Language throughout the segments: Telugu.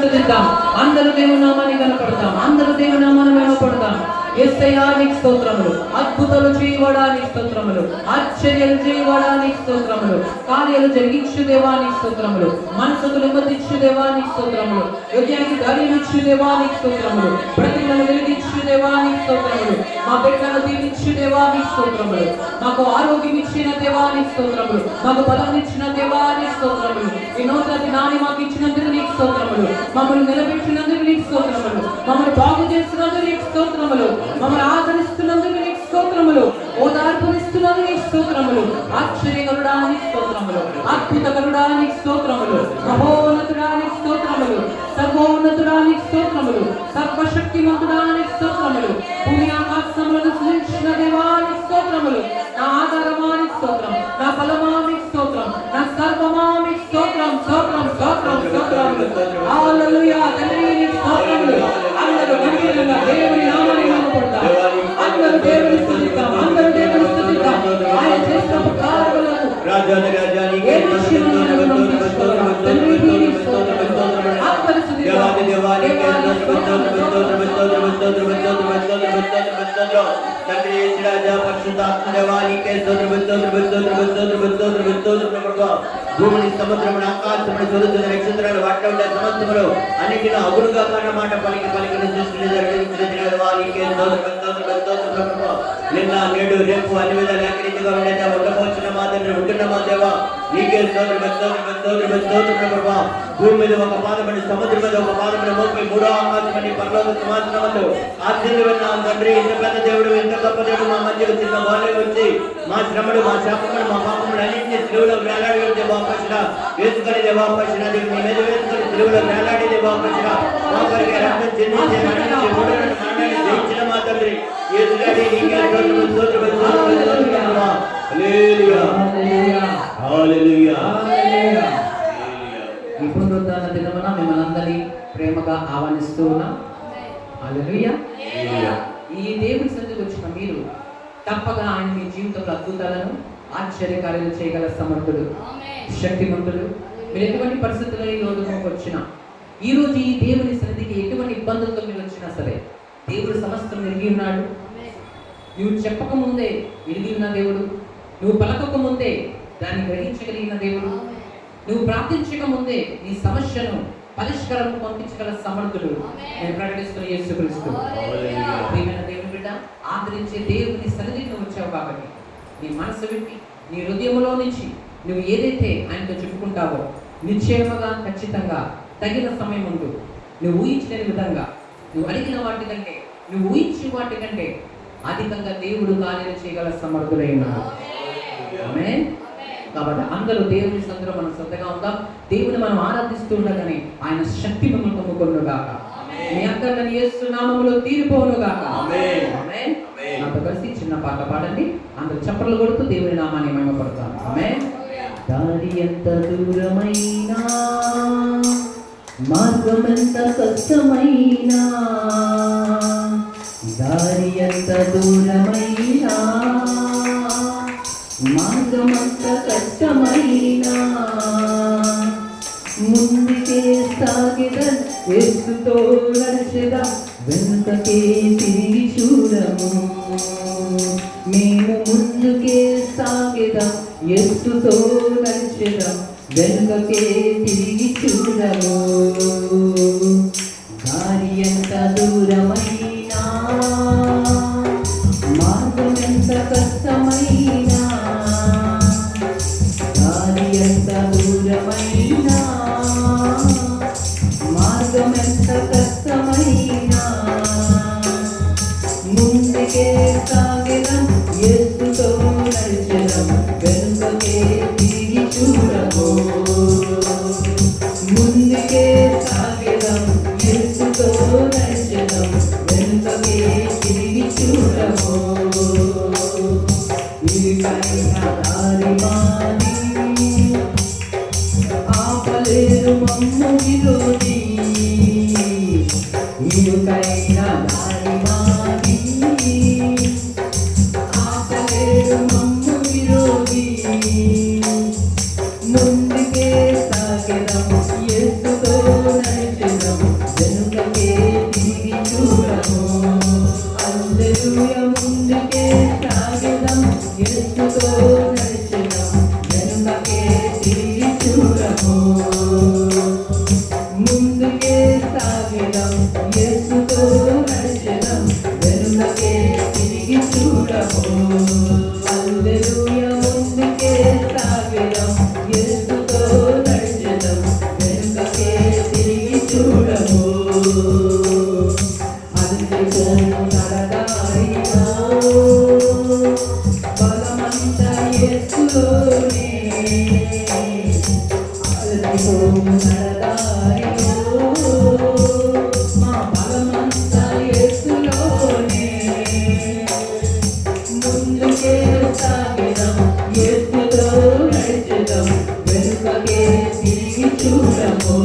స్తుతిద్దాం. అందరూ దేవుని నామాన్ని కనపడతాం. అందరూ దేవుని నామాన్ని మహిమపడతాం. యేసయ్యా నీకు స్తోత్రములు. అద్భుతాలు చేయడానికి స్తోత్రములు. ఆశ్చర్యాలు చేయడానికి స్తోత్రములు. కార్యాలు జరిగించు దేవానికి స్తోత్రములు. మనసుకు నెమ్మదించు దేవానికి స్తోత్రములు. హృదయానికి ధైర్యం ఇచ్చు దేవానికి స్తోత్రములు. ప్రతిమను వెలిగించు దేవానికి స్తోత్రములు. మా బిడ్డలను దీవించు దేవానికి స్తోత్రములు. మాకు ఆరోగ్యం ఇచ్చిన దేవానికి స్తోత్రములు. మాకు బలం ఇచ్చిన దేవానికి స్తోత్రములు. ఈ నూతన దినాన్ని మాకు ఇచ్చినందుకు నీకు స్తోత్రములు. మమ్మల్ని నిలబెట్టినందుకు నీకు స్తోత్రములు. మమ్మల్ని బాగు చేసినందుకు నీకు స్తోత్రములు. మమ్మల్ని ఆదరిస్తున్నందుకు నీకు స్తోత్రములు. ఓదార్పునిస్తున్నందుకు నీకు స్తోత్రములు. ఆశ్చర్యకరుడానికి స్తోత్రములు. అద్భుతకరుడానికి స్తోత్రములు. మహోన్నతుడానికి స్తోత్రములు. సర్వోన్నతుడానికి స్తోత్రములు. సర్వశక్తిమంతుడానికి స్తోత్రములు. భూమి ఆకాశములను సృష్టించిన దేవానికి స్తోత్రములు. నా ఆధారమానికి స్తోత్రం. నా బలమానికి స్తోత్రం. నా సర్వమానికి స్తోత్రం. స్తోత్రం స్తోత్రం స్తోత్రములు. హల్లెలూయా. తండ్రి నీకు స్తోత్రములు. అందరూ గంభీరంగా దేవుని నామాన్ని మహిమపడతాం. అందరూ దేవుని స్తుతిద్దాం. అందరూ దేవుని స్తుతిద్దాం. ఆయన చేసిన ఉపకారములకు రాజాని రాజానికి భూమిని సముద్రమును ఆకాశమును సూర్యుడు నక్షత్రాలు వాటి సమస్తములు అన్నిటిలో అగులుగా కన్న మాట పలికి పలికిన సృష్టించిన వారికి నిన్న నేడు రేపు అన్ని విధాలు ఏకరీతిగా ఉండేదా ఉండబోచిన మా తండ్రి ఉంటున్న మా దేవా నీకే ప్రభా. భూమి మీద ఒక పాదమని సముద్రం మీద ఒక పాదమని మోపై మూడో ఆకాశమని పరలోక సింహాసనమందు ఆశ్చర్య విన్నాం తండ్రి. ఇంత పెద్ద దేవుడు, ఇంత గొప్ప దేవుడు మా మధ్యలో చిన్న బాలే వచ్చి మా శ్రమలు, మా శాపములు, మా పాపములు అన్నింటినీ తెలుగులో వేలాడి దేవాపసిన వేసుకొని దేవాపసిన మీ మీద వేసుకొని తెలుగులో వేలాడి దేవాపసిన మా కొరికి రక్తం చెందించే మరణించి మరణాన్ని జయించిన మా తండ్రి యేసుగాడి నీకే ఈ పునరుద్ధాన దినమున మిమ్మల్ని అందరినీ ప్రేమగా ఆహ్వానిస్తూ ఉన్నాం. హల్లెలూయా. ఈ దేవుని సన్నిధికి వచ్చిన మీరు తప్పగా ఆయన మీ జీవితంలో అద్భుతాలను, ఆశ్చర్యకార్యాలు చేయగల సమర్థుడు, శక్తిమంతుడు. మీరు ఎటువంటి పరిస్థితుల్లో ఈ రోజుకి వచ్చినా, ఈ రోజు ఈ దేవుని సన్నిధికి ఎటువంటి ఇబ్బందులతో మీరు వచ్చినా సరే దేవుడు సమస్తం ఎరిగి ఉన్నాడు. నువ్వు చెప్పక ముందే ఎరిగి ఉన్న దేవుడు. నువ్వు పలకక ముందే దాన్ని గ్రహించగలిగిన దేవుడు. నువ్వు ప్రార్థించక ముందే నీ సమస్యను పరిష్కారం పంపించగల సమర్థుడు నేను ప్రకటిస్తున్న యేసుక్రీస్తు. ప్రియమైన దేవుని బిడ్డ, ఆదరించే దేవుని సన్నిధికి నువ్వు వచ్చావు కాబట్టి నీ మనసు పెట్టి నీ హృదయంలో నుంచి నువ్వు ఏదైతే ఆయనతో చెప్పుకుంటావో నిశ్చయముగా ఖచ్చితంగా తగిన సమయం ముందు నువ్వు ఊహించిన విధంగా నువ్వు అడిగిన వాటి కంటే, నువ్వు ఊహించిన వాటి కంటే అధికంగా దేవుడు కార్యాలు చేయగల సమర్థుడై ఉన్నాడు. ఆమేన్. కాబట్టి అందరూ దేవుని సందులో మనం శ్రద్ధగా ఉందాం. దేవుని మనం ఆరాధిస్తూ ఉండగానే ఆయన శక్తి మమ్మల్ని పొందుకొను గాక. మీ అందరిని యేసు నామములో తీరిపోను గాక. ఆమేన్. నాతో కలిసి చిన్న పాట పాడండి. అందరూ చప్పట్లు కొడుతూ దేవుని నామాన్ని మహిమపడతాం. ఆమేన్. దారి ఎంత దూరమైనా, మార్గం ఎంత కష్టమైనా, దారి ఎంత దూరమైనా, మార్గమంత కష్టమైనా, ముందుకే సాగిదం, యేసుతో నడిచెదం, వెనుకకే తిరిగి చూడము. మేము ముందుకే సాగిదం, యేసుతో నడిచెదం, వెనుకకే తిరిగి చూడము. దారి ఎంత దూరమైనా, మార్గం ఎంత కష్టమైనా, దారి ఎంత దూరమైనా, మార్గం ఎంత కష్టమైనా, ముందుకే సాగెదం, యేసుతో నడిచెదం, వెనుకకే తిరిగి చూడము. ముందుకే సాగెదం, యేసుతో నడిచెదం, వెనుకకే తిరిగి చూడము. ఇరుకైన దారి మాది, ఆపలేరు మమ్ము విరోధి, సాగినం యేసుతో నడిచెదం వెనుకకే తిరిగి చూడము హల్లెలూయా ముందుకే సాగినం యేసుతో నడిచెదం వెనుకకే తిరిగి చూడము అలసిపోము నడదారిలో బలమంతా యేసులోనే అలసిపోము నడదారిలో మా బలమంతా యేసులోనే ముందుకే సాగినం యేసుతో నడిచెదం వెనుకకే తిరిగి చూడము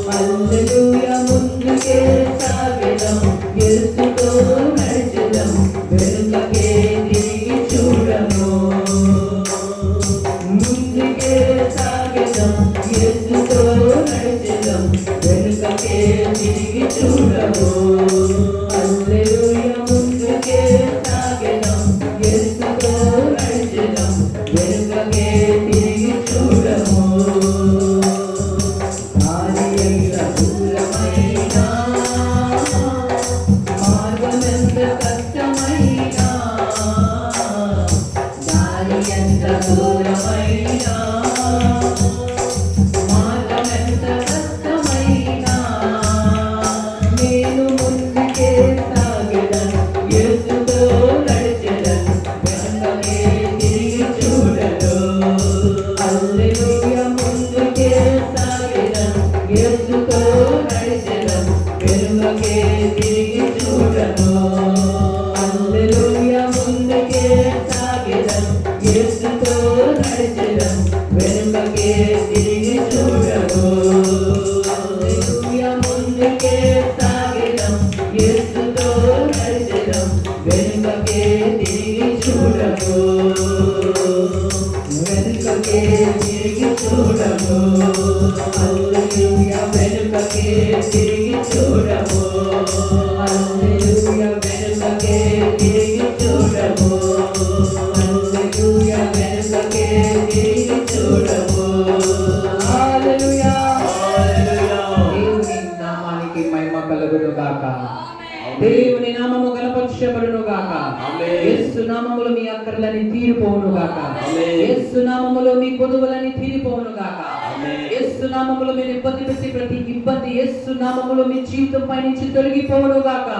హల్లెలూయా ముందుకే సాగినం యేసుతో నడిచెదం వెనుకకే తిరిగి చూడము ముందుకే సాగినం యేసుతో నడిచెదం వెనుకకే తిరిగి చూడము హల్లెలూయా ముందుకే సాగినం యేసుతో నడిచెదం వెనుకకే తిరిగి చూడము దారి ఎంత దూరమైనా మార్గమెంత కష్టమైనా దారి ఎంత దూరమైనా మార్గమెంత కష్టమైనా నేను ముందుకే సాగెదను యేసుతో నడిచెదను వెనుకకే తిరిగి చూడను హల్లెలూయా ముందుకే సాగెదను యేసుతో నడిచెదను వెనుకకే తిరిగి చూడను హల్లెలూయా ముందుకే సాగెదను యేసుతో నడిచెదను వెనుకకే తిరిగి చూడను హల్లెలూయా ముందుకే సాగెదను యేసుతో నడిచెదను వెనుకకే తిరిగి చూడను వెనుకకే తిరిగి చూడము హల్లెలూయా వెనుకకే తిరిగి చూడము హల్లెలూయా వెనుకకే తిరిగి చూడము హల్లెలూయా వెనుకకే తిరిగి చూడము హల్లెలూయా దేవుని నామానికి మహిమ కలుగును గాక దేవుని నామము గణపరచబడును గాక యేసు నామములో మీ అక్కర్లని తీరిపోవును గాక యేసు నామములో మీ కొదువులని తీరిపోవును గాక యేసు నామములో మీరు ఇబ్బంది పెట్టి ప్రతి ఇబ్బంది యేసు నామములో మీ జీవితం పై నుంచి తొలగిపోవును గాక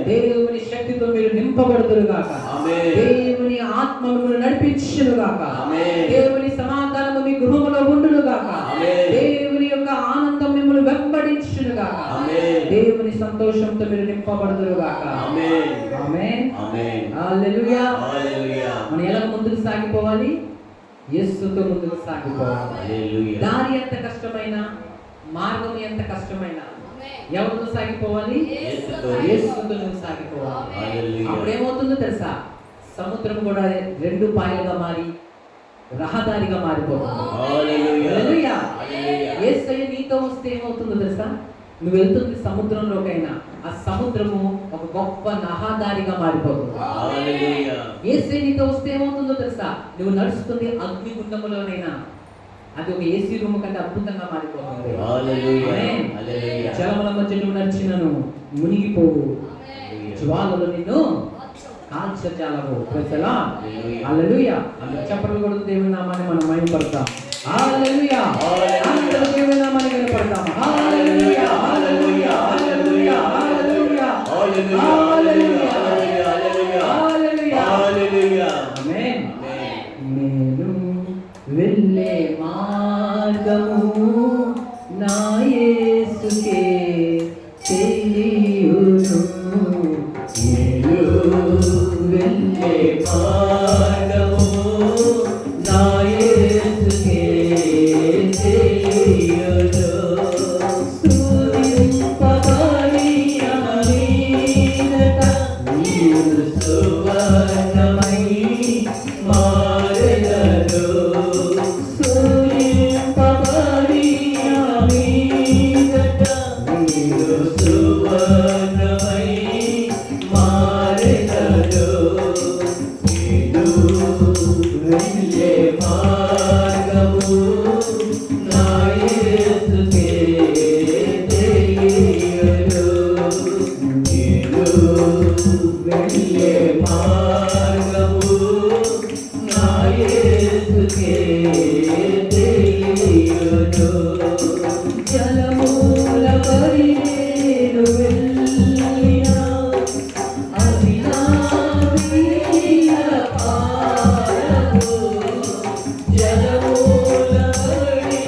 దేవుని శక్తితో మీరు నింపబడుదురు గాక దేవుని ఆత్మ మిమ్మల్ని నడిపించును గాక దేవుని సమాధానము మీ గృహములో ఉండును గాక దేవుని యొక్క ఆనందం మిమ్మల్ని వెంబడించును గాక దేవుని సంతోషంతో మీరు నింపబడుదురు గాక ఆమేన్ హల్లెలూయా మనం ఎలా ముందుకు సాగిపోవాలి యేసుతో ముందుకు సాగిపోవాలి దారి ఎంత కష్టమైనా మార్గం ఎంత కష్టమైనా ఎవరితో సాగిపోవాలి యేసుతో నువ్వు సాగిపోవాలి అప్పుడు ఏమవుతుందో తెలుసా సముద్రం కూడా రెండు పాయలుగా మారి రహదారిగా మారిపోతుంది హల్లెలూయా యేసయ్య నీతో వస్తే ఏమవుతుందో తెలుసా నువ్వు వెళ్తుంది సముద్రంలోకైనా ఆ సముద్రము ఒక గొప్ప రహదారిగా మారిపోతుంది యేసయ్య నీతో వస్తే ఏమవుతుందో తెలుసా నువ్వు నడుస్తుంది అగ్నిగుండములోనైనా అది ఒక ఏసీ రూమ్ కంటే అద్భుతంగా మారిపోతుంది జలముల మధ్య నువ్వు నడిచినను మునిగిపోవు జ్వాలలు నిన్ను కాల్చజాలవు హల్లెలూయా అందుకు చెప్పలు కూడా దేవుని నామాన్ని మనం మహిమపడతాం హల్లెలూయా అందరూ దేవుని నామాన్ని కనపడతాం హల్లెలూయా హల్లెలూయా హల్లెలూయా హల్లెలూయా హల్లెలూయా హల్లెలూయా హల్లెలూయా ఆమేన్ నేను వెళ్ళే మార్గము నా యేసుకే తెలియును నేను వెళ్ళే మార్గము నా యేసుకే తెలియును బడి నేను వెళ్ళినా అది నా వీర పారము. జలముల బడి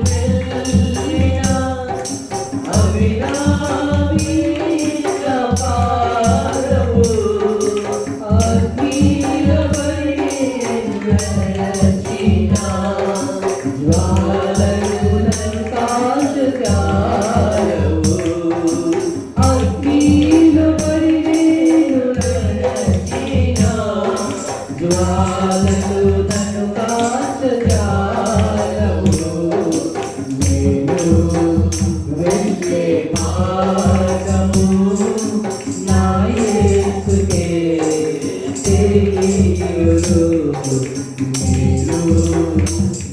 వెళ్ళినా అవి నా వీర పారము. అగ్నిల బడి నడచినా జ్వాలలు నన్ను కాల్చజాలవు. అగ్నిల బడి నడచినా జ్వాలలు నన్ను కాల్చజాలవు. నేను వెళ్ళే మార్గము నా యేసుకే తెలియును. నేను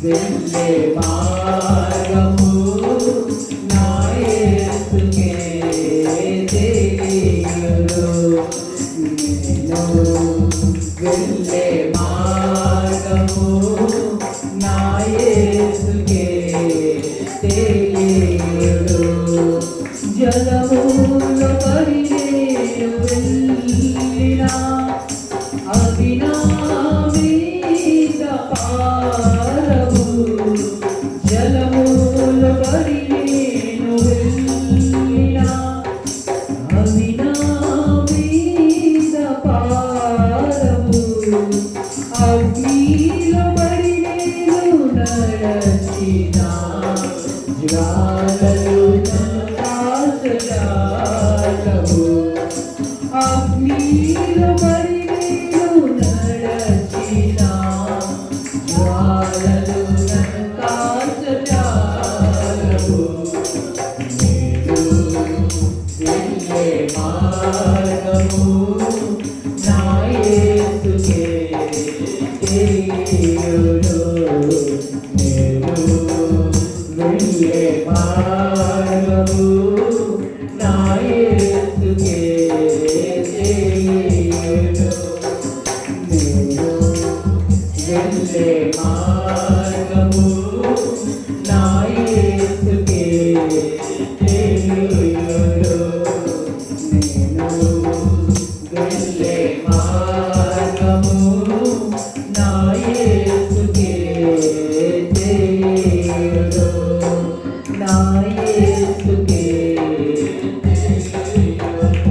వెళ్ళే మార్గము నా యేసుకే తెలియును. నేను వెళ్ళే మార్గము నా యేసుకే తెలియును. జలముల బడి నేను వెళ్ళినా అది నా మీద పారము. జలముల బడి నేను వెళ్ళినా అది నా మీద పారము. అగ్నిల బడి నేను నడచినా జ్వాలలు నన్ను కాల్చజాలవు. అగ్నిల బడి నేను నడచినా జ్వాలలు నన్ను కాల్చజాలవు. నేను వెళ్ళే మార్గము నా యేసుకే తెలియును. నేను వెళ్ళే మార్గము నా యేసుకే తెలియును. నేను వెళ్ళే మార్గము నా యేసుకే తెలియును. నేను వెళ్ళే మార్గము నా యేసుకే తెలియును. నా యేసుకే తెలియును.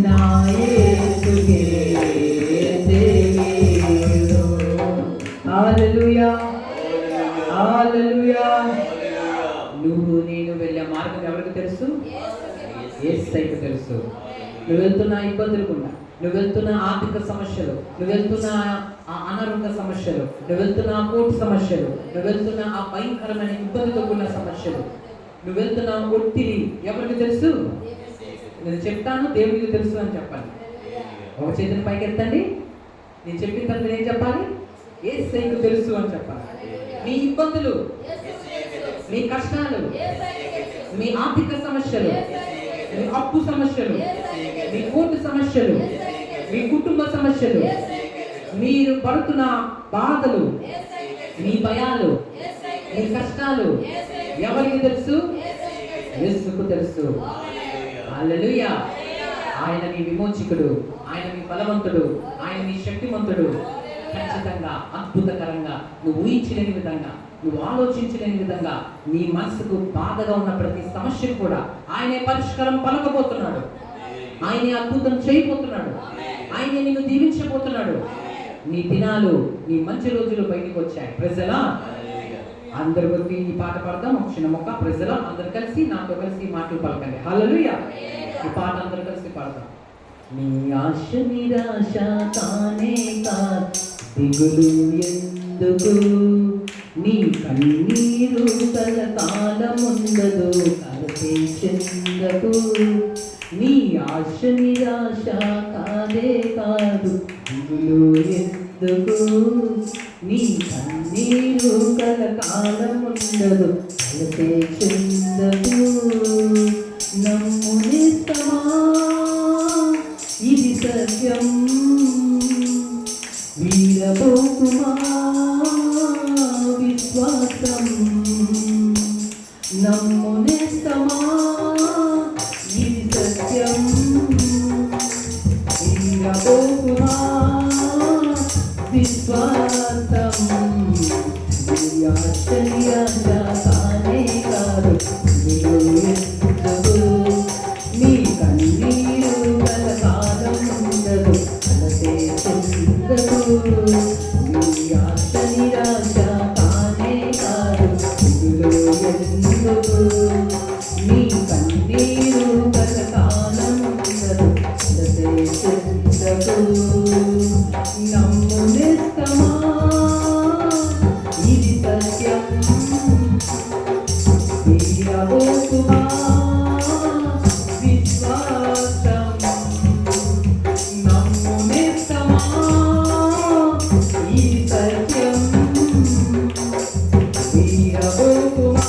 నా యేసుకే తెలియును. హల్లెలూయా హల్లెలూయా. నువ్వు నేను వెళ్ళే మార్గం ఎవరికి తెలుసు? యేసయ్యకు తెలుసు. నువ్వు వెళ్తున్న ఇబ్బందులకున్నా, నువ్వు వెళ్తున్న ఆర్థిక సమస్యలు, నువ్వు వెళ్తున్న ఆ అనారోగ్య సమస్యలు, నువ్వు వెళ్తున్న ఆ కోర్టు సమస్యలు, నువ్వు వెళ్తున్న ఆ భయంకరమైన ఇబ్బందితో కూడిన సమస్యలు, నువ్వు వెళ్తున్న ఒత్తిడి ఎవరికి తెలుసు? నేను చెప్తాను, దేవుడికి తెలుసు అని చెప్పాలి. ఒక చేతిని పైకి ఎత్తండి. నేను చెప్పిన తర్వాత ఏం చెప్పాలి? యేసయ్యకు తెలుసు అని చెప్పాలి. మీ ఇబ్బందులు, మీ కష్టాలు, మీ ఆర్థిక సమస్యలు, మీ అప్పు సమస్యలు, మీ కోర్టు సమస్యలు, మీ కుటుంబ సమస్యలు, మీరు పడుతున్న బాధలు, మీ భయాలు, మీ కష్టాలు ఎవరికి తెలుసు? యేసుకు తెలుసు. హల్లెలూయా. ఆయన నీ విమోచకుడు, ఆయన నీ బలవంతుడు, ఆయన నీ శక్తిమంతుడు. ఖచ్చితంగా అద్భుతకరంగా నువ్వు ఊహించలేని విధంగా, నువ్వు ఆలోచించలేని విధంగా నీ మనసుకు బాధగా ఉన్న ప్రతి సమస్యకు కూడా ఆయనే పరిష్కారం పలకబోతున్నాడు. ఆయనే అద్భుతం చేయబోతున్నాడు. ఆయనే నిన్ను దీవించబోతున్నాడు. నీ దినాలు, నీ మంచి రోజులు బయటికి వచ్చాయి. ప్రజలా అందరి వరకు ఈ పాట పాడదాం. ఒక చిన్న మొక్క. ప్రజలా అందరు కలిసి నాతో కలిసి మాటలు పలకండి. హల్లెలూయా. ఈ పాట అందరు కలిసి పాడదాం. నీ ఆశ నిరాశ తానే కాదు, దిగులు ఎందుకు, నీ కన్నీరు కలకాలముండదు, కలతే చెందకు. నీ ఆశ నిరాశ కాదే కాదు, దిగులు ఎందుకు, నీ కన్నీరు కలకాలముండదు, కలతే చెందకు. నమ్మునిస్తమా ఇది సత్యం, వీరబోకుమా విశ్వాసం. నమ్మునే నేస్తమా ఇది సత్యం వీరబోకుమా విశ్వాసం తానే కాదు నీ కన్నీరు కలకాలం ఉండదు అలసే చెందదు నీ ఆశ నిరాశ తానే కాదు ఎందుకు నీ కన్నీరు కలకాలం ఉండదు అలసే చెందదు నమ్ము నేస్తమా ఇది సత్యం వీరబోకుమా విశ్వాసం నమ్ము నేస్తమా ఇది సత్యం వీరబోకుమా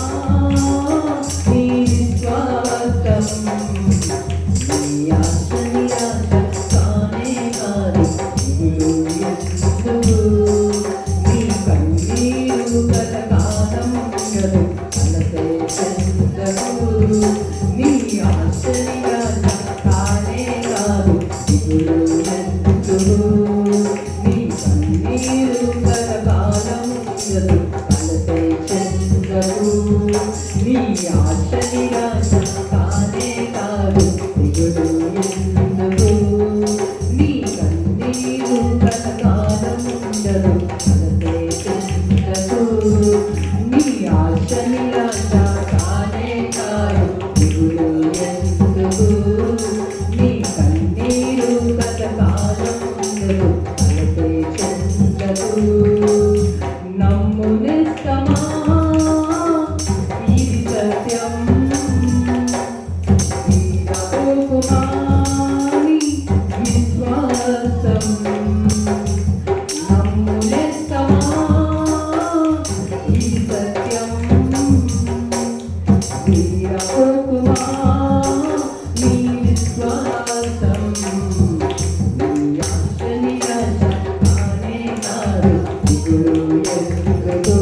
నీ విశ్వాసం నీ ఆశ నిరాశ తానే కాదు ఎందుకు నీ కన్నీరు కలకాలం ఉండదు అలసే చెందదు నీ ఆశ నిరాశ తానే కాదు దిగులు ఎందుకు నీ కన్నీరు కలకాలం ఉండదు అలసే చెందదు నీ ఆశ నిరాశ తానే కాదు దిగులు ఎందుకు నీ కన్నీరు కలకాలం ఉండదు అలసే చెందదు నీ ఆశ నిరాశ తానే కాదు దిగులు ఎందుకు నీ కన్నీరు కలకాలం ఉండదు అలసే చెందదు నమ్ము నేస్తమా ఇది సత్యం వీరబోకుమా నీ విశ్వాసం నమ్ము నేస్తమా ఇది సత్యం వీరబోకుమా నీ విశ్వాసం నీ ఆశ నిరాశ తానే కాదు దిగులు ఎందుకు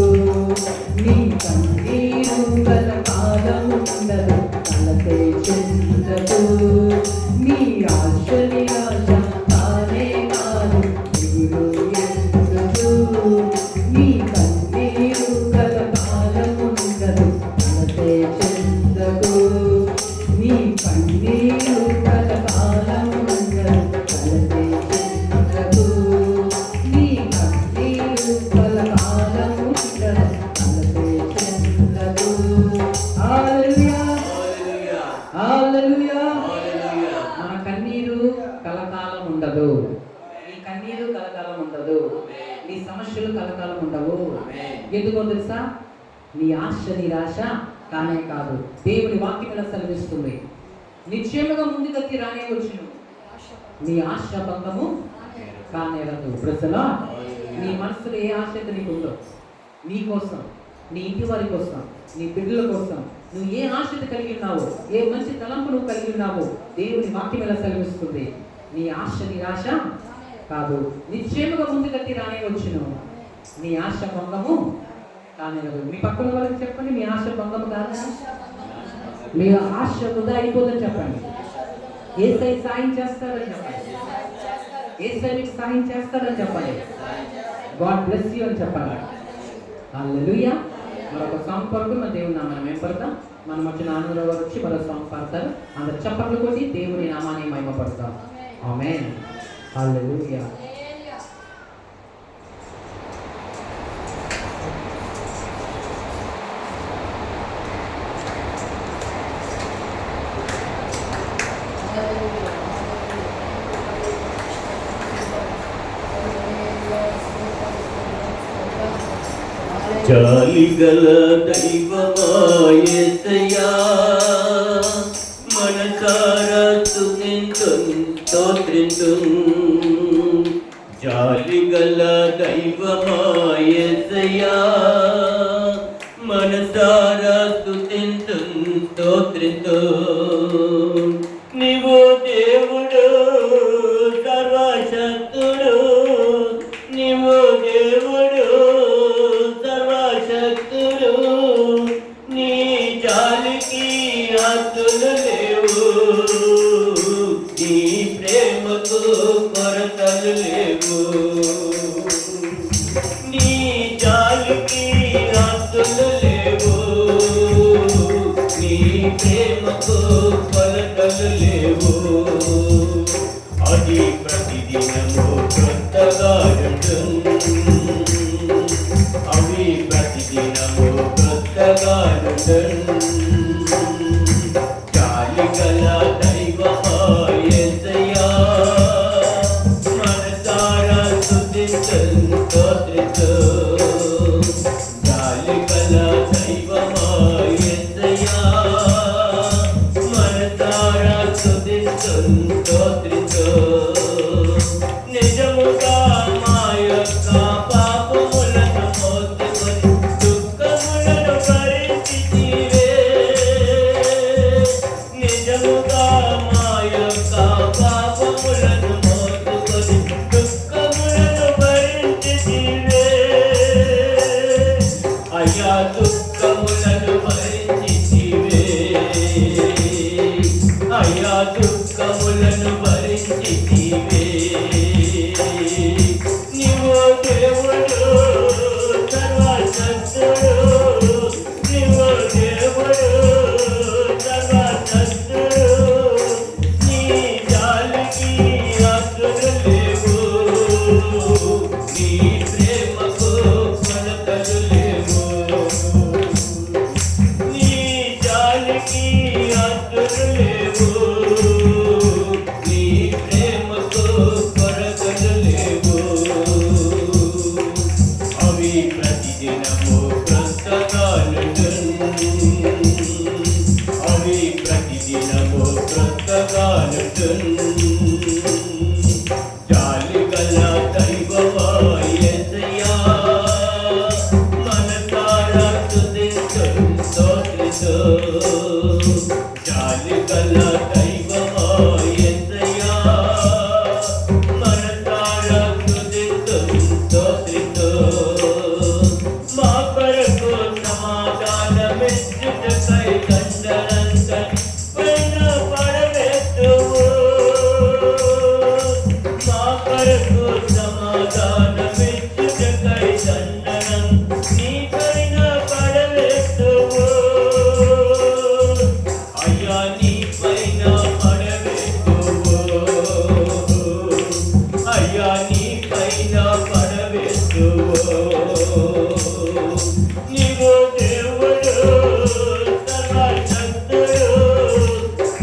నీ కన్నీరు కలకాలం ఉండదు అలసే చెందదు నీ ఆశ నిరాశ తానే కాదు దిగులు ఎందుకు నీ కన్నీరు కలకాలం ఉండదు అలసే చెందదు నీ కన్నీరు కలకాలం ఉండదు అలసే చెందదు నీ కన్నీరు కలకాలం ఉండదు అలసే చెందదు హల్లెలూయా హల్లెలూయా మన కన్నీరు కలకాలం ఉండదు నీ కన్నీరు కలకాలం ఉండదు నీ సమస్యలు కలకాలం ఉండవు ఎందుకో తెలుసా నీ ఆశ నిరాశ కానే కాదు దేవుని వాక్యం ఇలా సెలవిస్తుంది నిశ్చయముగా ముందుకత్తి రానే వచ్చును నీ ఆశ భంగము కానేరదు ప్రజలా నీ మనసులో ఏ ఆశ అయితే నీకు ఉందో నీ కోసం నీ ఇంటి వారి కోసం నీ బిడ్డల కోసం నువ్వు ఏ ఆశత కలిగి ఉన్నావో ఏ మంచి తలంపు నువ్వు కలిగి ఉన్నావో దేవుని వాక్యం ఎలా సెలవిస్తుంది నీ ఆశ నిరాశ కాదు నిశ్చయముగా ముందుకత్తి రానే వచ్చును నీ ఆశ భంగము కానేరదు మీ పక్కన వాళ్ళకి చెప్పండి మీ ఆశ భంగము కాదు మీ ఆశ వృధా అయిపోదని చెప్పండి యేసయ్య సాయం చేస్తాడని చెప్పండి యేసయ్య మీకు సాయం చేస్తాడని చెప్పండి గాడ్ బ్లెస్ యు అని చెప్పండి హల్లెలూయా మరొక సాంగ్ పాడుతూ మన దేవుని నామాన్ని మేము పడతాం మనం వచ్చిన ఆనందరావు గారు వచ్చి మరో సాంగ్ పాడతారు అందరు చప్పట్లు కొట్టి దేవుని నామాన్ని మహిమపడతాం ఆమేన్ హల్లెలూయా జాలిగల దైవమా యేసయ్యా మనసారా స్తుతింతున్ స్తోత్రింతున్ జాలిగల దైవమా యేసయ్యా మనసారా స్తుతింతున్ స్తోత్రింతున్ నీవు దేవుడు సర్వశక్తుడు నీవు దేవుడు సర్వశక్తుడు నీ జాలికి హద్దులు లేవు, నీ ప్రేమకు కొరతలు లేవు. నీ జాలికి హద్దులు లేవు, నీ ప్రేమకు కొరతలు లేవు. అది ప్రతిదినము కొత్తగా ఉంటుంది, అవి ప్రతిదినము కొత్తగా ఉంటుంది. చాలిగల దైవమా యేసయ్యా, మనసారా స్తుతించును స్తోత్రిస్తూ. చాలిగల దైవమా యేసయ్యా, మనసారా స్తుతించును స్తోత్రిస్తూ. నిజముగా మా యొక్క పాపములను మోసుకొని దుఃఖములను భరించితివే. నిజముగా మా యొక్క పాపములను మోసుకొని దుఃఖములను భరించితివే. అయ్యా దుఃఖములను భరించితివే, అయ్యా దుఃఖములను భరించితివే. నీవు దేవుడు సర్వశక్తుడు, నీవు దేవుడు సర్వశక్తుడు. నీ జాలికి హద్దులు లేవు, నీ ప్రేమకు కొలతలు లేవు. నీ జాలికి హద్దులు లేవు, నీ ప్రేమకు కొరతలు లేవు. అవి ప్రతిదినము క్రొత్తగా నుండును, అవి ప్రతిదినము క్రొత్తగా నుండును. జాలిగల దైవమా యేసయ్యా, మనసారా స్తుతించును స్తోత్రిస్తూ. జాలిగల దైవమా యేసయ్యా, మనసారా స్తుతించును స్తోత్రిస్తూ. మా కొరకు సమాధానమిచ్చుటకై దండనంతని పైన పడవేస్తువు. మా కొరకు సమాధానమిచ్చుటకై దండనం నీ పైన పడవేస్తువు. అయ్యా నీ పైన పడవేస్తువు, అయ్యా నీ పైన పడవేస్తువు. నీవు దేవుడు సర్వశక్తుడు,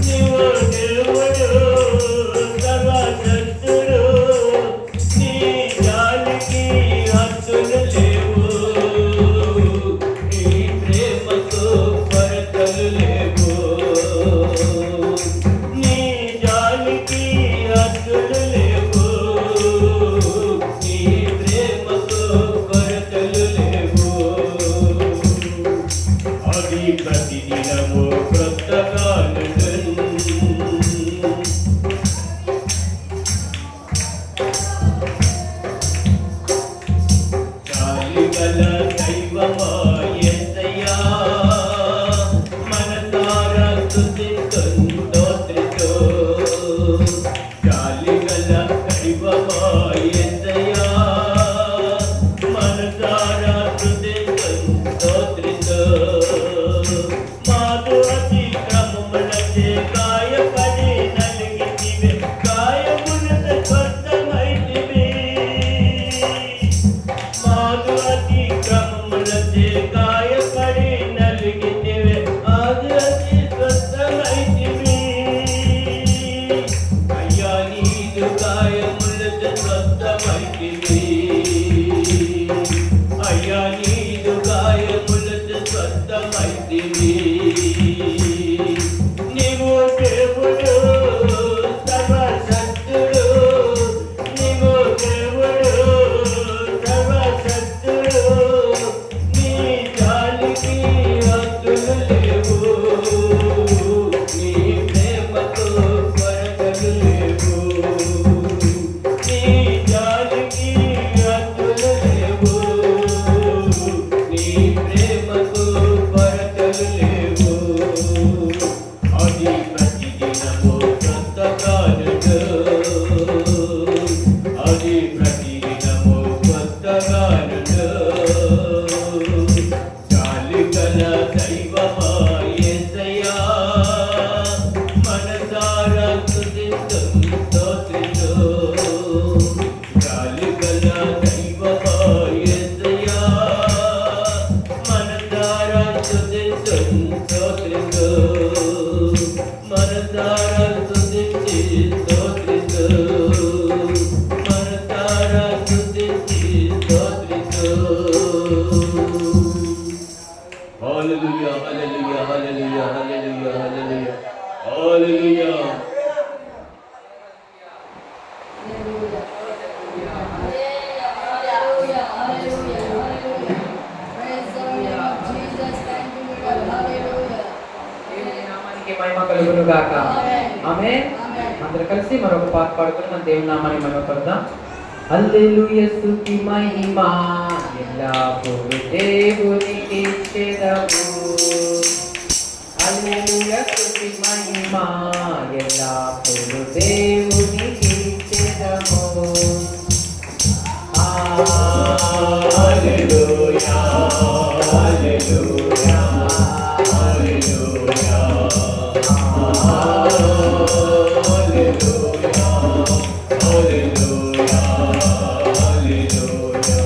నీవు దేవుడు సర్వశక్తుడు. నీ జాలికి హద్దులు లేవు, నీ ప్రేమకు కొరతలు లేవు. నీ జాలికి హద్దులు లేవు, నీ ప్రేమకు కొరతలు లేవు. అది ప్రతిదినము క్రొత్తగా నుండును. చాలిగల దైవమా యేసయ్యా, మనసారా స్తుతించును స్తోత్రిస్తూ. చాలిగల దైవమా యేసయ్యా, మనసారా స్తుతించును స్తోత్రిస్తూ. మాదు అతిక్రమములచే గాయపడి నలిగితివే, గాయములతో స్వస్థమైతివే. మాదు అతిక్రమములచే గాయపడి నలిగితివే, ఆది అతి స్వస్థమైతివే. అది ప్రతిదినము కొత్తగానుడు, అది ప్రతిదినము కొత్తగానుడు. చాలుగల దైవమా యేసయ్యా, మనసారా స్తుతింతుం స్తోత్రించు. చాలుగల దైవమా యేసయ్యా, మనసారా స్తుతింతుం స్తోత్రించు. మనసారా స్తుతించి స్తోత్రించు. మనసారా స్తుతించి స్తోత్రించు. హల్లెలూయా, హల్లెలూయా, హల్లెలూయా, హల్లెలూయా, హల్లెలూయా, హల్లెలూయా. దేవుని నామానికి మహిమ కలుగును గాక. ఆమేన్. అందరూ కలిసి మరొక పాట పాడుకుని మన దేవుని నామాన్ని మహిమపడదాం. హల్లెలూయా, స్తుతి మహిమ ఎల్లప్పుడూ దేవునికి ఇచ్చెదము. హల్లెలూయా, స్తుతి మహిమ ఎల్లప్పుడూ దేవునికి ఇచ్చెదము. హల్లెలూయా, హల్లెలూయా, హల్లెలూయా, హల్లెలూయా, హల్లెలూయా, హల్లెలూయా.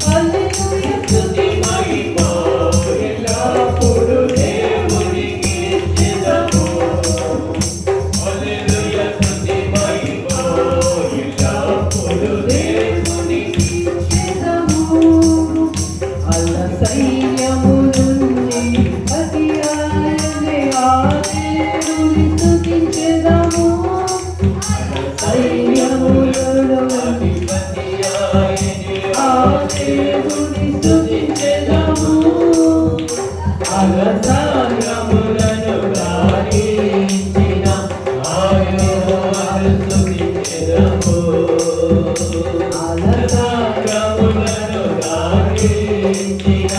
హల్లెలూయా, స్తుతి మహిమ ఎల్లప్పుడూ దేవునికి ఇచ్చెదము. హల్లెలూయా, స్తుతి మహిమ ఎల్లప్పుడూ దేవునికి ఇచ్చెదము. అల్ల సైన్యము నుండి అతి ఆయనే ఆ దేవుని స్తుతించెదము. సైన్యములలో అధిపతి ఆయనే ఆ దేవుని స్తుతించెదము. అలసారములను గాలించిన ఆయనను స్తుతించెదము. అలసారములను గాలించిన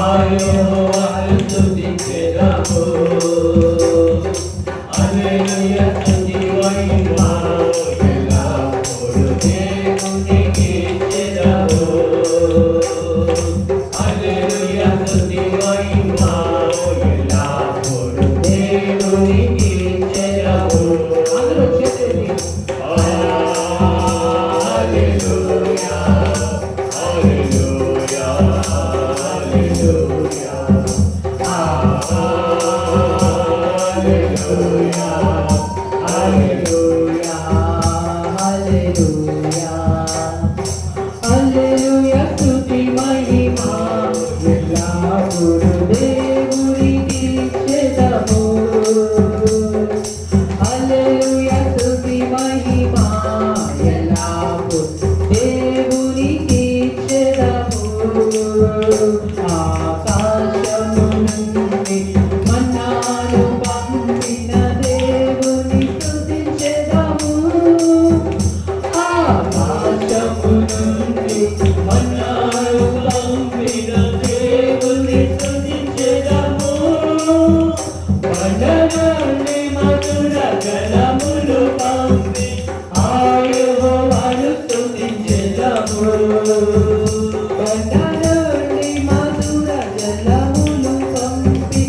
ఆయనను స్తుతించెదము. హల్లెలూయా, స్తుతి మహిమ ఎల్లప్పుడూ దేవునికి ఇచ్చెదము. హల్లెలూయా, స్తుతి మహిమ ఎల్లప్పుడూ దేవునికి ఇచ్చెదము. అందరూ చేతులు హల్లెలూయా, హల్లెలూయా, హల్లెలూయా, హల్లెలూయా, హల్లెలూయా. హల్లెలూయా, హల్లెలూయా, స్తుతి మహిమ ఎల్లప్పుడూ దేవునికి ఇచ్చెదము. హల్లెలూయా, స్తుతి మహిమ ఎల్లప్పుడూ దేవునికి ఇచ్చెదము. ఆకాశము నుండి మన్నాను పంపిన దేవుని స్తుతించెదము. ఆకాశము నుండి మన్నాను పంపిన దేవుని స్తుతించెదము. మనలోని మధుర జలములు పంపి ఆయనను స్తుతించెదము. బండలోని మధుర జలములు పంపి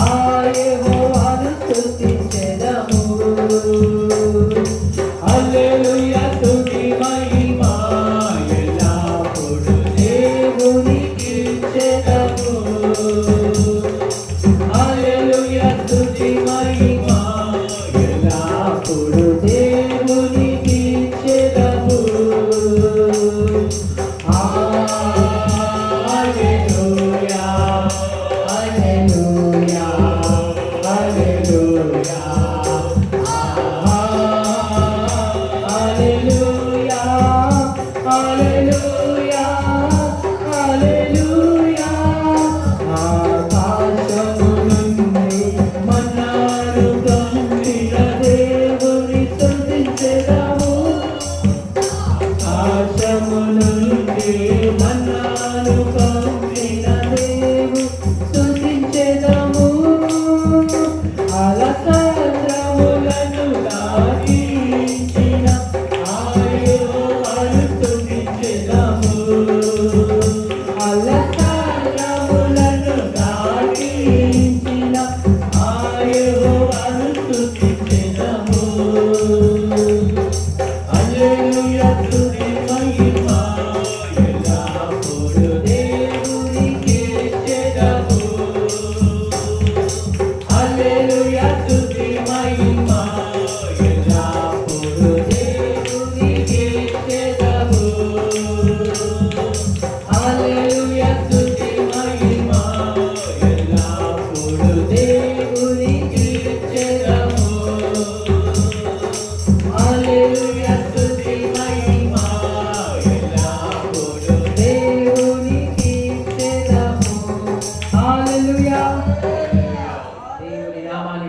ఆయెహోవాను స్తుతించెదము. హల్లెలూయా, స్తుతి మహిమ ఎల్లప్పుడూ దేవునికి ఇచ్చెదము. హల్లెలూయా, స్తుతి మహిమ ఎల్లప్పుడూ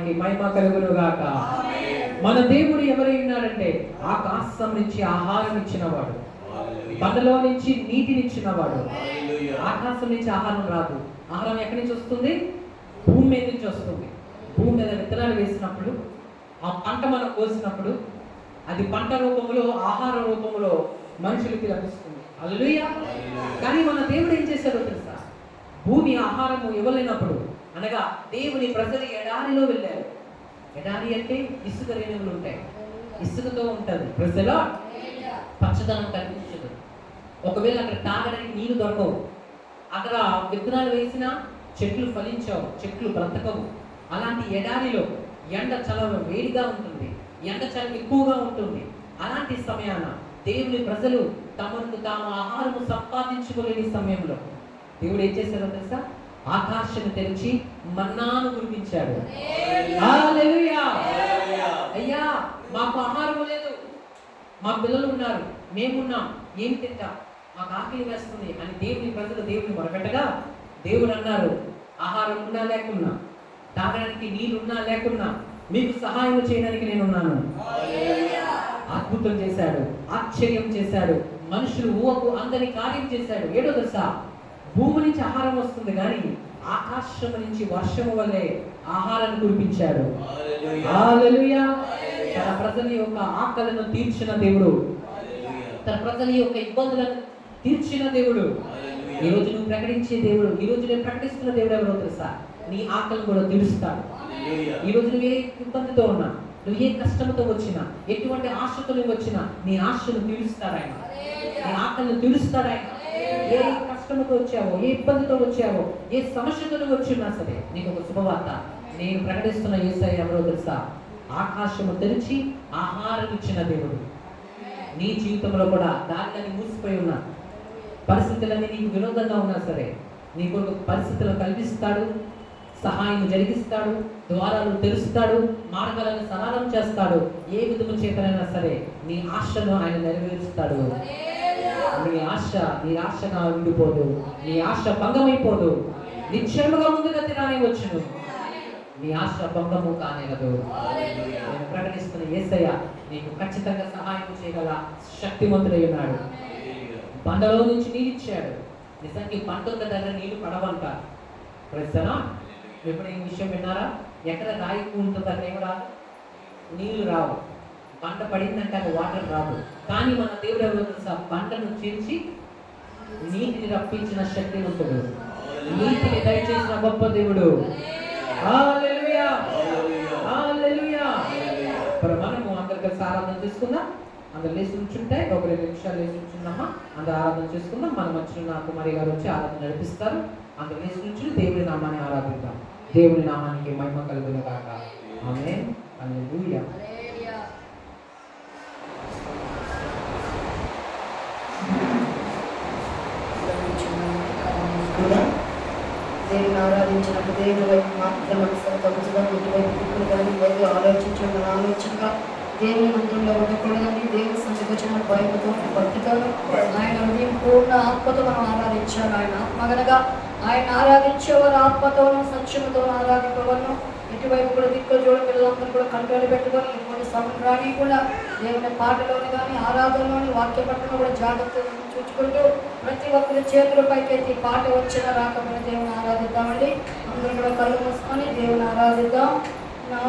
నామానికి మహిమ కలుగును గాక. మన దేవుడు ఎవరై ఉన్నాడంటే ఆకాశం నుంచి ఆహారం ఇచ్చినవాడు, బండలో నుంచి నీటిని ఇచ్చినవాడు. ఆకాశం నుంచి ఆహారం రాదు. ఆహారం ఎక్కడి నుంచి వస్తుంది? భూమి మీద నుంచి వస్తుంది. భూమి మీద విత్తనాలు వేసినప్పుడు, ఆ పంట మనం కోసినప్పుడు అది పంట రూపంలో, ఆహార రూపంలో మనుషులకి లభిస్తుంది. హల్లెలూయా. కానీ మన దేవుడు ఏం చేశాడో తెలుసా? భూమి ఆహారము ఇవ్వలేనప్పుడు, అనగా దేవుని ప్రజలు ఎడారిలో వెళ్ళారు. ఎడారి అంటే ఇసుక రేణువులు ఉంటాయి, ఇసుకతో ఉంటుంది. ప్రజల పచ్చదనం కనిపించదు. ఒకవేళ అక్కడ తాగడానికి నీళ్లు దొరకవు. అక్కడ విత్తనాలు వేసినా చెట్లు ఫలించవు, చెట్లు బ్రతకవు. అలాంటి ఎడారిలో ఎండ చాలా వేడిగా ఉంటుంది, ఎండ చాలా ఎక్కువగా ఉంటుంది. అలాంటి సమయాన దేవుని ప్రజలు తమను తాము ఆహారము సంపాదించుకోలేని సమయంలో దేవుడు ఏం చేశాడో తెలుసా? ఆకాశం తెరిచి మన్నాను కురిపించాడు. హల్లెలూయా. అయ్యా మాకు ఆహారం లేదు, మా పిల్లలు ఉన్నారు, మేమున్నాం, ఏం తింటాం, మాకు ఆకలి వేస్తుంది అని దేవుని ప్రజలు దేవుని మొరపెట్టగా దేవుడు అన్నారు, ఆహారం ఉన్నా లేకున్నా, తాగడానికి నీళ్ళున్నా లేకున్నా మీకు సహాయం చేయడానికి నేను ఉన్నాను. అద్భుతం చేశాడు, ఆశ్చర్యం చేశాడు, మనుషులు ఊహకు అందని కార్యం చేశాడు. ఏడో తెలుసా? భూమి నుంచి ఆహారం వస్తుంది కానీ ఆకాశం నుంచి వర్షము వల్లే ఆహారాన్ని కురిపించాడు. హల్లెలూయా. తన ప్రజల యొక్క ఆకలిని తీర్చిన దేవుడు, తన ప్రజల యొక్క ఇబ్బందులను తీర్చిన దేవుడు. ఈ రోజు నువ్వు ప్రకటించే దేవుడు, ఈ రోజు నేను ప్రకటిస్తున్న దేవుడు ఎవరో తెలుసా? నీ ఆకలిని కూడా తీరుస్తాడు. ఈ రోజు నువ్వు ఏ ఇబ్బందితో ఉన్నా, నువ్వు ఏ కష్టంతో వచ్చినా, ఎటువంటి ఆశతో నువ్వు వచ్చినా, నీ ఆశను తీరుస్తాడు ఆయన. నీ ఆకలిని తీరుస్తాడు ఆయన. ఏ కష్టంతో వచ్చావో, ఏ ఇబ్బందితో వచ్చావో, ఏ సమస్యతో నువ్వు వచ్చినా సరే, నీకు ఒక శుభవార్త. నేను ప్రకటిస్తున్న యేసయ్య ఎవరో తెలుసా? ఆకాశము తెరిచి ఆహారం ఇచ్చిన దేవుడు. నీ జీవితంలో కూడా దానిని మూసిపోయి ఉన్న పరిస్థితులన్నీ నీకు విరోధంగా ఉన్నా సరే, నీ కొరకు పరిస్థితులు కల్పిస్తాడు, సహాయం జరిగిస్తాడు, ద్వారాలు తెరుస్తాడు, మార్గాలను సరళం చేస్తాడు. ఏ విధము చేతనైనా సరే నీ ఆశను ఆయన నెరవేరుస్తాడు. నీ ఆశగా ఉండిపోదు, నీ ఆశ భంగమైపోదు, నిశ్చయముగా ముందుగా తిరానే వచ్చును, నీ ఆశ భంగము కానేగదు. నేను ప్రకటిస్తున్న యేసయ్య నీకు ఖచ్చితంగా సహాయం చేయగల శక్తిమంతుడై ఉన్నాడు. బండలో నుంచి నీళ్ళు ఇచ్చాడు. నిజానికి బండ ఉన్న దగ్గర నీళ్లు పడవంట. ప్రజనా ఎప్పుడు ఈ విషయం విన్నారా? ఎక్కడ రాయి ఉంటుంది అక్కడ ఏమి రాదు, నీళ్లు రావు. బండ పడిందంటే అక్కడ వాటర్ రాదు. కానీ మన దేవుడు ఎవరో తెలుసా? బండను చీల్చి నీటిని రప్పించిన శక్తివంతుడు, నీటిని దయచేసిన గొప్ప దేవుడు. హల్లెలూయా. హల్లెలూయా. మనము అందరు కలిసి ఆరాధన చేసుకుందాం. అందరు లేచి నుంచుంటే ఒక 2 నిమిషాలు లేచి నుంచున్నామా? అందరు ఆరాధన చేసుకుందాం. మన మధ్యలో కుమారి గారు వచ్చి ఆరాధన నడిపిస్తారు. అందరు లేచి నుంచి దేవుని నామాన్ని ఆరాధిద్దాం. దేవుని నామానికి మహిమ కలుగును గాక. ఆమేన్. హల్లెలూయా. దేవుని ఆరాధించినప్పుడు దేవుని వైపు మాత్రం మనసుగా ఇటువైపు దిక్కులు కానీ వైపు ఆలోచించడం ఆలోచనగా దేవుని మందిరంలో ఉండకూడదని, దేవుని సన్నిధికి వచ్చిన భయముతో భక్తితో ఆయన హృదయం పూర్ణ ఆత్మతో మనం ఆరాధించాలి. ఆయన ఆత్మగనగా ఆయన ఆరాధించేవారు ఆత్మతోనూ సత్యముతోనూ ఆరాధింపవలను. ఇటువైపు కూడా దిక్కులు చూడ పిల్లలందరూ కూడా కంట్రోల్ పెట్టుకొని ఇటువంటి సమయం రాని కూడా దేవుని పాటలోని కానీ ఆరాధనలోని వాక్య పట్టణం కూడా జాగ్రత్తగా చూసుకుంటూ ప్రతి ఒక్కరి చేతుల పైకి పాట వచ్చిన రాకపోయిన దేవుని ఆరాధిద్దామండి. అందరూ కూడా కళ్ళు మూసుకొని దేవుని ఆరాధిద్దాం. నా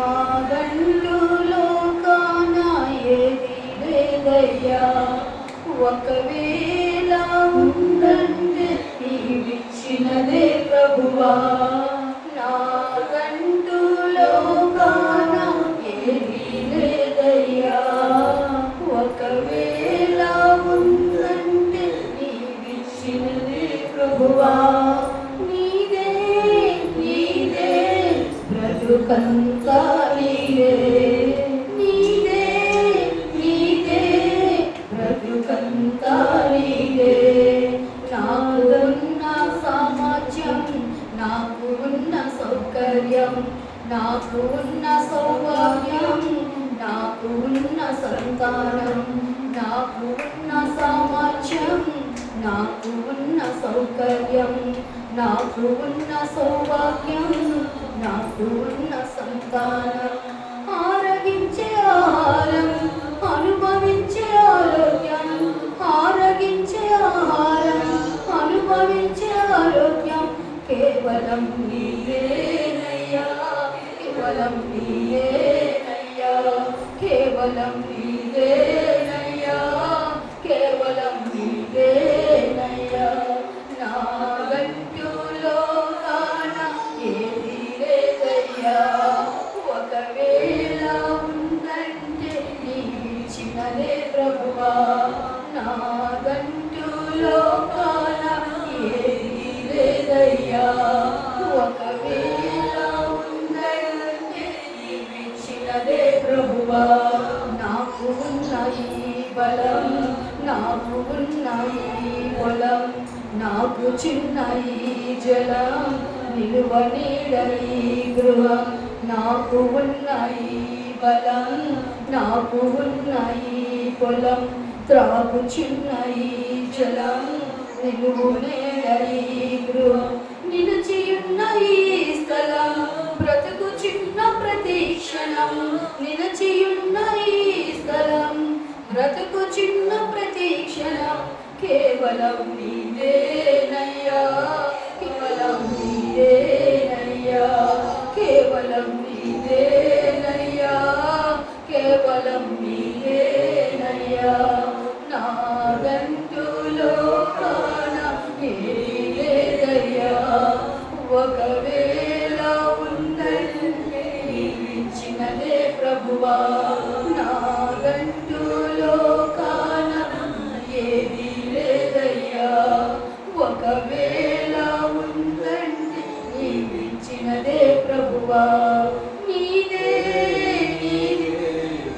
గండులో కానా ఏది లేదయ్యా, ఒకవేళ ఉందంటే నీవిచ్చినదే ప్రభువా. నా గండులో కానా ఏది లేదయ్యా, ఒకవేళ ఉందంటే నీవిచ్చినదే ప్రభువా. నీదే నీదే బ్రతుకంతా నీదే, నీదే నీదే బ్రతుకంతా నీదే. నాకు ఉన్న సామర్థ్యం, నాకు ఉన్న సౌకర్యం, నాకు ఉన్న సౌభాగ్యం, నాకు ఉన్న సంతానం, నాకు ఉన్న సామర్థ్యం, నాకు ఉన్న సౌకర్యం, నాకు ఉన్న సౌభాగ్యం, నాకు ఉన్న సంతానం ఆరగించే ఆహారం అనుభవించే ఆరోగ్యం ఆరగించే ఆహారం అనుభవించే ఆరోగ్యం కేవలం నీవేనయ్యా కేవలం నీవేనయ్యా కేవలం నీవేనయ్యా కేవలం నీవేనయ్యా నా గంటులో కాన ఏది లేదయ్యా ఒకవేళ ఉందంటే నీవిచ్చినదే ప్రభువా నా గంటులో కాన ఏది లేదయ్యా ఒకవేళ ఉందంటే నీవిచ్చినదే ప్రభువా నాకు ఉన్న ఈ బలం నాకు ఉన్న ఈ పొలం నాకు చిన్న ఈ జలం నిలువ నీడ ఈ గృహం నాకు ఉన్న ఈ బలం నాకు ఉన్న ఈ పొలం త్రాగు చిన్న ఈ జలం నిలువు నీడ ఈ గృహం నిలిచియున్న ఈ స్థలం బ్రతుకు చిన్న ప్రతి క్షణం నిలిచియున్న ఈ స్థలం బ్రతుకు చిన్న ప్రతి క్షణం కేవలం నీవేనయ్యా కేవలం నీవేనయ్యా కేవలం నీవేనయ్యా కేవలం నీవేనయ్యా నా గంటులో కాన ఏదీ లేదయ్యా ఒకవేళ ఉందంటే నీవిచ్చినదే ప్రభువా నా గంటులో కాన ఏదీ లేదయ్యా ఒకవేళ ఉందంటే నీవిచ్చినదే ప్రభువా నీదే నీదే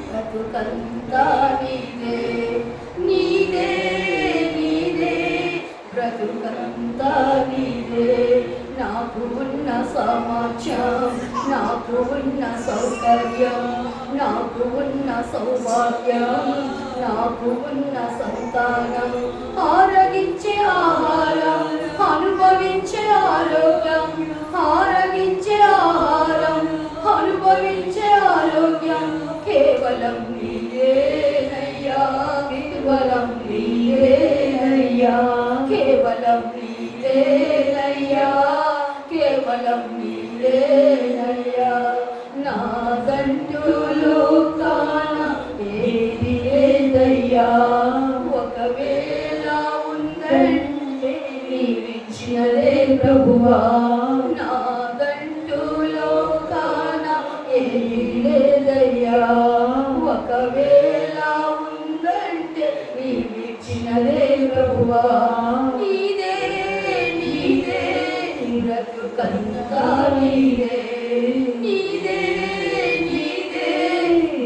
బ్రతుకంతా నీదే నీదే నీదే బ్రతుకంతా నీదే నాకు ఉన్న సమాచారం నాకు ఉన్న సౌకర్యం నాకు ఉన్న సౌభాగ్యం నాకు ఉన్న సంతానం ఆరగించే ఆహారం అనుభవించే ఆరోగ్యం ఆరగించే ఆహారం అనుభవించే ఆరోగ్యం కేవలం నీవేనయ్యా కేవలం నీవేనయ్యా కేవలం నీవేనయ్యా కేవలం నీవేనయ్యా నా గంటులో కాన ఏది లేదయ్యా ఒకవేళ ఉందంటే నీవిచ్చినదే ప్రభువా నా గంటులో కాన ఏది లేదయ్యా ఒకవేళ ఉందంటే నీవిచ్చినదే ప్రభువా నీదే నీదే బ్రతుకంతా నీదే నీదే నీదే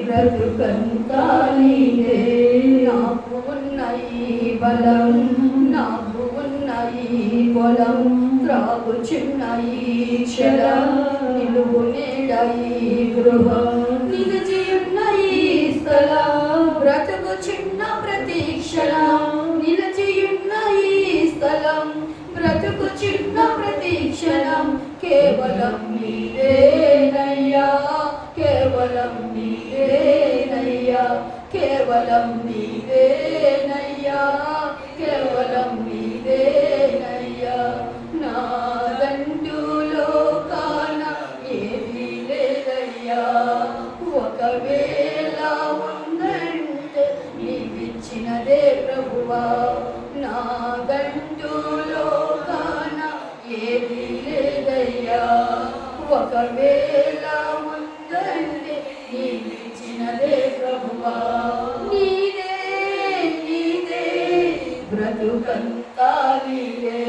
బ్రతుకంతా నీదే నాకు ఉన్న ఈ బలం నాకు ఉన్న ఈ పొలం త్రాగు చిన్న ఈ చలం నిలువు నీడ ఈ గృహం నిలిచి ఉన్న ఈ స్థలం బ్రతుకు చిన్న ప్రతి క్షణం నిలిచి ఉన్న ఈ స్థలం బ్రతుకు చిన్న ప్రతి క్షణం కేవలం నీవేనయ్యా కేవలం నీవేనయ్యా కేవలం నీవేనయ్యా కేవలం నీవేనయ్యా నా గంటులో కాన ఏదీ లేదయ్యా ఒకవేళ ఉందంటే నీవిచ్చినదే ప్రభువా నా గంటులో కాన ఏదీ లేదయ్యా ఒకవేళ ఉందంటే నీవిచ్చినదే ప్రభువా నీదే నీదే బ్రతుకంతా నీదే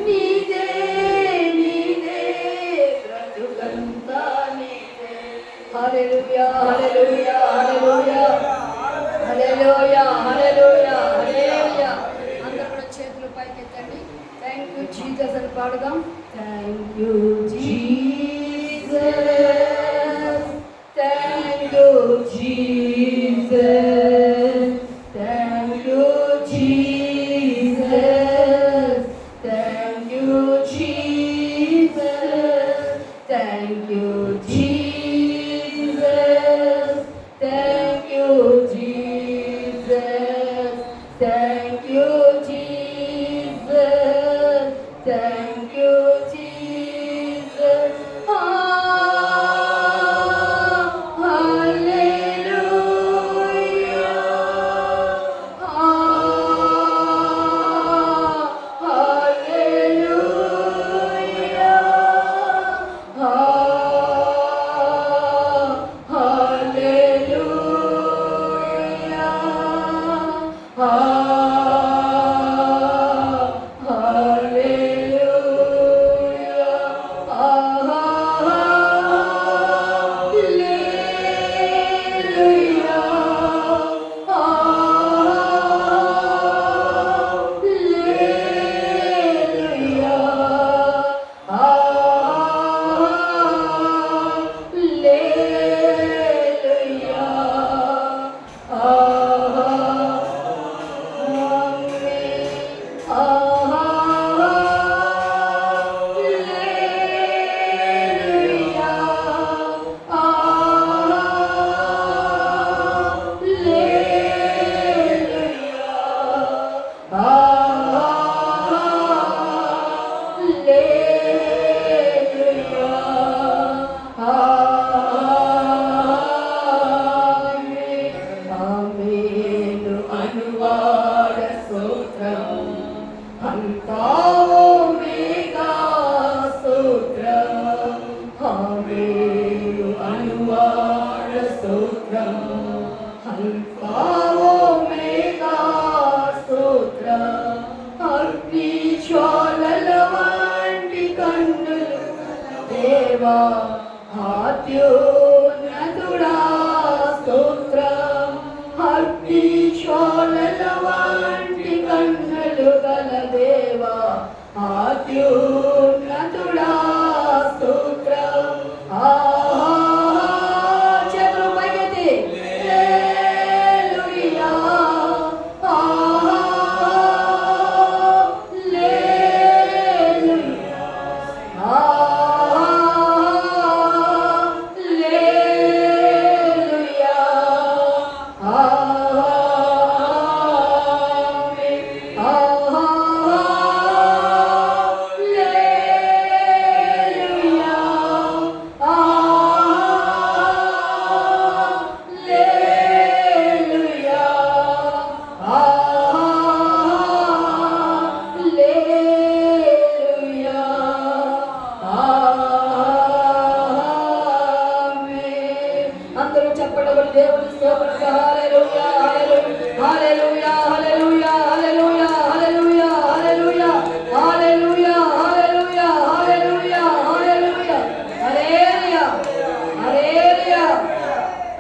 నీదే నీదే బ్రతుకంతా నీదే హల్లెలూయా హల్లెలూయా హల్లెలూయా హల్లెలూయా హల్లెలూయా హల్లెలూయా అందరూ కూడా చేతులు పైకెత్తండి థ్యాంక్ యూ జీసస్ అని పాడుదాం thank you Jesus thank you Jesus thank you Jesus thank you Jesus thank alpha omega స్తోత్రం. అగ్ని జ్వాలల వంటి కన్నులు దేవా అత్యున్నతుడా స్తోత్రం. అగ్ని జ్వాలల వంటి కన్నులు గల దేవా అత్యున్నతుడా స్తోత్రం. చేతులు పైకెత్తి హల్లెలూయా, హల్లెలూయా, హల్లెలూయా, అందరూ చెప్పడం దేవుని స్తోత్రం. హల్లెలూయా, హల్లెలూయా, హల్లెలూయా, హల్లెలూయా, హల్లెలూయా, హల్లెలూయా, హల్లెలూయా, హల్లెలూయా, హల్లెలూయా, హల్లెలూయా, హల్లెలూయా, హల్లెలూయా.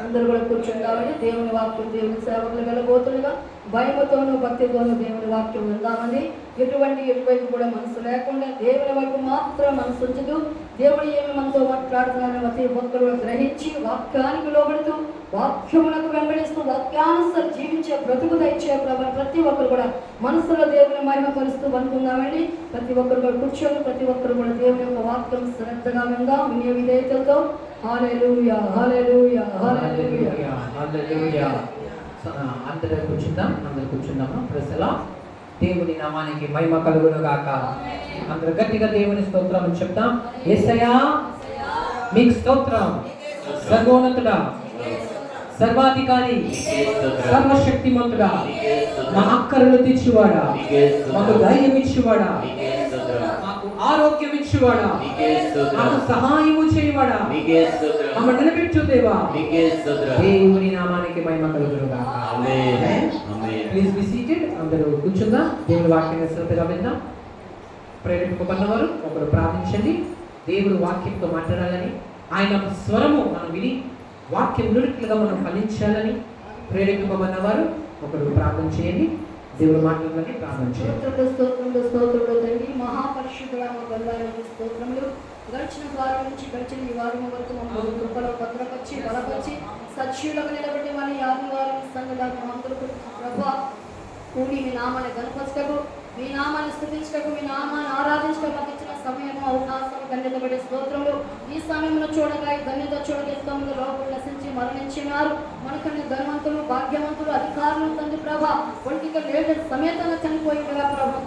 అందరూ కూడా కూర్చుందామని దేవుని వాక్యం దేవుని సేవకులు వెళ్ళబోతుండగా భయముతోనూ భక్తితోనూ దేవుని వాక్యం విందామని ఎటువైపు కూడా మనసు లేకుండా దేవుని వైపు మాత్రం మనసు ఉంచుతూ దేవుడు ఏమి మనతో మాట్లాడుతున్నారని ప్రతి ఒక్కరు గ్రహించి వాక్యానికి లోబడుతూ వాక్యములకు వెంబడిస్తూ వాక్యానుసారం జీవించే బ్రతుకు దయచే ప్రతి ఒక్కరు కూడా మనసులో దేవుని మహిమపరుస్తూ అనుకుందామండి. ప్రతి ఒక్కరు కూడా కూర్చొని ప్రతి ఒక్కరు కూడా దేవుని యొక్క వాక్యం శ్రద్ధగా విందాం. వినే విధేయతలతో హల్లెలూయా, హల్లెలూయా, హల్లెలూయా, హల్లెలూయా. అందరూ కూర్చుందామా. ప్రజల దేవుని నామానికి మహిమ కలుగును గాక. అందరూ గట్టిగా దేవుని స్తోత్రం చెప్తాం. యేసయ్యా మీకు స్తోత్రం. సర్వోన్నతుడా, సర్వాధికారి, సర్వశక్తిమంతుడా, మా అక్కరలు తీర్చువాడా, మాకు ధైర్యం ఇచ్చువాడా, మాకు ఆరోగ్యం ఇచ్చువాడా, మాకు సహాయము చేయవాడా, మమ్మల్ని నిలబెట్టు దేవా. దేవుని నామానికి మహిమ కలుగును గాక. Please be seated. అందరూ కూర్చుందా. దేవుని వాక్యాన్ని శ్రద్ధగా విందాం. ప్రేరేపింపబడినవారు ఒకరు ప్రార్థించండి. దేవుడు వాక్యంతో మాట్లాడాలని, ఆయన స్వరము మనం విని వాక్యం నుడిట్లుగా మనం ఫలించాలని ప్రేరేపింపబడినవారు ఒకరు ప్రార్థన చేయండి. దేవుడు మాట్లాడాలని ప్రార్థన చేయండి. స్తోత్రములు తండ్రి, మహాపరిశుద్ధుడైన బంగారానికి స్తోత్రములు. గడిచిన వారం నుంచి గడిచిన ఈ వారం వరకు మమ్మల్ని కృపలో భద్రపరిచి బలపరిచి సజీవులకు నిలబెట్టి మన ఆదివారం సంఘటన అందరూ ప్రభా కూడి మీ నామాన్ని గణపరచటకు, మీ నామాన్ని స్తుతించటకు, మీ నామాన్ని ఆరాధించటకు మాకు ఇచ్చిన సమయము అవకాశం ధన్యతపడే స్తోత్రములు. ఈ సమయంలో చూడగా ఈ ధన్యత చూడగేస్తములు లోపల నశించి మరణించినారు. మనకన్నా ధనవంతులు, భాగ్యవంతులు, అధికారులు తండ్రి ప్రభా పొలిటికల్ లీడర్స్ సమేతంగా చనిపోయిందిగా ప్రభావం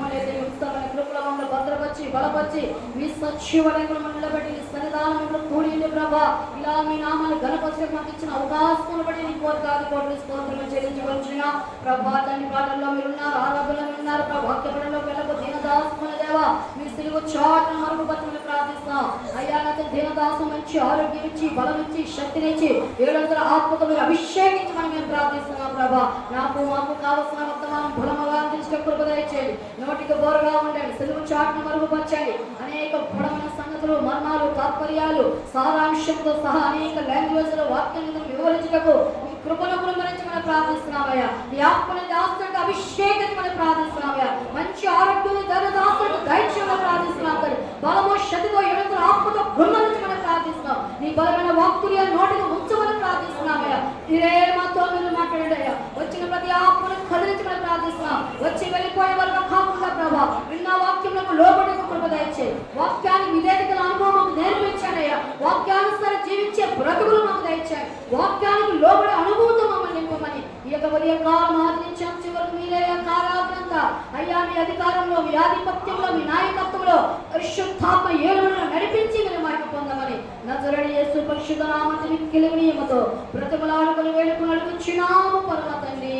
ఉత్సవమైన కృపల మమ్మల్ని భద్రపరిచి బలపరిచి మీ సజీవలను నిలబెట్టి మీ సన్నిధానంలో కూడింది ప్రభా. ఇలా మీ నామాన్ని గణపరచకు మాకు ఇచ్చిన అవకాశం బట్టి నీ కోరికాది కోట్లు స్తోత్రము చెల్లించవలసిన ప్రభా. తండ్రి పాటల్లో మీరున్నారు, ఆరాధనలో ఉన్నారు ప్రభా. వాక్యపడంలో వెళ్ళకు దీనదాసుకున్న దేవా, మీ సిలువ చాటును మరుగుపరచమని ప్రార్థిస్తున్నాం అయ్యా. దీనదాసు మంచి ఆరోగ్యం ఇచ్చి, బలం ఇచ్చి, శక్తినిచ్చి, 700 ఆత్మతో మీరు అభిషేకించమని మేము ప్రార్థిస్తున్నాం ప్రభా. మాకు కావలసిన వర్తమానం బలముగా అందించే కృప దయచేయండి. నోటికి బోరుగా ఉండండి, సిలువ చాటును మరుగుపరచండి. అనేక బలమైన సంగతులు, మర్మాలు, తాత్పర్యాలు, సారాంశంతో సహా అనేక లాంగ్వేజ్లో వాక్యాన్ని వివరించటకు మీ కృపను గురించి ప్రార్థిస్తున్నామయ్యా. ఈ ఆత్మని దాస్తుడికి అభిషేకించమని ప్రార్థిస్తున్నామయ్యా. మంచి ఆరోగ్యం దాస్తుడికి దయచేయమని ప్రార్థిస్తున్నాం. బలము శక్తితో 700 ఆత్మతో గుణమని ప్రార్థిస్తున్నాం. నీ బలమైన వాక్కుని నోటిని ఉంచమని ప్రార్థిస్తున్నామయ్యా. ఇదే మాతో మీరు మాట్లాడాయ్యా. వచ్చిన ప్రతి ఆత్మను కదిలించమని ప్రార్థిస్తున్నాం. వచ్చి వెళ్ళిపోయే వరకు కాకుండా ప్రభా విన్న వాక్యంలో లోబడి కృప దయచేయి. వాక్యాన్ని విధేయతల అనుభవం నేర్పించానయ్యా. వాక్యానుసార జీవించే బ్రతుకులు మాకు దయచేయి. వాక్యానికి లోబడి అనుభూతి మమ్మల్ని నింపమని ఈ యొక్క కాలం ఆదరించాం. చివరికి మీరే కారాగ్రంతా అయ్యా మీ అధికారంలో, మీ ఆధిపత్యంలో, మీ నాయకత్వంలో పరిశుద్ధాత్మ ఏలుబడిని నడిపించి మీరు మహిమ పొందమని నజరేయుడు యేసు పరిశుద్ధ నామమున కిలిమియముతో బ్రతిమలాడుకొని వేడుకొని అడుగుచున్నాము పరమ తండ్రి.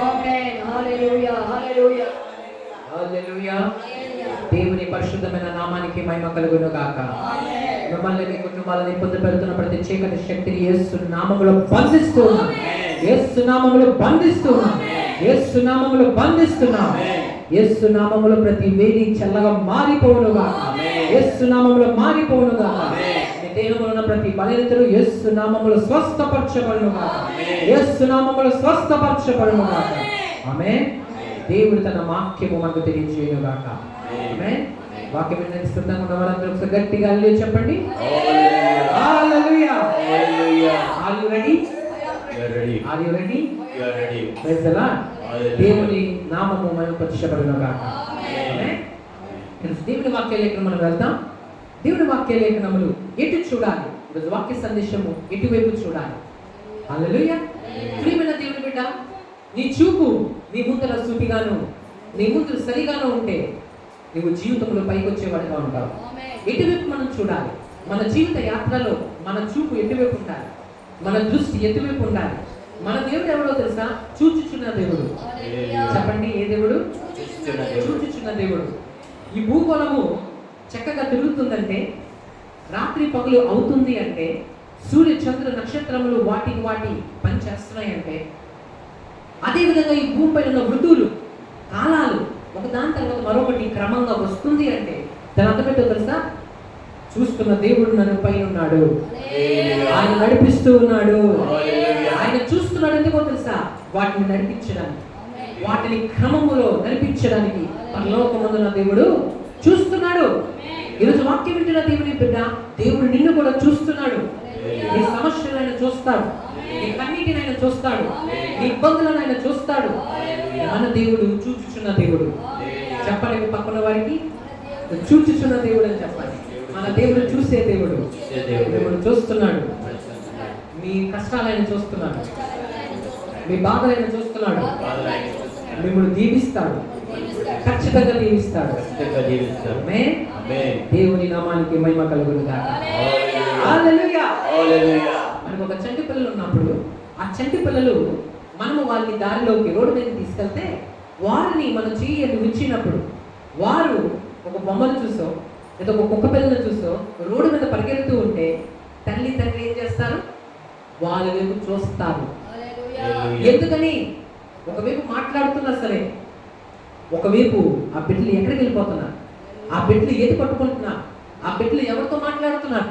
ఆమేన్. హల్లెలూయా, హల్లెలూయా, హల్లెలూయా. దేవుని పరిశుద్ధమైన నామానికి మహిమ కలుగును గాక. మిమ్మల్ని మీ కుటుంబాలను ఇబ్బంది పెడుతున్న ప్రతి చీకటి శక్తిని యేసు నామములో బంధిస్తూ ఉన్నాం. యేసు నామములో బంధిస్తూ ఉన్నాం. యేసు నామములో బంధిస్తున్నాం. యేసు నామములో ప్రతి వేది చల్లగా మారిపోవునుగా. యేసు నామములో మారిపోవునుగా. మీ దేహంలో ఉన్న ప్రతి బలహీనతలు యేసు నామములో స్వస్థపరచబడునుగా. యేసు నామములో స్వస్థపరచబడునుగా. ఆమేన్. దేవుడు తన వాక్యము మనకు తెలియజేయునుగాక. ఆమేన్. వాక్యం వినడానికి సిద్ధంగా ఉన్న వారందరూ ఒకసారి గట్టిగా హల్లెలూయా చెప్పండి. హల్లెలూయా. Are you ready? Are you ready? Praise the Lord. దేవుని నామము మహిమపరచబడునుగాక. ఆమేన్. దేవుని వాక్య లేఖనం మనం వెళ్తాం. దేవుని వాక్య లేఖనములు ఎటు చూడాలి? ఈరోజు వాక్య సందేశము ఎటువైపు చూడాలి? హల్లెలూయా. ప్రియమైన దేవుని బిడ్డ, నీ చూపు నీ ముందర సూటిగాను నీ ముందు సరిగాను ఉంటే నువ్వు జీవితంలో పైకి వచ్చేవాడిగా ఉంటావు. ఎటువైపు మనం చూడాలి? మన జీవిత యాత్రలో మన చూపు ఎటువైపు ఉండాలి? మన దృష్టి ఎటువైపు ఉండాలి? మన దేవుడు ఎవడో తెలుసా? చూచుచున్న దేవుడు. చెప్పండి, ఏ దేవుడు? చూచుచున్న దేవుడు. ఈ భూగోళము చక్కగా తిరుగుతుందంటే, రాత్రి పగలు అవుతుంది అంటే, సూర్య చంద్ర నక్షత్రములు వాటికి వాటి పని చేస్తున్నాయంటే, అదేవిధంగా ఈ భూమిపై ఉన్న ఋతువులు కాలాలు ఒకదాని తర్వాత మరొకటి క్రమంగా వస్తుంది అంటే దాని అర్థం ఏంటో తెలుసా? చూస్తున్న దేవుడు నన్ను పైన ఉన్నాడు, ఆయన నడిపిస్తూ ఉన్నాడు. ఆయన చూస్తున్నాడు. ఎందుకో తెలుసా? వాటిని నడిపించడానికి, వాటిని క్రమములో నడిపించడానికి పరలోకమందున దేవుడు చూస్తున్నాడు. ఈరోజు వాక్యం వింటున్న దేవుని బిడ్డ, దేవుడు నిన్ను కూడా చూస్తున్నాడు. నీ సమస్యలను ఆయన చూస్తాడు, నీ కన్నీటిని ఆయన చూస్తాడు, నీ ఇబ్బందులను ఆయన చూస్తాడు. మన దేవుడు చూచుచున్న దేవుడు. చెప్పండి మీ పక్కన వారికి, చూచుచున్న దేవుడు అని చెప్పండి. మన దేవుడు చూసే దేవుడు. దేవుడు చూస్తున్నాడు. మీ కష్టాలను చూస్తున్నాడు, మీ బాధలను చూస్తున్నాడు. మిమ్మల్ని దీవిస్తాడు, ఖచ్చితంగా దీవిస్తాడు. దేవుని నామానికి మహిమ కలుగును గాక. హల్లెలూయా. మనకు ఒక చంటి పిల్లలు ఉన్నప్పుడు ఆ చంటి పిల్లలు మనము వాళ్ళని దారిలోకి రోడ్డు మీద తీసుకెళ్తే వారిని మనం చెయ్యి ఉంచినప్పుడు వారు ఒక బొమ్మను చూసో లేదా ఒక కుక్క పిల్లని చూసో రోడ్డు మీద పరిగెడుతూ ఉంటే తల్లి తండ్రి ఏం చేస్తారు? వాళ్ళ వైపు చూస్తారు. ఎందుకని? ఒకవైపు మాట్లాడుతున్నా సరే, ఒకవైపు ఆ బిడ్డలు ఎక్కడికి వెళ్ళిపోతున్నారు, ఆ బిడ్డలు ఏది పట్టుకుంటున్నారు, ఆ బిడ్డలు ఎవరితో మాట్లాడుతున్నారు,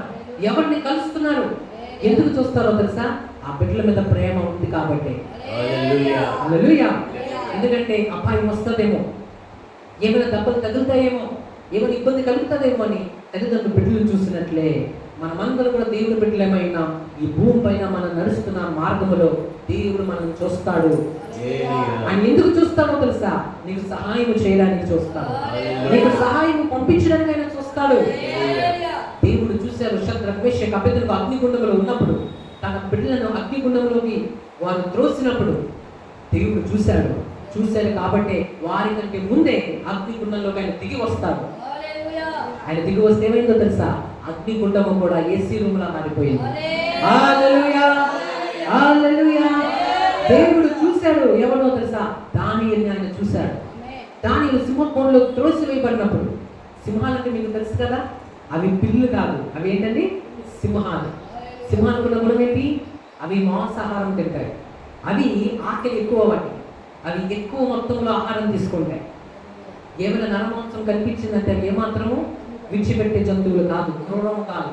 ఎవరిని కలుస్తున్నారు, ఎందుకు చూస్తారో తెలుసా? ఆ బిడ్డల మీద ప్రేమ ఉంది కాబట్టి. హల్లెలూయా. ఎందుకంటే అపాయం వస్తుందేమో, ఏమైనా దెబ్బలు తగులుతాయేమో, ఏమైనా ఇబ్బంది కలుగుతుందేమో అని తల్లిదండ్రులు బిడ్డలు చూసినట్లే మనమందరం కూడా దేవుని బిడ్డలేమైనా ఈ భూమి పైన మనం నడుస్తున్న మార్గములో దేవుడు మనం చూస్తాడు. ఆయన ఎందుకు చూస్తాడో తెలుసా? నీకు సహాయం చేయడానికి చూస్తాడు, నీకు సహాయం పంపించడానికి ఆయన చూస్తాడు. దేవుడు చూశారు, శద్రక్ మేషక్ అబేద్నెగో అగ్నిగుండంలో ఉన్నప్పుడు తన బిడ్డలను అగ్నిగుండంలోకి వారు త్రోసినప్పుడు దేవుడు చూశాడు కాబట్టి వారికంటే ముందే అగ్నిగుండంలోకి ఆయన దిగి వస్తాడు. ఆయన దిగి వస్తే ఏమైందో తెలుసా? అగ్నిగుండము కూడా ఏసీ రూమ్ లా మారిపోయింది. హల్లెలూయా. హల్లెలూయా. దేవుడు చూశాడు. ఎవరో తెలుసా? దానియేలుని ఆయన చూశాడు. దానియేలు సింహకోణంలో త్రోసివేయబడినప్పుడు, సింహాలంటే మీకు తెలుసు కదా, అవి పిల్లు కాదు, అవి ఏంటండి? సింహాలు. సింహాలకు ఉన్న గుణం ఏంటి? అవి మాంసాహారం తింటాయి. అవి ఆకలి ఎక్కువ, అవి ఎక్కువ మొత్తంలో ఆహారం తీసుకుంటాయి. ఏమైనా నరమాంసం కనిపించిందంటే అవి ఏమాత్రము విడిచిపెట్టే జంతువులు కాదు, క్రూరము కాదు.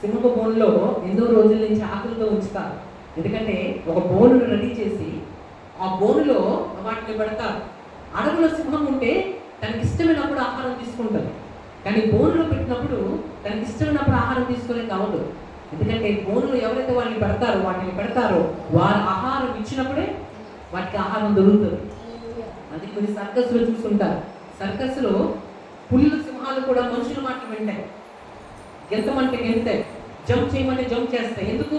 సింహపు బోన్లో ఎన్నో రోజుల నుంచి ఆకులతో ఉంచుతారు. ఎందుకంటే ఒక బోనును రెడీ చేసి ఆ బోనులో వాటిని పెడతారు. అడవులో సింహం ఉంటే తనకి ఇష్టమైనప్పుడు ఆహారం తీసుకుంటుంది, కానీ బోనులో పెట్టినప్పుడు తనకి ఇష్టమైనప్పుడు ఆహారం తీసుకోలేక అవ్వదు. ఎందుకంటే బోనులో ఎవరైతే వాటిని పెడతారో వారు ఆహారం ఇచ్చినప్పుడే వాటికి ఆహారం దొరుకుతుంది. అది కొన్ని సర్కస్లో చూసుకుంటారు. సర్కస్లో పులులు సింహాలు కూడా మనుషుల మాటలు వింటాయి, గెంతమంటే గెంతాయి, జంప్ చేయమంటే జంప్ చేస్తాయి. ఎందుకు?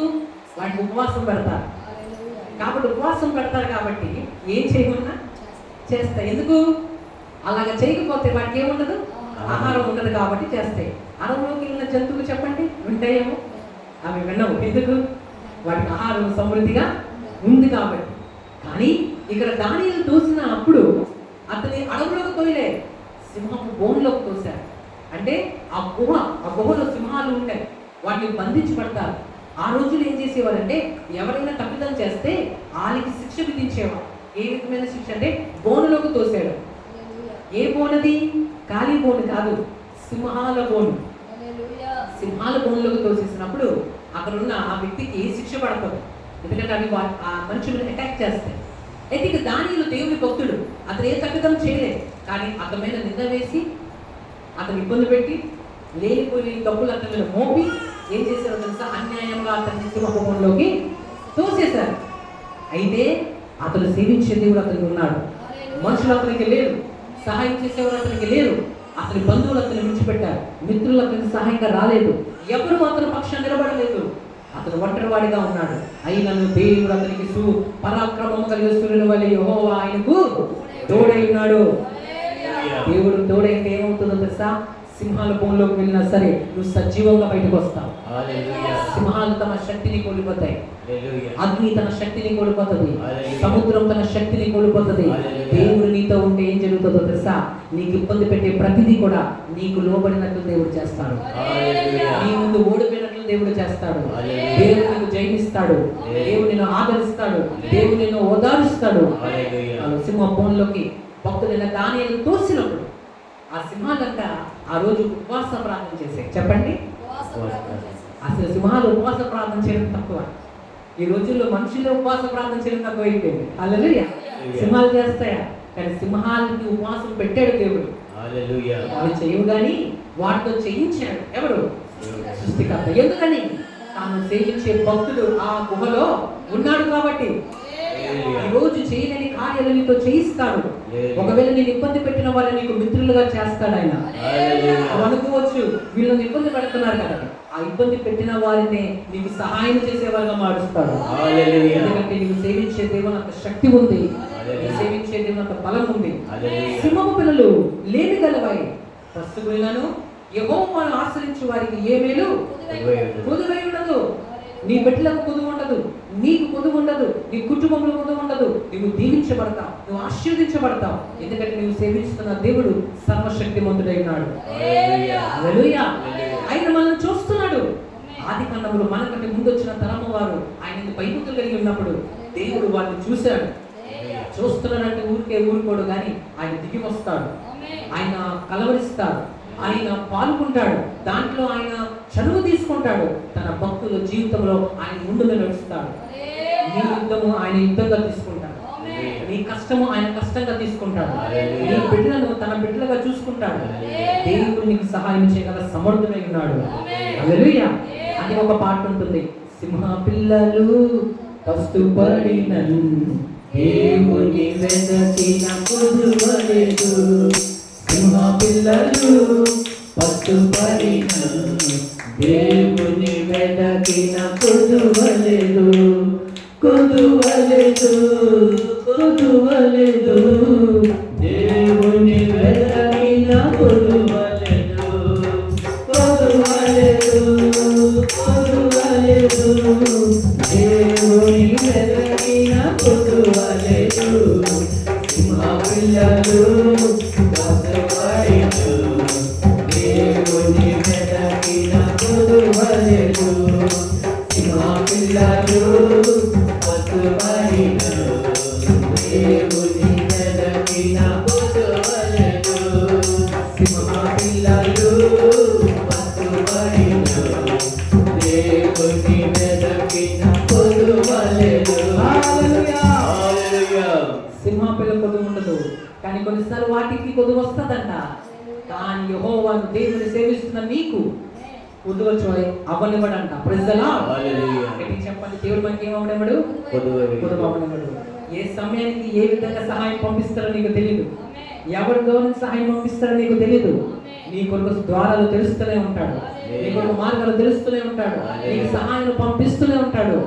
వాటికి ఉపవాసం పెడతారు కాబట్టి. ఉపవాసం పెడతారు కాబట్టి ఏం చేయమన్నా చేస్తాయి. ఎందుకు? అలాగ చేయకపోతే వాటికి ఏముండదు, ఆహారం ఉండదు కాబట్టి చేస్తాయి. అడవులోకి వెళ్ళిన జంతువులు చెప్పండి, వింటాయేమో? అవి వినవు. ఎందుకు? వాటికి ఆహారం సమృద్ధిగా ఉంది కాబట్టి. కానీ ఇక్కడ దానియేలు తోసిన అప్పుడు అతని అడవులోకి తోయలే, సింహపు బోన్లోకి తోశారు. అంటే ఆ గుహలో సింహాలు ఉంటాయి, వాటిని బంధించబడతారు. ఆ రోజులు ఏం చేసేవారంటే ఎవరైనా తప్పిదం చేస్తే వాళ్ళకి శిక్ష విధించేవారు. ఏ విధమైన శిక్ష అంటే బోనులోకి తోసేయడం. ఏ బోనది? ఖాళీ బోను కాదు, సింహాల బోను. సింహాల బోనులోకి తోసేసినప్పుడు అక్కడ ఉన్న ఆ వ్యక్తికి శిక్ష పడుతుంది, ఎందుకంటే అవి ఆ మనుషులను అటాక్ చేస్తాయి. అయితే ఇక దానిలో దేవుని భక్తుడు, అతను ఏ తప్పిదం చేయలేదు, కానీ అతని మీద నింద వేసి అతను ఇబ్బంది పెట్టి లేనిపోయి తప్పులు అతను మోపి ఏం చేశారో తెలుసా, అన్యాయంగా అతన్ని సింహభూమంలోకి తోసేశారు. అయితే అతను సేవించే దేవుడు అతనికి ఉన్నాడు, మనుషులు అతనికి లేరు, సహాయం చేసేవారు అతనికి లేరు, అతని బంధువులు అతను విడిచిపెట్టారు, మిత్రులు అతనికి సహాయంగా రాలేదు, ఎవరు అతని పక్షాన్ని నిలబడలేదు, అతను ఒంటరివాడిగా ఉన్నాడు. అయినను దేవుడు అతనికి పరాక్రమము కలిగిన సూర్యుని వలె యెహోవా ఆయనకు తోడై ఉన్నాడు. దేవుడు తోడైతే ఏమవుతుందో తెలుసా, సింహాల భూమిలోకి వెళ్ళినా సరే నువ్వు సజీవంగా బయటకు వస్తావు. సింహాలు తమ శక్తిని కోల్పోతాయి, అగ్ని తన శక్తిని కోల్పోతుంది, సముద్రం తన శక్తిని కోల్పోతుంది. దేవుడు నీతో ఉంటే ఏం జరుగుతుందో తెలుసా, నీకు ఇబ్బంది పెట్టే ప్రతిదీ కూడా నీకు లోబడినట్లు దేవుడు చేస్తాడు, నీ ముందు ఓడిపోయినట్లు దేవుడు చేస్తాడు, దేవుడు నీకు జయిస్తాడు, దేవుడు నిన్ను ఆదరిస్తాడు, దేవుడు నిన్ను ఓదారుస్తాడు. సింహ భూమిలోకి భక్తులైన దానియేలు తోసినప్పుడు ఆ సింహాలంట ఆ రోజు ఉపవాస ప్రార్థన చేశాయి. చెప్పండి, అసలు సింహాలు ఉపవాస ప్రార్థన చేయడం తక్కువ. ఈ రోజుల్లో మనుషులే ఉపవాస ప్రార్థన చేయడం తక్కువ అయిపోయింది. హల్లెలూయా. సింహాలు చేస్తాయా? కానీ సింహాలకి ఉపవాసం పెట్టాడు దేవుడు. అవి చేయవు కానీ వాటితో చేయించాడు ఎవరు? సృష్టికర్త. ఎందుకని? తాను సేవించే భక్తుడు ఆ గుహలో ఉన్నాడు కాబట్టి. ఈ రోజు చేయలేని కార్యాలు నీతో చేయిస్తాడు. ఒకవేళ నేను ఇబ్బంది పెట్టిన వాళ్ళని నీకు మిత్రులుగా చేస్తాడు ఆయన. అనుకోవచ్చు వీళ్ళని ఇబ్బంది పెడుతున్నారు కదా, ఆ ఇబ్బంది పెట్టిన వారిని నీకు సహాయం చేసేవారుగా మారుస్తాడు. ఎందుకంటే నీవు సేవించే దేవుని అంత శక్తి ఉంది, సేవించే దేవుని అంత బలం ఉంది. సింహపు పిల్లలు లేమి గలవై పస్తుగులను యెహోవాను ఆశ్రయించే వారికి ఏ మేలు కొదువై ఉండదు. నీ బిడ్డలకు కొదువు ఉండదు, నీకు కొదువు ఉండదు, నీ కుటుంబంలో కొదువు ఉండదు. నువ్వు దీవించబడతావు, నువ్వు ఆశీర్వదించబడతావు. ఎందుకంటే నువ్వు సేవిస్తున్న దేవుడు సర్వశక్తిమంతుడై ఉన్నాడు. హల్లెలూయా. ఆయన మనల్ని చూస్తున్నాడు. ఆది కాండంలో మనకంటే ముందు వచ్చిన తరము వారు ఆయన భయభక్తులు కలిగి ఉన్నప్పుడు దేవుడు వారిని చూశాడు. చూస్తున్నాడంటే ఊరికే ఊరుకోడు కానీ ఆయన దిగి వస్తాడు, ఆయన కలవరిస్తాడు, ఆయన పాల్గొంటాడు, దాంట్లో ఆయన చనువు తీసుకుంటాడు. తన భక్తుల జీవితంలో ఆయన ముందుగా నడుస్తాడు. నీ యుద్ధము ఆయన యుద్ధంగా తీసుకుంటాడు, నీ కష్టము ఆయన కష్టంగా తీసుకుంటాడు, నీ బిడ్డలను తన బిడ్డలుగా చూసుకుంటాడు. దేవుడు నీకు సహాయం చేయగల సమర్థుడై ఉన్నాడు. హల్లెలూయా. అని ఒక పాట ఉంటుంది, సింహ పిల్లలు కష్టపడినను దేవుని వెదకిన కొదువలేదు, సింహ పిల్లలు పట్టుబడినను దేవుని వెదకిన కొదువలేదు, కొదువలేదు, కొదువలేదు, దేవుని వెదకిన కొదువలేదు, కొదువలేదు, కొదువలేదు, దేవుని వెదకిన కొదువలేదు, సింహ పిల్లలు పట్టుబడినను దేవుని వెదకిన కొదువలేదు, సింహ పిల్లలు పట్టుబడినను దేవుని వెదకిన కొదువలేదు, సింహ పిల్లలు పట్టుబడినను దేవుని వెదకిన కొదువలేదు. హల్లెలూయా. హల్లెలూయా. సింహ పిల్ల కొదువు ఉండదు, కానీ కొన్నిసార్లు వాటికి కొదువు వస్తుందంట. కానీ యెహోవాను దేవుని సేవిస్తున్న నీకు కొదువ అవ్వనివ్వడంట. Praise the lord. హల్లెలూయా. చెప్పండి, దేవుడు మనకి ఏమవనివ్వడు? కొదువ అవ్వనివ్వడు. ఏ సమయానికి ఏ విధంగా సహాయం పంపిస్తారో నీకు తెలియదు, ఎవరి ద్వారా సహాయం పంపిస్తారో నీకు తెలియదు. నీ కొరకు ద్వారాలు తెలుస్తూనే ఉంటాడు, నీ కొరకు మార్గాలు తెలుస్తూనే ఉంటాడు, నీకు సహాయం పంపిస్తూనే ఉంటాడు.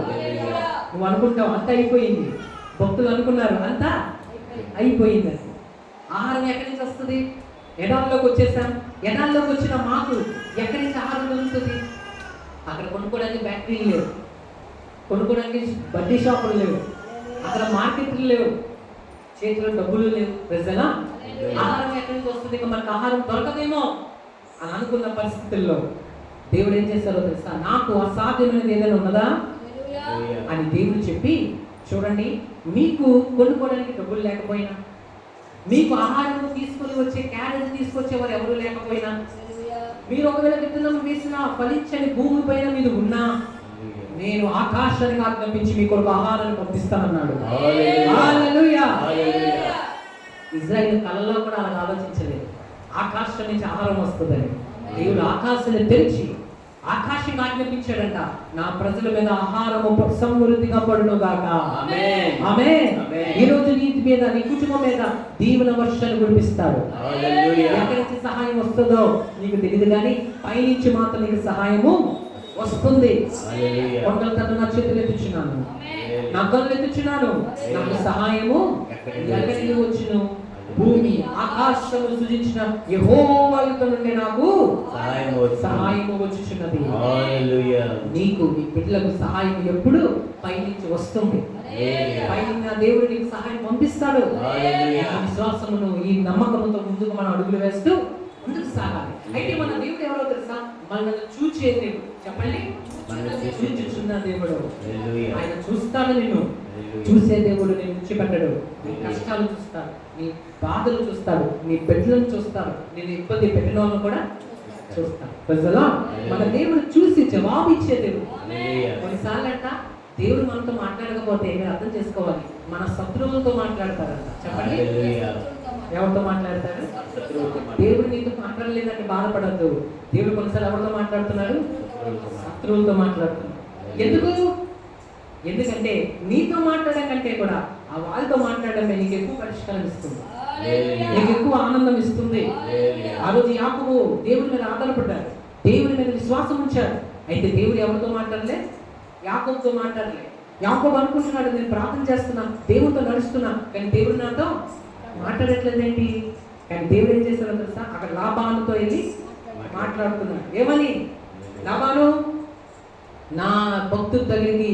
నువ్వు అనుకుంటావు అంతా అయిపోయింది, భక్తులు అనుకున్నారు అంతా అయిపోయింది. ఆహారం ఎక్కడి నుంచి వస్తుంది? ఎడాల్లోకి వచ్చేసాం. ఎడాల్లోకి వచ్చిన మాకు ఎక్కడి నుంచి ఆహారం దొరుకుతుంది? అక్కడ కొనుక్కోవడానికి బ్యాటరీలు లేవు, కొనుక్కోవడానికి బడ్డీ షాపులు లేవు, అక్కడ మార్కెట్లు లేవు, చేతిలో డబ్బులు లేవు. ప్రజలా ఆహారం ఎక్కడి నుంచి వస్తుంది? ఇంకా మనకు ఆహారం దొరకదేమో అని అనుకున్న పరిస్థితుల్లో దేవుడు ఏం చేశారో తెలుసా? నాకు అసాధ్యమైనది ఏదైనా ఉన్నదా అని దేవుడు చెప్పి, చూడండి, మీకు కొనుక్కోవడానికి డబ్బులు లేకపోయినా, మీకు ఆహారం తీసుకొని వచ్చే క్యారేజ్ తీసుకొచ్చేవారు ఎవరు లేకపోయినా, మీరు ఒకవేళ విత్తనం వేసినా ఫలించని భూమి పైన మీరు ఉన్నా, నేను ఆకాశానికి ఆజ్ఞాపించి మీ కొరకు ఆహారాన్ని పంపిస్తానన్నాడు. హల్లెలూయా. ఇజ్రాయేల్ కళ్ళలో కూడా అలా ఆలోచించలేదు ఆకాశం నుంచి ఆహారం వస్తుందని. దేవుడు ఆకాశాన్ని తెరిచి ఆకాశం ఆజ్ఞాపించాడంట, నా ప్రజల మీద ఆహారము సమృద్ధిగా పడును గాక. ఆమేన్. ఆమేన్. ఆమేన్. ఈ రోజు నీ మీద, నీ కుటుంబం మీద దీవెన వర్షాలు కురిపిస్తాడు. హల్లెలూయా. ఎక్కడి నుంచి సహాయం వస్తుందో నీకు తెలియదు, కానీ పైనుంచి మాత్రం నీకు సహాయము వస్తుంది. హల్లెలూయా. కొండల తట్టు నా చేతులు ఎత్తుచున్నాను, నా కళ్ళు ఎత్తుచున్నాను, నాకు సహాయము ఎక్కడికి వచ్చును? భూమి ఆకాశము సృజించిన యెహోవా యొద్ద నుండి నాకు సహాయము వచ్చుచున్నది. హల్లెలూయా. నీకు నీ బిడ్డలకు సహాయం ఎప్పుడు పైనుంచి వస్తుంది. పైన దేవుడు నీకు సహాయం పంపిస్తాడు. హల్లెలూయా. ఈ విశ్వాసమును, ఈ నమ్మకముతో ముందుకు మనం అడుగులు వేస్తూ ముందుకు సాగాలి. అయితే మన దేవుడు ఎవరో తెలుసా? మనల్ని చూచే దేవుడు. చెప్పండి, చూచుచున్న దేవుడు. హల్లెలూయా. ఆయన చూస్తాడు నిన్ను. హల్లెలూయా. చూసే దేవుడు నేను విడిచిపెట్టడు. నీ కష్టాలు చూస్తాడు, నీ బాధలు చూస్తాడు, నీ బిడ్డలను చూస్తాడు, నేను ఇబ్బంది పెట్టిన వాళ్ళని కూడా చూస్తాడు. ప్రజలా మన దేవుడు చూసి జవాబు ఇచ్చే దేవుడు. హల్లెలూయా. కొన్నిసార్లు అంట దేవుడు మనతో మాట్లాడకపోతే మీరు అర్థం చేసుకోవాలి, మన శత్రువులతో మాట్లాడతారంట. చెప్పండి, హల్లెలూయా. ఎవరితో మాట్లాడతారు? శత్రువులతో దేవుడు నీతో మాట్లాడలేదంటే బాధపడద్దు. దేవుడు కొన్నిసార్లు ఎవరితో మాట్లాడుతున్నాడు? శత్రువులతో మాట్లాడుతున్నాడు. ఎందుకు? ఎందుకంటే నీతో మాట్లాడడం కంటే కూడా ఆ వాళ్ళతో మాట్లాడడమే నీకు ఎక్కువ పరిష్కారం ఇస్తుంది, నీకు ఎక్కువ ఆనందం ఇస్తుంది. ఆ రోజు యాకోబు దేవుడి మీద ఆధారపడ్డాడు, దేవుడి మీద విశ్వాసం ఉంచాడు. అయితే దేవుడు ఎవరితో మాట్లాడలే? యాకోబుతో మాట్లాడలే. యాకోబు అనుకుంటున్నాడు, నేను ప్రార్థన చేస్తున్నా, దేవుడితో నడుస్తున్నా, కానీ దేవుడు నాతో మాట్లాడట్లేదేంటి? కానీ దేవుడు ఏం చేశాడో తెలుసా? అక్కడ లాబానుతో వెళ్ళి మాట్లాడుతున్నాడు. ఏమని? లాబాను, నా భక్తుల దగ్గరికి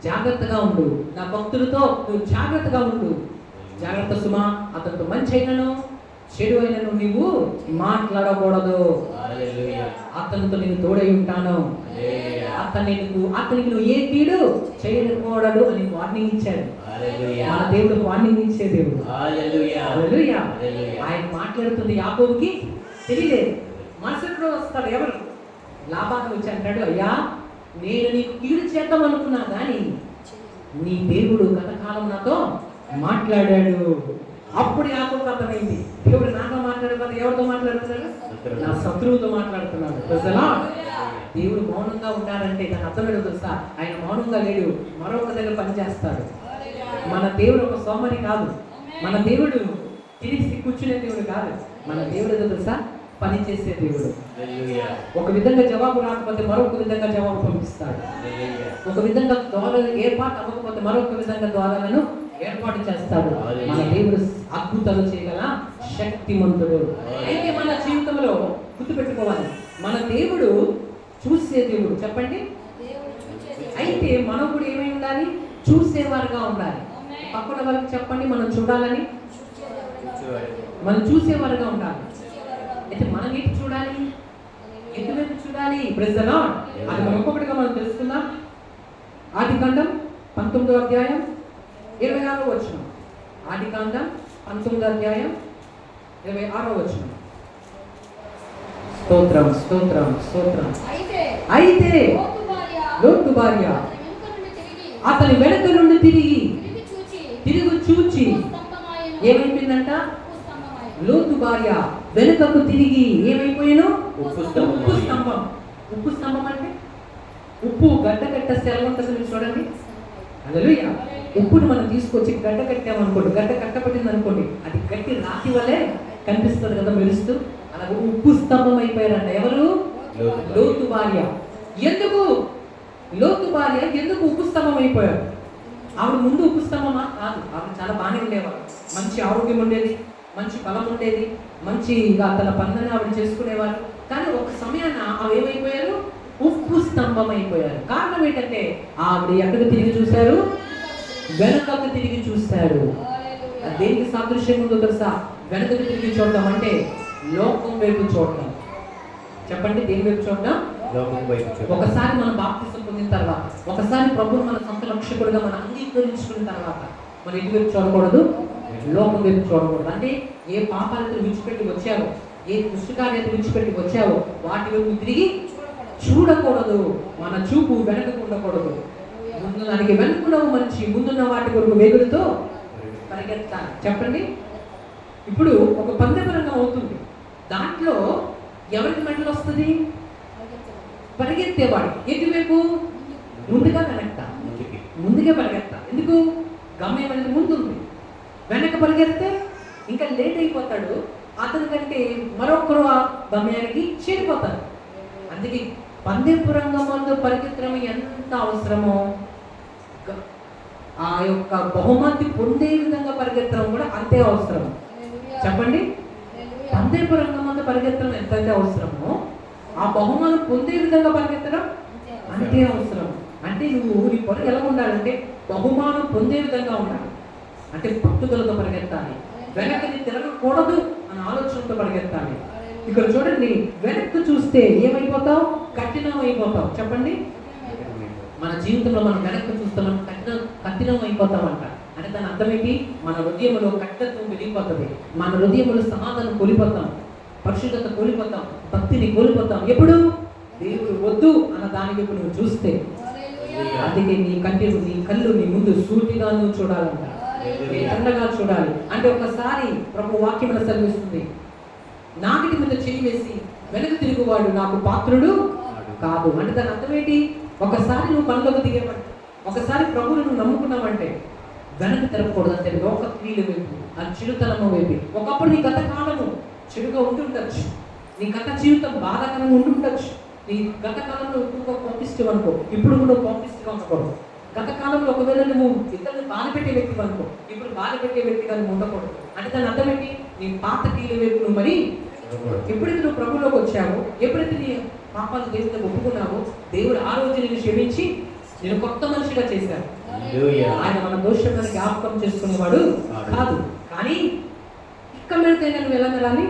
జాగ్రత్తగా ఉండు, నా భక్తులతో నువ్వు జాగ్రత్తగా ఉండు. జాగ్రత్త సుమా, అతనితో మంచి అయినను చెడు అయినను నీవు మాట్లాడకూడదు. హల్లెలూయా. అతనితో నేను తోడై ఉంటాను, హల్లెలూయా. అతనికి నువ్వు ఏ కీడు చేయకూడదు అని వార్నింగ్ ఇచ్చాడు. హల్లెలూయా. మన దేవుడు వార్నింగ్ ఇచ్చే దేవుడు. హల్లెలూయా. హల్లెలూయా. హల్లెలూయా. ఆయన మాట్లాడుతుంది యాకోబుకి తెలియలేదు. మరుసటి రోజు వస్తాడు ఎవరు? లాబాను వచ్చి అంటాడు, అయ్యా నేను నీకు కీడు చేద్దాం అనుకున్నా, కానీ నీ దేవుడు గతకాలం నాతో మాట్లాడాడు. అప్పుడు యాకోబుకు అర్థమైంది, దేవుడు నాతో మాట్లాడకపోతే ఎవరితో మాట్లాడుతున్నాడు? నా శత్రువుతో మాట్లాడుతున్నాడు. ప్రజలా దేవుడు మౌనంగా ఉండాలంటే దాని అర్థం ఏంటో తెలుసా? ఆయన మౌనంగా లేడు, మరొక దగ్గర పనిచేస్తాడు. మన దేవుడు ఒక సోమరి కాదు, మన దేవుడు తిరిగి కూర్చునే దేవుడు కాదు. మన దేవుడు ఏదో తెలుసా? పని చేసే దేవుడు. హల్లెలూయా. ఒక విధంగా జవాబు రాకపోతే మరొక విధంగా జవాబు పంపిస్తాడు. హల్లెలూయా. ఒక విధంగా ద్వారాలు ఏర్పాటు అవ్వకపోతే మరొక విధంగా ద్వారాలను ఏర్పాటు చేస్తాడు. మన దేవుడు అద్భుతాలు చేయగల శక్తిమంతుడు. అయితే మన జీవితంలో గుర్తుపెట్టుకోవాలి, మన దేవుడు చూసే దేవుడు. చెప్పండి, అయితే మనం కూడా ఏమై ఉండాలి? చూసేవారుగా ఉండాలి. పక్కన వాళ్ళకి చెప్పండి, మనం చూడాలని, మనం చూసేవారుగా ఉండాలి. అయితే మనం ఏంటి చూడాలి? ఎటువైపు చూడాలి? Praise the Lord. అది మనం ఒక్కొక్కటిగా మనం తెలుసుకుందాం. ఆదికాండం 19వ అధ్యాయం 26వ వచనం. ఆదికాండం 19వ అధ్యాయం 26వ వచనం. స్తోత్రం, స్తోత్రం, స్తోత్రం. అయితే లోతు భార్య అతని వెనక నుండి తిరిగి చూచి ఏమైపోయిందంట? లోతు భార్య వెనుకకు తిరిగి ఏమైపోయాను? ఉప్పు స్తంభం. ఉప్పు స్తంభం. ఉప్పు స్తంభం అంటే ఉప్పు గడ్డ కట్ట సెలవు ఉంటుంది, మీరు చూడండి. హల్లెలూయా. ఉప్పును మనం తీసుకొచ్చి గడ్డ కట్టామనుకోండి, గడ్డ కట్టబడింది అనుకోండి, అది గట్టి రాతి వల్లే కనిపిస్తుంది కదా మెరుస్తూ. అలాగే ఉప్పు స్తంభం అయిపోయారంట. ఎవరు? లోతు భార్య. ఎందుకు లోతు భార్య ఎందుకు ఉప్పు స్తంభం అయిపోయారు? ఆవిడ ముందు ఉప్పు స్తంభమా? కాదు. ఆవిడ చాలా బాగానే ఉండేవారు, మంచి ఆరోగ్యం ఉండేది, మంచి బలం ఉండేది, మంచిగా తన పనులను ఆవిడ చేసుకునేవారు. కానీ ఒక సమయాన ఆవిడ ఏమైపోయారు? ఉప్పు స్తంభం అయిపోయారు. కారణం ఏంటంటే ఆవిడ ఎక్కడికి తిరిగి చూశారు? వెనకకు తిరిగి చూశారు. దేనికి సాదృశ్యం ఉందో తెలుసా? వెనకకు తిరిగి చూడటం అంటే లోకం వైపు చూడటం. చెప్పండి, దేని వైపు చూడడం? లోకం వైపు చూడడం. ఒకసారి మనం బాప్తిసం పొందిన తర్వాత, ఒకసారి ప్రభువును మన సొంత రక్షకుడిగా మనం అంగీకరించుకున్న తర్వాత మనం ఎటు వైపు చూడకూడదు? లోకం వైపు చూడకూడదు. అంటే ఏ పాపాలతో విడిచిపెట్టి వచ్చావో, ఏ దుష్టకార్యాలు విడిచిపెట్టి వచ్చావో వాటి వైపు తిరిగి చూడకూడదు. మన చూపు వెనకకు ఉండకూడదు. ముందు దానికి వెనుకున్నవు మంచి, ముందున్న వాటి కొరకు వేగులతో పరిగెత్తాలి. చెప్పండి, ఇప్పుడు ఒక పందెపరంగా అవుతుంది. దాంట్లో ఎవరికి మెడల్ వస్తుంది? పరిగెత్తేవాడు. ఎటువైపు? ముందుగా వెనక్తా? ముందుగా పరిగెత్తా. ఎందుకు? గమ్యం అనేది ముందు ఉంది. వెనక పరిగెడితే ఇంకా లేట్ అయిపోతాడు. అతని కంటే మరొకరు ఆ గమ్యానికి చేరిపోతారు. అందుకే పందెపు రంగంలో పరిగెత్తడం ఎంత అవసరమో, ఆ యొక్క బహుమతి పొందే విధంగా పరిగెత్తడం కూడా అంతే అవసరం. చెప్పండి, పందెపు రంగంలో పరిగెత్తడం ఎంతైతే అవసరమో ఆ బహుమానం పొందే విధంగా పరిగెత్తడం అంతే అవసరం. అంటే నువ్వు నీ పనులు ఎలా ఉండాలంటే బహుమానం పొందే విధంగా ఉండాలి. అంటే పట్టుదలతో పరిగెత్తాలి. వెనక్కి తిరగకూడదు అనే ఆలోచనతో పరిగెత్తాలి. ఇక్కడ చూడండి, వెనక్కి చూస్తే ఏమైపోతావు? కఠినం అయిపోతావు. చెప్పండి, మన జీవితంలో మనం వెనక్కి చూస్తే మనం కఠినం అయిపోతామంట. అంటే దాని అర్థం ఏంటి? మన హృదయంలో కఠినత్వం పెరిగిపోతుంది. మన హృదయంలో సమాధానం కోల్పోతాం, పరిశుద్ధత కోల్పోతాం, భక్తిని కోల్పోతాం. ఎప్పుడు? దేవుడు వద్దు అన్న దాని వైపు నువ్వు చూస్తే. అందుకే నీ కళ్ళు నీ ముందు సూటిగా నువ్వు చూడాలంట, ఎండగా చూడాలి. అంటే ఒకసారి ప్రభు వాక్యం సెలవిస్తుంది, నాకిటి మీద చేయి వేసి వెనక తిరుగువాడు నాకు పాత్రుడు కాదు. అంటే దాని అర్థం ఏంటి? ఒకసారి నువ్వు పనిలోకి దిగేవంటే, ఒకసారి ప్రభువును నువ్వు నమ్ముకున్నావంటే వెనక తిరగకూడదు. అంటే లోక క్రియల వైపు, ఆ చెడుతనము వైపు. ఒకప్పుడు నీ గత కాలము చెడుగా ఉంటుండొచ్చు, నీ గత జీవితం బాధాకరంగా ఉంటుండొచ్చు. నీ గత కాలంలో ఎక్కువగా కోపిస్తూ అనుకో, ఇప్పుడు కూడా కోపిస్తూగా ఉండకూడదు. గత కాలంలో ఒకవేళ నువ్వు ఇతరులను బాధ పెట్టే వ్యక్తి అనుకో, ఇప్పుడు బాధ పెట్టే వ్యక్తిగా నువ్వు ఉండకూడదు. అంటే దాని అర్థం ఏంటి? నీ పాత క్రియల వైపు నువ్వు మరి ఎప్పుడైతే నువ్వు ప్రభువులోకి వచ్చావో, ఎప్పుడైతే నీ పాపాలు దేవుడితో ఒప్పుకున్నావో, దేవుడు ఆ రోజు నేను క్షమించి నేను కొత్త మనిషిగా చేశాను. ఆయన మన దోషాలను జ్ఞాపకం చేసుకునేవాడు కాదు. కానీ ఇక్క మీదైతే నువ్వు ఎలా మెరాలి?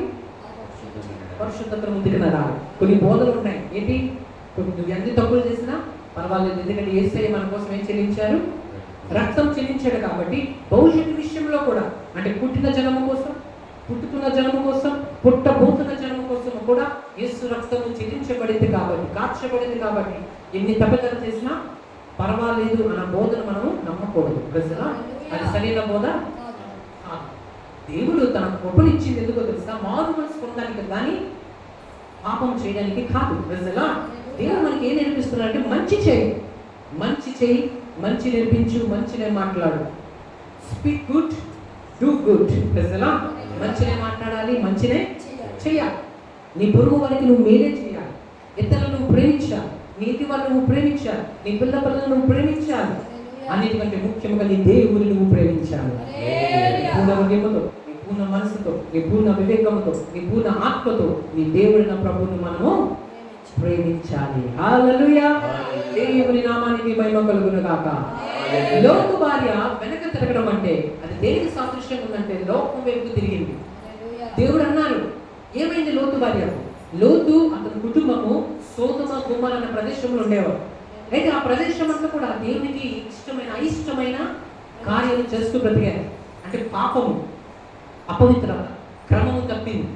పరిశుద్ధత ముందుకు మెరాలి. కొన్ని బోధలు ఉన్నాయి. ఏంటి? నువ్వు ఎంత తప్పులు చేసినా పర్వాలేదు, ఎందుకంటే యేసయ్య మన కోసం ఏం చెల్లించారు? రక్తం చెల్లించాడు. కాబట్టి భవిష్యత్తు విషయంలో కూడా, అంటే పుట్టిన జనము కోసం, పుట్టుతున్న జనము కోసం, పుట్టబోతున్న జనము కోసం కూడా యేసు రక్తము చెల్లించబడింది కాబట్టి, కార్చబడింది కాబట్టి ఎన్ని తప్పిదాలు చేసినా పర్వాలేదు అన్న బోధను మనము నమ్మకూడదు. ప్రజల అది సరైన బోధ. దేవుడు తన కృపను ఇచ్చింది ఎందుకో తెలుసా? మారు మనసు పొందడానికి, కానీ పాపం చేయడానికి కాదు. ప్రజల దేవుడు మనకి ఏం నేర్పిస్తున్నాడంటే మంచి చేయి, మంచి చేయి, మంచి నేర్పించు, మంచినే మాట్లాడు. Speak good, do good. ప్రజల మంచినే మాట్లాడాలి, మంచినే చేయాలి. నీ పొరుగు వారికి నువ్వు మేలే చేయాలి, ఇతరులను నువ్వు ప్రేమించాలి, నీతి వాళ్ళు నువ్వు ప్రేమించాలి, నీ పిల్లలను నువ్వు ప్రేమించాలి. అన్నిటికంటే ముఖ్యంగా నీ దేవుని నువ్వు ప్రేమించాలి. పూర్ణ హృదయముతో, నీ పూర్ణ మనసుతో, నీ పూర్ణ వివేకముతో, నీ పూర్ణ ఆత్మతో నీ దేవుడిన ప్రభువును మనము ప్రేమించాలి. హల్లెలూయా. దేవుని నామానికి మహిమ కలుగును గాక. లోతు భార్య వెనక తిరగడం అంటే అది దేనికి సాదృశ్యంగా ఉందంటే లోకం వైపు తిరిగింది. దేవుడు అన్నారు, ఏమైంది లోతు భార్య? లోతు అతని కుటుంబము సోదొమ గొమొర్రా అనే ప్రదేశంలో ఉండేవారు. అయితే ఆ ప్రదేశం అంతా కూడా దేవునికి ఇష్టమైన అయిష్టమైన కార్యాలు చేస్తూ బ్రతికారు. అంటే పాపము, అపవిత్రత, క్రమము తప్పింది,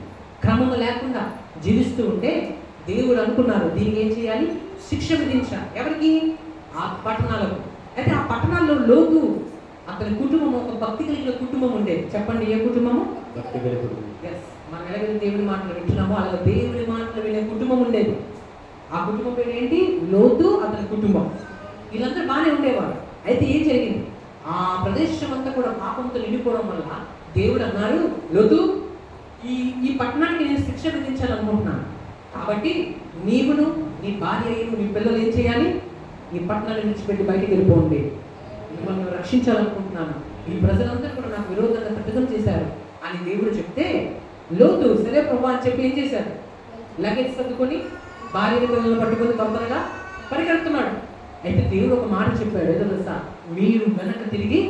క్రమము లేకుండా జీవిస్తూ ఉంటే దేవుడు అనుకున్నారు దీనికి ఏం చేయాలి? శిక్ష విధించాలి. ఎవరికి? ఆ పట్టణాలకు. అయితే ఆ పట్టణాల్లో లోతు అతని కుటుంబం ఒక భక్తి కలిగిన కుటుంబం ఉండేది. చెప్పండి, ఏ కుటుంబము? భక్తి కలిగిన కుటుంబం. మనం ఎలాగైతే దేవుడి మాటలు వింటున్నామో అలాగే దేవుడి మాటలు వినే కుటుంబం ఉండేది. ఆ కుటుంబం పేరు ఏంటి? లోతు అతని కుటుంబం. వీళ్ళందరూ బాగానే ఉండేవారు. అయితే ఏం జరిగింది? ఆ ప్రదేశం అంతా కూడా పాపంతో నిండిపోవడం వల్ల దేవుడు అన్నారు, లోతు ఈ పట్టణానికి నేను శిక్ష విధించాలనుకుంటున్నాను. కాబట్టి నీవును, నీ భార్యను, నీ పిల్లలు ఏం చేయాలి? ఈ పట్టణాన్ని విడిచిపెట్టి బయటికి వెళ్ళిపోండి. మిమ్మల్ని రక్షించాలనుకుంటున్నాను. ఈ ప్రజలందరూ కూడా నాకు విరోధంగా ప్రతిదం చేశారు అని దేవుడు చెప్తే, లోతు సరే ప్రభు అని చెప్పి ఏం చేశారు? లగేజ్ సర్దుకొని భార్యని పిల్లలను పట్టుకొని తొందరగా పరిగెడుతున్నాడు. అయితే దేవుడు ఒక మాట చెప్పాడు, ఏదో తెలుసా? మీరు వెనక తిరిగి.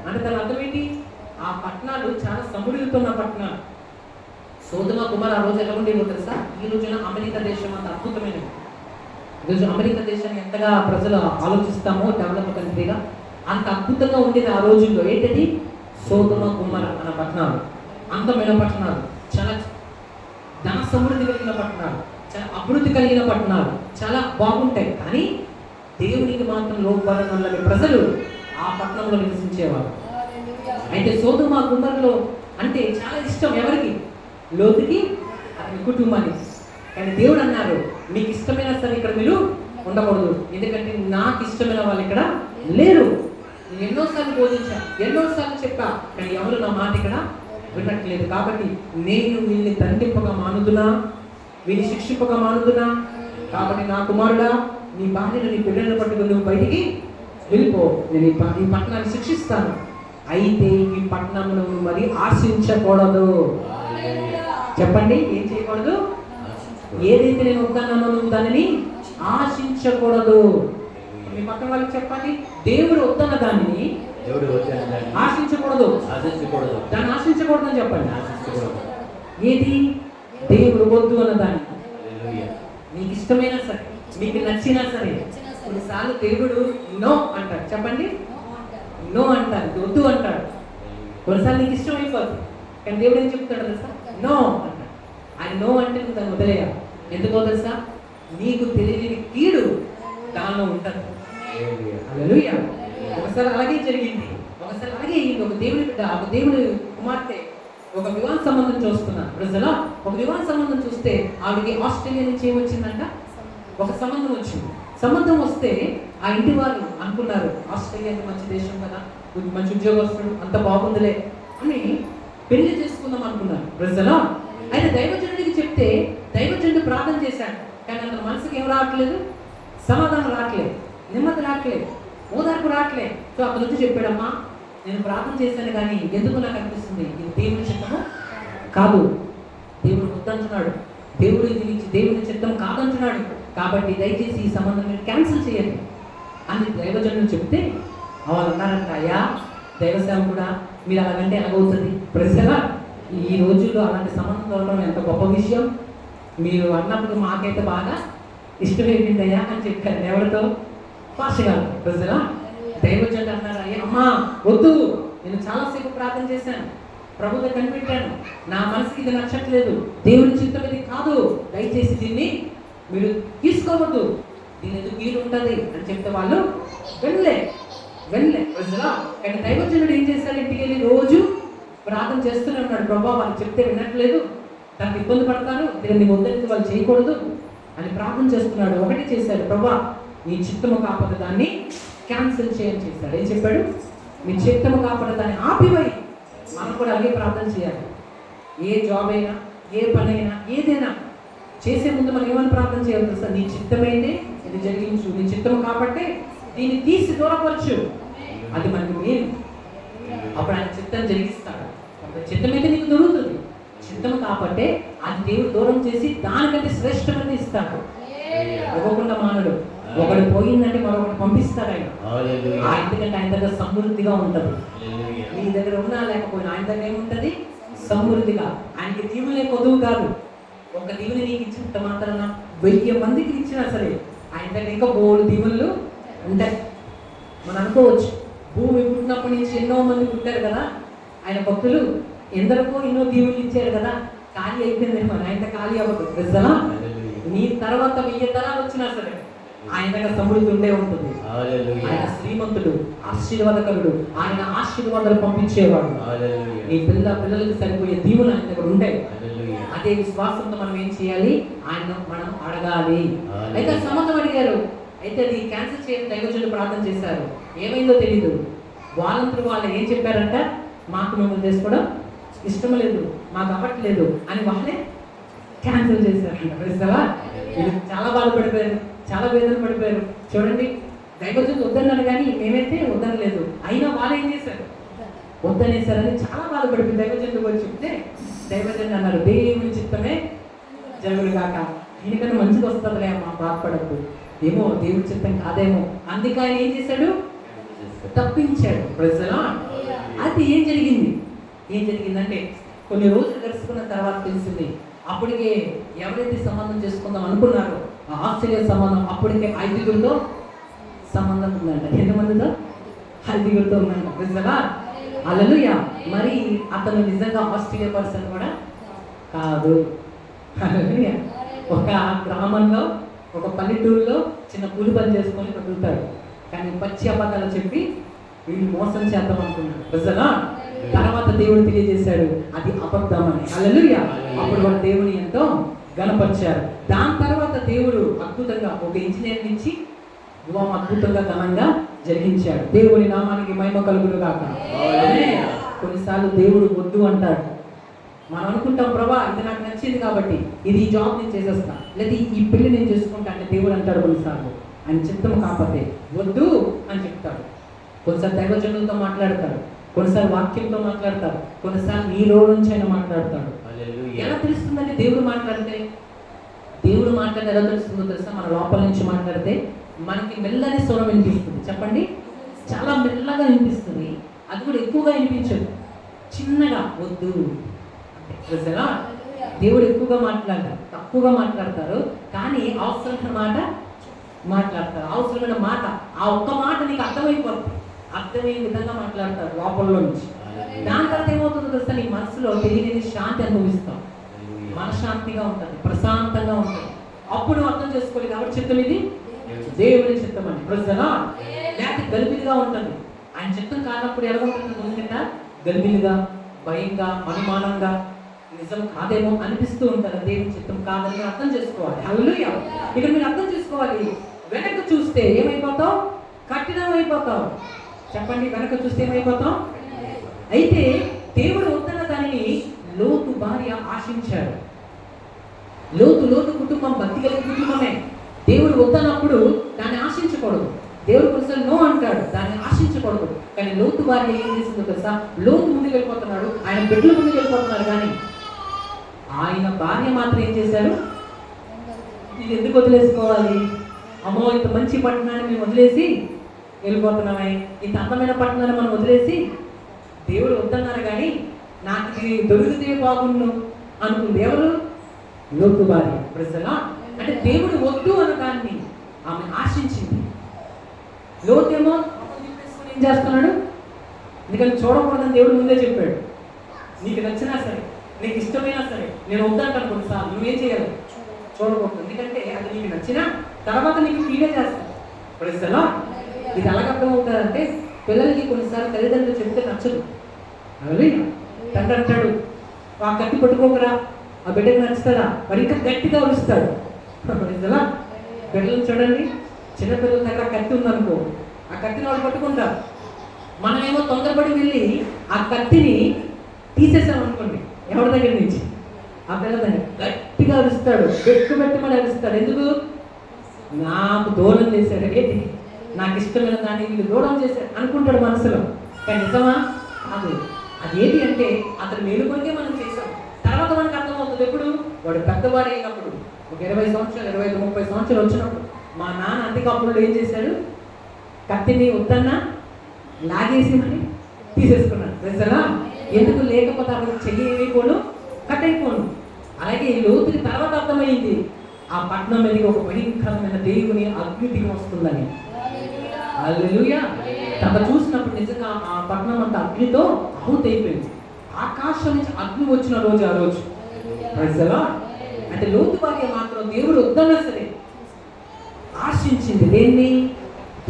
అంటే దాని అర్థం ఏంటి? ఆ పట్టణాలు చాలా సముడితో ఉన్న పట్టణాలు, సోదమ కుమార్ ఆ రోజు ఎలా ఉండేవో తెలుసా? ఈ రోజున అమెరికా దేశం అంత అద్భుతమైనది. ఈరోజు అమెరికా దేశాన్ని ఎంతగా ప్రజలు ఆలోచిస్తామో డెవలప్ కంట్రీగా, అంత అద్భుతంగా ఉండేది ఆ రోజుల్లో. ఏంటది? సోదమ కుమార్ అన్న పట్టణాలు, అందమైన పట్టణాలు, చాలా ధన సమృద్ధి కలిగిన పట్టణాలు, చాలా అభివృద్ధి కలిగిన పట్టణాలు, చాలా బాగుంటాయి. కానీ దేవునికి మాత్రం లోబడని ప్రజలు ఆ పట్టణంలో నివసించేవారు. అయితే సోదమ కుమార్లో అంటే చాలా ఇష్టం ఎవరికి? లోతుకి, అతని కుటుంబానికి. కానీ దేవుడు అన్నారు, మీకు ఇష్టమైన సరే ఇక్కడ మీరు ఉండకూడదు, ఎందుకంటే నాకు ఇష్టమైన వాళ్ళు ఇక్కడ లేరు. నేను ఎన్నోసార్లు బోధించాను, ఎన్నోసార్లు చెప్పా, కానీ ఎవరు నా మాట ఇక్కడ వినట్లేదు. కాబట్టి నేను వీళ్ళని దండింపగా మానుదునా, వీళ్ళని శిక్షింపగా మానుదునా? కాబట్టి నా కుమారుడా, నీ భార్యను నీ పిల్లలను పట్టుకుని నువ్వు బయటికి వెళ్ళిపో, నేను ఈ పట్టణాన్ని శిక్షిస్తాను. అయితే ఈ పట్టణంలో మరి ఆశించకూడదు. చెప్పండి, ఏం చేయకూడదు? ఏదైతే నేను వద్దన్నానో నువ్వు దానిని ఆశించకూడదు. మీ పక్కన వాళ్ళకి చెప్పండి, దేవుడు వద్దన్న దానిని ఆశించకూడదు, దాన్ని ఆశించకూడదు అని చెప్పండి. ఏది? దేవుడు వద్దు అన్న దాన్ని. మీకు ఇష్టమైనా సరే, మీకు నచ్చినా సరే, కొన్నిసార్లు దేవుడు నో అంటాడు. చెప్పండి, నో అంటారు, వద్దు అంటాడు. కొన్నిసార్లు నీకు ఇష్టం అయిపోతుంది, కానీ దేవుడు ఏం చెప్తాడు తెలుసా? నో అంటాడు. ఆయన నో అంటే నువ్వు దాన్ని వదిలేయాలి. ఎందుకో తెలుసా? నీకు తెలియని కీడు దానిలో ఉంటుంది. హల్లెలూయా. ఒకసారి అలాగే జరిగింది, ఒకసారి అలాగే అయింది. ఒక దేవుడి బిడ్డ, ఒక దేవుడి కుమార్తె ఒక వివాహ సంబంధం చూస్తున్నారు. ప్రజలు ఒక వివాహ సంబంధం చూస్తే ఆవిడకి ఆస్ట్రేలియా నుంచి ఏమొచ్చిందంట? ఒక సంబంధం వచ్చింది. సంబంధం వస్తే ఆ ఇంటి వాళ్ళు అనుకున్నారు, ఆస్ట్రేలియా మంచి దేశం కదా, మంచి ఉద్యోగస్తుడు, అంత బాగుందిలే అని పెళ్లి చేసుకుందాం అనుకున్నారు. ప్రజలు అయితే దైవజనుడికి చెప్తే దైవజనుడు ప్రార్థన చేశాడు, కానీ అతని మనసుకి ఏం రావట్లేదు? సమాధానం రావట్లేదు, నెమ్మది రావట్లేదు, ఓదార్పు రావట్లేదు. సో అతను వచ్చి చెప్పాడమ్మా, నేను ప్రార్థన చేశాను, కానీ ఎందుకు నాకు అనిపిస్తుంది ఇది దేవుని చిత్తము కాదు, దేవుడు వద్దంటున్నాడు, దేవుడు దేవుని చిత్తం కాదంటున్నాడు, కాబట్టి దయచేసి ఈ సంబంధం మీరు క్యాన్సిల్ చేయండి అని దైవజనుడు చెప్తే వాళ్ళు అన్నారంట, అయ్యా దైవసేవ కూడా మీరు అలాగంటే ఎలాగవుతుంది? ప్రజలా ఈ రోజుల్లో అలాంటి సంబంధం దొరకడం ఎంత గొప్ప విషయం. మీరు అన్నప్పుడు మాకైతే బాగా ఇష్టమైపోయిందయ్యా అని చెప్పారు. ఎవరితో? పాస్టర్ గారు. ప్రజలా దైవజనుడు అన్నారు, అయ్యా అమ్మా వద్దు, నేను చాలాసేపు ప్రార్థన చేశాను, ప్రభుత్వ కనిపెట్టాను, నా మనసుకి ఇది నచ్చట్లేదు, దేవుని చిత్తం ఇది కాదు, దయచేసి దీన్ని మీరు తీసుకోవద్దు, దీని ఎందుకు వీలు ఉంటుంది అని చెప్తే వాళ్ళు వెళ్ళలే. ప్రజలా కానీ దైవజనుడు ఏం చేశాడు? ఇంటికి వెళ్ళి రోజు ప్రార్థన చేస్తూనే ఉన్నాడు. ప్రభా వాళ్ళు చెప్తే వినట్లేదు, దానికి ఇబ్బంది పడతారు, దీన్ని వద్దని వాళ్ళు చేయకూడదు అని ప్రార్థన చేస్తున్నాడు. ఒకటి చేశాడు, ప్రభా నీ చిత్తము కాకపోతే దాన్ని క్యాన్సిల్ చేయని చేశాడు. ఏం చెప్పాడు? నీ చిత్తము కాకపోతే దాన్ని ఆపివై. మనం కూడా అలాగే ప్రార్థన చేయాలి. ఏ జాబ్ అయినా, ఏ పని అయినా, ఏదైనా చేసే ముందు మనం ఏమని ప్రార్థన చేయాలి తెలుసా? నీ చిత్తమైతే ఇది జరిగించు, నీ చిత్తము కాబట్టి దీన్ని తీసి దూరపరచు, అది మనకి మేలు. అప్పుడు ఆయన చిత్తం జరిగిస్తాడు. చిత్తమైతే నీకు దొరుకుతుంది, చిత్తము కాబట్టి అది దేవుడు దూరం చేసి దానికంటే శ్రేష్టమైనది ఇస్తాడు. ఇవ్వకుండా మానడు. ఒకడు పోయిందంటే మరొకటి పంపిస్తాడు ఆయన. ఎందుకంటే ఆయన దగ్గర సమృద్ధిగా ఉంటుంది. నీ దగ్గర ఉన్నా లేకపోయినా ఆయన దగ్గర ఏముంటుంది? సమృద్ధిగా. ఆయనకి దీవులే కొదువు కాదు. ఒక దీవుని నీకు ఇచ్చినంత మాత్రాన 1000 మందికి ఇచ్చినా సరే ఆయన దగ్గర ఇంకా 3 దీవులు ఉంటాయి. మనం అనుకోవచ్చు, భూమి పుట్టినప్పటి నుంచి ఎన్నో మంది పుట్టారు కదా, ఆయన భక్తులు ఎందరికో ఎన్నో దీవులు ఇచ్చారు కదా, ఖాళీ అయిపోయింది. మన ఆయన ఖాళీ అవ్వదు. ప్రజలా నీ తర్వాత 1000 తరాలు వచ్చినా సరే ఆయన దగ్గర సమృద్ధి ఉండే ఉంటుంది. ఆయన శ్రీమంతుడు, ఆశీర్వాదకరుడు, ఆయన ఆశీర్వాదాలు పంపించేవాడు. నీ పిల్లలకి సరిపోయే దీవులు ఆయన దగ్గర ఉంటాయి. అదే విశ్వాసంతో మనం ఏం చేయాలి? ఆయన మనం అడగాలి. అయితే సంబంధం అడిగారు, అయితే అది క్యాన్సిల్ చేయని దైవజనులు ప్రార్థన చేశారు. ఏమైందో తెలీదు, వాళ్ళందరూ వాళ్ళు ఏం చెప్పారంట? మాకు మిమ్మల్ని చేసుకోవడం ఇష్టం లేదు, మాకు అవ్వట్లేదు అని వాళ్ళే క్యాన్సిల్ చేశారు. చాలా బాధపడిపోయారు, చాలా వేదన పడిపోయారు. చూడండి, దైవజనులు వద్దన్నారు కానీ మేమైతే వద్దనలేదు, అయినా వాళ్ళు ఏం చేశారు? వద్దనేసారని చాలా బాధపడిపోయింది. దైవజనులు వచ్చి చెప్తే దైవజనులు అన్నారు, దేవుని చిత్తమే జరుగుడు కాక, దీనికన్నా మంచిది వస్తుందిలే అమ్మా, బాధపడద్దు, ఏమో దేవుడి చిత్తం కాదేమో. అందుకే ఆయన ఏం చేశాడు? తప్పించాడు. ప్రజలా అది ఏం జరిగిందంటే కొన్ని రోజులు గడుచుకున్న తర్వాత తెలిసింది అప్పటికే ఎవరైతే సంబంధం చేసుకుందాం అనుకున్నారో ఆ ఆస్ట్రేలియా సంబంధం అప్పటికే 5గురితో సంబంధం ఉందంట. ఎంతమందితో? 5గురితో ఉందంట. నిజంగా హల్లెలూయా. మరి అతను నిజంగా ఆస్ట్రేలియా పర్సన్ కూడా కాదు. హల్లెలూయా. ఒక గ్రామంలో ఒక పల్లెటూరులో చిన్న కూలి పని చేసుకొని బతుకుతాడు. కానీ పచ్చి అబద్ధాలు చెప్పి వీళ్ళు మోసం చేద్దాం అనుకున్నాడు. నిజంగా తర్వాత దేవుడు తెలియజేశాడు అది అబద్ధం అని. హల్లెలూయా. అప్పుడు వాడు దేవుని ఎంతో ఘనపరిచారు. దాని తర్వాత దేవుడు అద్భుతంగా ఒక ఇంజనీర్ నుంచి వివాహం అద్భుతంగా ఘనంగా జరిగించాడు. దేవుని నామానికి మహిమ కలుగును గాక. కొన్నిసార్లు దేవుడు వద్దు అంటాడు. మనం అనుకుంటాం ప్రభా ఇది నాకు నచ్చింది కాబట్టి ఇది ఈ జాబ్ నేను చేసేస్తా, లేదా ఈ పెళ్లి నేను చేసుకుంటా అంటే దేవుడు అంటాడు కొన్నిసార్లు ఆయన చిత్తం కాకపోతే వద్దు అని చెప్తాడు. కొన్నిసార్లు దైవజనులతో మాట్లాడతాడు, కొన్నిసార్లు వాక్యంతో మాట్లాడతాడు, కొన్నిసార్లు నీలో నుంచి ఆయన మాట్లాడతాడు. ఎలా తెలుస్తుందంటే దేవుడు మాట్లాడితే ఎలా తెలుస్తుందో తెలుసా? మన లోపల నుంచి మాట్లాడితే మనకి మెల్లని స్వరం వినిపిస్తుంది. చెప్పండి, చాలా మెల్లగా వినిపిస్తుంది. అది కూడా ఎక్కువగా వినిపించదు, చిన్నగా వద్దు అంటే. దేవుడు ఎక్కువగా మాట్లాడతారు, తక్కువగా మాట్లాడతారు, కానీ అవసరమైన మాట మాట్లాడతారు. అవసరమైన మాట, ఆ ఒక్క మాట నీకు అర్థమైపోతుంది, అర్థమయ్యే విధంగా మాట్లాడతారు లోపల నుంచి. దాని తర్వాత ఏమవుతుందో తెలుసా? నీ మనసులో తెలియని శాంతి అనుభవిస్తాం, మనశ్శాంతిగా ఉంటుంది, ప్రశాంతంగా ఉంటుంది. అప్పుడు అర్థం చేసుకోలేదు కాబట్టి చిత్తం ఇది దేవుని చిత్తం అని. లేకపోతే గలిబిలిగా ఉంటుంది. ఆయన చిత్తం కానప్పుడు ఎలా ఉంటుంది? ముందుగా గలిబిలిగా, భయంగా, అనుమానంగా, నిజం కాదేమో అనిపిస్తూ ఉంటారు. దేవుని చిత్తం కాదని మీరు అర్థం చేసుకోవాలి. హల్లెలూయా. ఇక్కడ మీరు అర్థం చేసుకోవాలి. వెనక్కి చూస్తే ఏమైపోతావు? కఠినం అయిపోతావు. చెప్పండి, వెనక చూస్తే ఏమైపోతాం? అయితే దేవుడు వద్దన్న దానిని లోతు భార్య ఆశించాడు. లోతు కుటుంబం భక్తి కలిగిన కుటుంబమే. దేవుడు వద్దన్నప్పుడు దాన్ని ఆశించకూడదు. దేవుడు కొన్నిసార్లు నో అంటాడు, దాన్ని ఆశించకూడదు. కానీ లోతు భార్య ఏం చేసిందో తెలుసా? లోతు ముందుకు వెళ్ళిపోతున్నాడు, ఆయన బిడ్డలు ముందుకు వెళ్ళిపోతున్నారు, కానీ ఆయన భార్య మాత్రం ఏం చేశారు? ఇది ఎందుకు వదిలేసుకోవాలి? అమ్మో, ఇంత మంచి పట్టణాన్ని మేము వదిలేసి వెళ్ళిపోతున్నామే, ఇంత అందమైన పట్టణాన్ని మనం వదిలేసి దేవుడు వద్దన్నారు, కానీ నాకు ఇది దొరికితే బాగుండు అనుకుంది. ఎవరు? లోతు భార్య. ప్రజలా అంటే దేవుడు వద్దు అన్న దాన్ని ఆమె ఆశించింది. లోతేమో ఏం చేస్తున్నాడు? ఎందుకంటే చూడకూడదని దేవుడు ముందే చెప్పాడు. నీకు నచ్చినా సరే, నీకు ఇష్టమైనా సరే నేను వద్దంటాను కొన్నిసార్లు. నువ్వేం చేయాలి? చూడకూడదు. ఎందుకంటే అది నీకు నచ్చినా తర్వాత నీకు ఫీడే చేస్తాను. ప్రజలా ఇది ఎలాగ అర్థమవుతుందంటే, పిల్లలకి కొన్నిసార్లు తల్లిదండ్రులు చెప్తే నచ్చదు. అవి తండ్రి అంటాడు, ఆ కత్తి పట్టుకోకరా, ఆ బిడ్డకు నచ్చుతాడా, మరి ఇంకా గట్టిగా అరుస్తాడు. ప్రజలా బిడ్డలను చూడండి, చిన్నపిల్లల దగ్గర కత్తి ఉందనుకో, ఆ కత్తిని వాళ్ళు పట్టుకుంటారు. మనమేమో తొందరపడి వెళ్ళి ఆ కత్తిని తీసేసామనుకోండి ఎవరి దగ్గర నుంచి, ఆ పిల్ల దగ్గర గట్టిగా అరుస్తాడు, పెట్టుమని అరుస్తాడు. ఎందుకు? నాకు దూరం చేశాడు, ఏంటి నాకు ఇష్టమైన దాన్ని వీళ్ళు దూరం చేశాడు అనుకుంటాడు మనసులో. కానీ నిజమా? అదేంటి అంటే అతను మేలుకొనికే మనం చేసాం. తర్వాత మనకు అర్థమవుతుంది ఎప్పుడు? వాడు పెద్దవాడు అయినప్పుడు, ఒక 20 సంవత్సరాలు 25, 30 సంవత్సరాలు వచ్చినప్పుడు మా నాన్న అంతకప్పుడు ఏం చేశాడు? కత్తిని వద్దన్నా లాగేసి మరి తీసేసుకున్నాడు. నిజంగా ఎందుకు? లేకపోతే అక్కడ చెయ్యి ఏమైపోను, కట్ అయిపోను. అలాగే లోతుకి తర్వాత అర్థమైంది, ఆ పట్టణం మీదకి ఒక భయంకరమైన దేవుని అగ్ని దిగి వస్తుందని. హల్లెలూయా. తన చూసినప్పుడు నిజంగా ఆ పట్టణం అంతా అగ్నితో ఆహుతైపోయింది. ఆకాశం నుంచి అగ్ని వచ్చిన రోజు ఆ రోజు. అంటే లోతు భార్య మాత్రం దేవుడు వద్దన్నా సరే ఆశించింది. దేన్ని?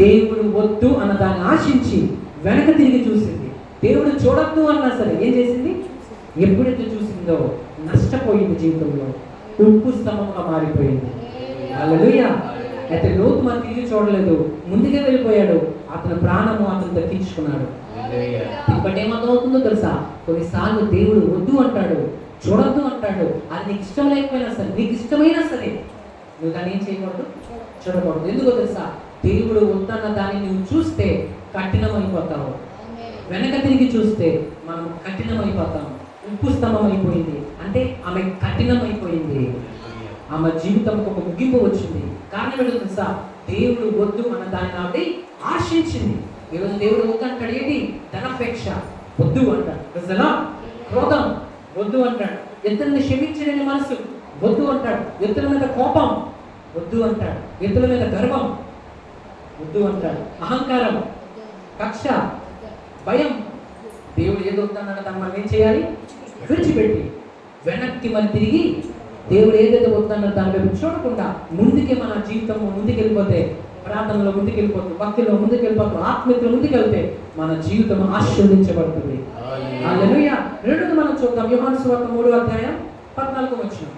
దేవుడు వద్దు అన్న దాన్ని ఆశించి వెనక తిరిగి చూసింది. దేవుడు చూడద్దు అన్నా సరే ఏం చేసింది? ఎప్పుడైతే చూసిందో నష్టపోయింది, జీవితంలో ఉప్పు స్తంభంగా మారిపోయింది. హల్లెలూయా. అయితే లోతు మనం తిరిగి చూడలేదు, ముందుగా వెళ్ళిపోయాడు. అతని ప్రాణము అతను దక్కించుకున్నాడు. ఇప్పుడు ఏమర్థమవుతుందో తెలుసా? కొన్నిసార్లు దేవుడు వద్దు అంటాడు, చూడద్దు అంటాడు. అది నీకు ఇష్టం లేకపోయినా సరే, నీకు ఇష్టమైనా సరే నువ్వు దాన్ని ఏం చేయకూడదు? చూడకూడదు. ఎందుకో తెలుసా? దేవుడు వద్దన్న దాన్ని నువ్వు చూస్తే కఠినమైపోతావు. వెనక తిరిగి చూస్తే మనం కఠినమైపోతాము. ఉప్పు స్తంభం అయిపోయింది అంటే ఆమె కఠినమైపోయింది. ఆమె జీవితంకి ఒక ముగింపు వచ్చింది. కారణం ఏంటో తెలుసా? దేవుడు వద్దు అన్న దాన్ని ఆవిడ ఆశించింది. ఈరోజు దేవుడు వద్దు అంటాడు, ఏంటి? ధనాపేక్ష వద్దు అంటాడు. క్రోధం, వద్దు అంటాడు. ఇతరులను క్షమించలేని మనసు వద్దు అంటాడు. ఇతరుల మీద కోపం వద్దు అంటాడు. ఇతరుల మీద గర్వం వద్దు అంటాడు. అహంకారం, కక్ష, భయం, దేవుడు ఏదో వద్దన్నాడు దాన్ని మనం ఏం చేయాలి? విడిచిపెట్టి వెనక్కి మనం తిరిగి దేవుడు ఏదైతే వద్దన్నాడు దాని వైపు చూడకుండా ముందుకే మన జీవితం ముందుకెళ్ళిపోతే, ప్రార్థనలో ముందుకెళ్ళిపోతుంది, భక్తిలో ముందుకెళ్ళిపోతుంది, ఆత్మీయతలో ముందుకెళ్తే మన జీవితం ఆశీర్వదించబడుతుంది. హల్లెలూయా. రెండోది మనం చూద్దాం. యోహాను సువార్త 3వ అధ్యాయం 14వ వచనం.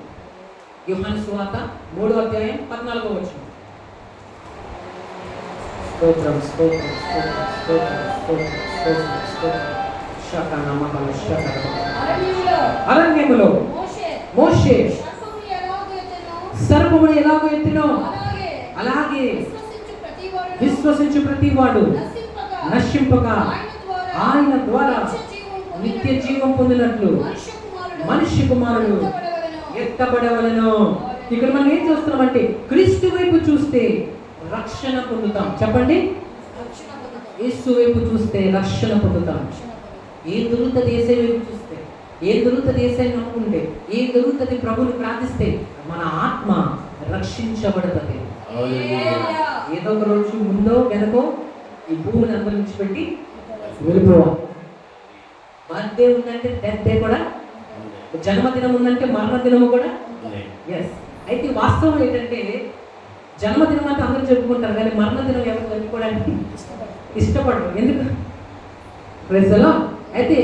యోహాను సువార్త 3వ అధ్యాయం 14వ వచనం. స్తోత్రం స్తోత్రం స్తోత్రం స్తోత్రం స్తోత్రం స్తోత్రం స్తోత్రం. శకనమహల శకనమ. అరణ్యములో మోషే సర్పమును ఎలాగో ఎత్తినో అలాగే విశ్వసించు ప్రతివాడు నశింపక ఆయన ద్వారా నిత్య జీవం పొందినట్లు మనిషి కుమారుడు ఎత్తబడవలెను. ఇక్కడ మనం ఏం చూస్తున్నామంటే క్రీస్తు వైపు చూస్తే రక్షణ పొందుతాం. చెప్పండి, యేసు వైపు చూస్తే రక్షణ పొందుతాం. ఏం దొరుకుతుంది యేసు వైపు చూస్తే? ఏం దొరుకుతుంది యేసుని నమ్ముకుంటే? ఏం దొరుకుతుంది ప్రభువుని ప్రార్థిస్తే? మన ఆత్మ రక్షించబడుతుంది. ఏదో ఒక రోజు ముందో వెనకో ఈ భూమిని అందరూ విడిచిపెట్టి వెళ్ళిపోవాలి. బర్త్డే ఉందంటే డెత్ డే కూడా, జన్మదినం ఉందంటే మరణదినము కూడా. ఎస్. అయితే వాస్తవం ఏంటంటే జన్మదినం అంటే అందరూ చెప్పుకుంటారు, కానీ మరణదినం ఎవరు జరుపుకోవడానికి ఇష్టపడరు. ఎందుకు? ప్రజలో అయితే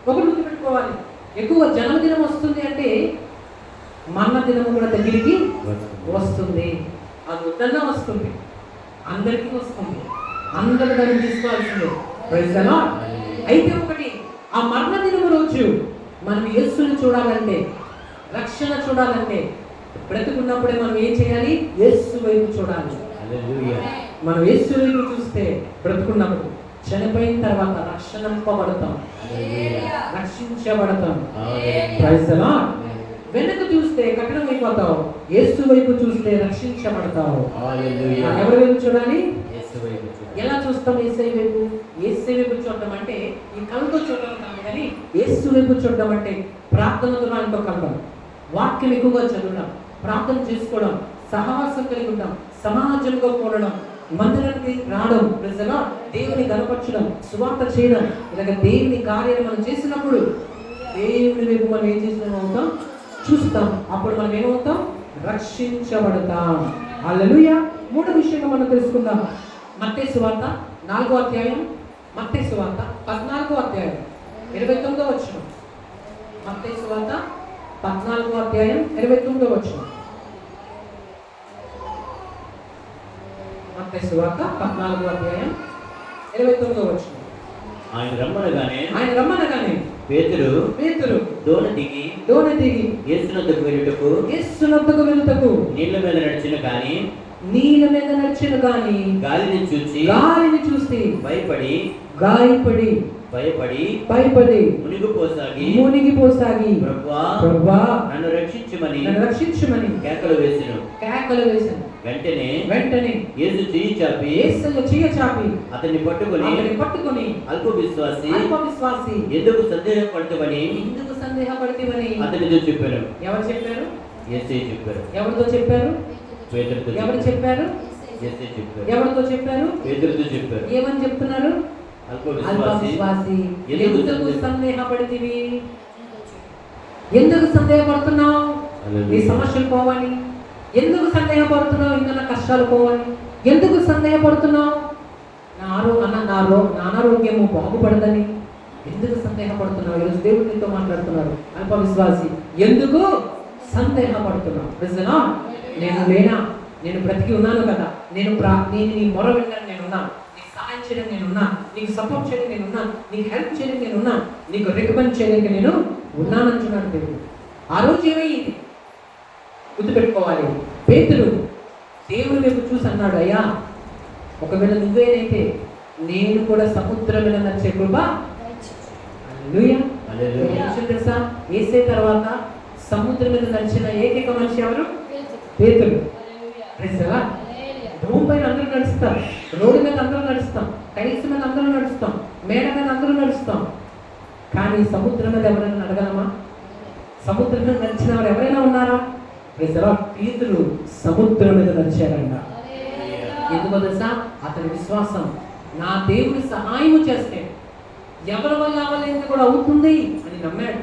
ఒకటి గుర్తుపెట్టుకోవాలి, ఎక్కువ జన్మదినం వస్తుంది అంటే మరణదినం కూడా దగ్గరికి వస్తుంది. అది వద్దన్నా వస్తుంది, అందరికీ వస్తుంది, అందరూ దాన్ని తీసుకోవాల్సిందే. ప్రజలో అయితే ఒకటి, ఆ మరణదినం రోజు మనం యేసుని చూడాలంటే, రక్షణ చూడాలంటే, బ్రతుకున్నప్పుడే మనం ఏం చేయాలి? యేసు వైపు చూడాలి. మనం యేసు వైపు చూస్తే బ్రతుకున్నప్పుడు, చనిపోయిన తర్వాత రక్షింపబడతాం, రక్షించబడతాం. Praise the lord. వెనక్కి చూస్తే కఠినం అయిపోతావు, యేసు వైపు చూస్తే రక్షించబడతావు. ఎవరి వైపు చూడాలి? ఎలా చూస్తాం? యేసు వైపు. యేసు వైపు చూడడం అంటే ఈ కళ్ళతో చూడడం కాదు, కానీ యేసు వైపు చూడడం అంటే ప్రార్థనతో ఆయనతో కలవడం, వాక్యం ఎక్కువగా చదవడం, ప్రార్థన చేసుకోవడం, సహవాసం కలిగి ఉండడం, సమాజంగా కూడడం, మందిరానికి రావడం, ప్రజల దేవుని గణపరచడం, సువార్త చేయడం, ఇలాగ దేవుని కార్యాలు మనం చేసినప్పుడు దేవుని వైపు మనం ఏం చేసిన అవుతాం? చూస్తాం. అప్పుడు మనం ఏమవుతాం? రక్షించబడతాం. హల్లెలూయా. మూడో విషయంగా మనం తెలుసుకుందాం. మత్తయి సువార్త 4వ అధ్యాయం, మత్తయి సువార్త 14వ అధ్యాయం 29వ వచనం. మత్తయి సువార్త 14వ అధ్యాయం 29వ వచనం. మత్తయి సువార్త 14వ అధ్యాయం 29వ వచనం. ఆయన రమ్మనగానే పేతురు దోణ దిగి యేసునొద్దకు వెళ్ళుటకు నీళ్ళ మీద నడిచిన గాని గాలిని చూసి భయపడి మునిగిపోసాగి ప్రభువా నన్ను రక్షించుమని కేకలు వేసెను. వెంటనే యేసు చెయ్యి చాపి అతన్ని పట్టుకొని అల్ప విశ్వాసి ఎందుకు సందేహపడతావని అతనితో చెప్పారు. ఎవరు చెప్పారు? యేసయ్య చెప్పారు. ఎవరితో చెప్పారు? పేతురుతో. ఎవరు చెప్పారు? యేసయ్య చెప్పారు. ఎవరితో చెప్పారు? పేతురుతో చెప్పారు. ఏమని చెప్తున్నారు? అల్ప విశ్వాసి ఎందుకు సందేహపడితివి? ఎందుకు సందేహపడుతున్నావు? నీ సమస్యలు పోవాలి. ఎందుకు సందేహపడుతున్నావు? ఇంకా నా కష్టాలు పోవాలి. ఎందుకు సందేహపడుతున్నావు? నా అనారోగ్యము బాగుపడదని ఎందుకు సందేహపడుతున్నావు? ఈరోజు దేవుడు నీతో మాట్లాడుతున్నారు. అల్ప విశ్వాసి ఎందుకు సందేహపడుతున్నావు? ప్రజలా నేను బ్రతికి ఉన్నాను కదా, నేను నీ మొర వినడానికి నేనున్నాను, నీకు సహాయం చేయడం నేనున్నా, నీకు సపోర్ట్ చేయడం నేనున్నా, నీకు హెల్ప్ చేయడం నేనున్నా, నీకు రికమెండ్ చేయడానికి నేను ఉన్నానంటున్నాను దేవుడు. ఆ రోజు ఏమైంది గుర్తుపెట్టుకోవాలి. పేతురు దేవుని వైపు చూసి అన్నాడు, అయ్యా ఒకవేళ నువ్వేనైతే నేను కూడా సముద్రం మీద నడిచే కృప. తెలుసా? యేసే తర్వాత సముద్రం మీద నడిచిన ఏకైక మనిషి ఎవరు? పేతురు. భూమి పైన అందరూ నడుస్తాం, రోడ్డు మీద అందరూ నడుస్తాం, టైల్స్ మీద అందరూ నడుస్తాం, మేడ మీద అందరూ నడుస్తాం, కానీ సముద్రం మీద ఎవరైనా నడగలమా? సముద్రంలో నడిచిన వారు ఎవరైనా ఉన్నారా? పేతురు సముద్రం మీద నడిచారంట. ఎందుకో తెలుసా? అతని విశ్వాసం, నా దేవుడు సహాయం చేస్తే ఎవరి వల్ల అవ్వలేనిది కూడా అవుతుంది అని నమ్మాడు.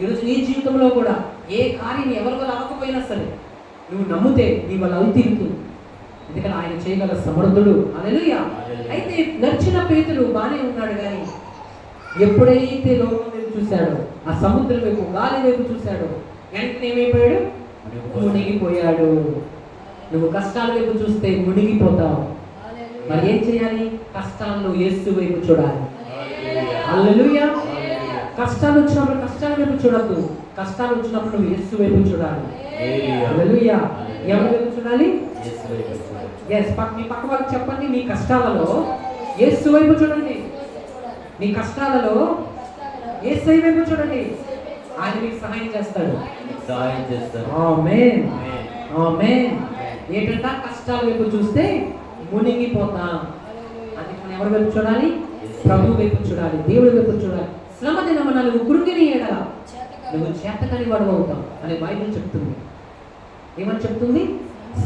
ఈరోజు నీ జీవితంలో కూడా ఏ కార్యం ఎవరి వల్ల అవ్వకపోయినా సరే నువ్వు నమ్మితే నీ వల్ల అవుతుంది. ఎందుకంటే ఆయన చేయగల సమర్థుడు. హల్లెలూయా. అయితే నడిచిన పేతురు బాగానే ఉన్నాడు, కానీ ఎప్పుడైతే లోకం వైపు చూశాడో, ఆ సముద్రం వైపు, గాలి వైపు చూశాడో, వెంటనే ఏమైపోయాడు? మునిగిపోయాడు. నువ్వు కష్టాల వైపు చూస్తే మునిగిపోతావు. మరి ఏం చేయాలి? కష్టాల్లో యేసు వైపు చూడాలి. హల్లెలూయా. కష్టాలు వచ్చినప్పుడు కష్టాల వైపు చూడద్దు, కష్టాలు వచ్చినప్పుడు నువ్వు యేసు వైపు చూడాలి. హల్లెలూయా. ఎవరి వైపు చూడాలి? మీ పక్క వాళ్ళకి చెప్పండి, మీ కష్టాలలో యేసు వైపు చూడండి. మీ కష్టాలలో యేసు వైపు చూడండి, ఆయన మీకు సహాయం చేస్తాడు. ఆమేన్, ఆమేన్. ఏంటంటే కష్టాల వైపు చూస్తే మునిగిపోతాం. అది మనం ఎవరి వైపు చూడాలి? ప్రభు వైపు చూడాలి, దేవుడి వైపు చూడాలి. శ్రమ దినమున నువ్వు కృంగిని ఎడల నువ్వు చేతకాని వాడు అవుతావు అని బైబిల్ చెప్తుంది. ఏమని చెప్తుంది?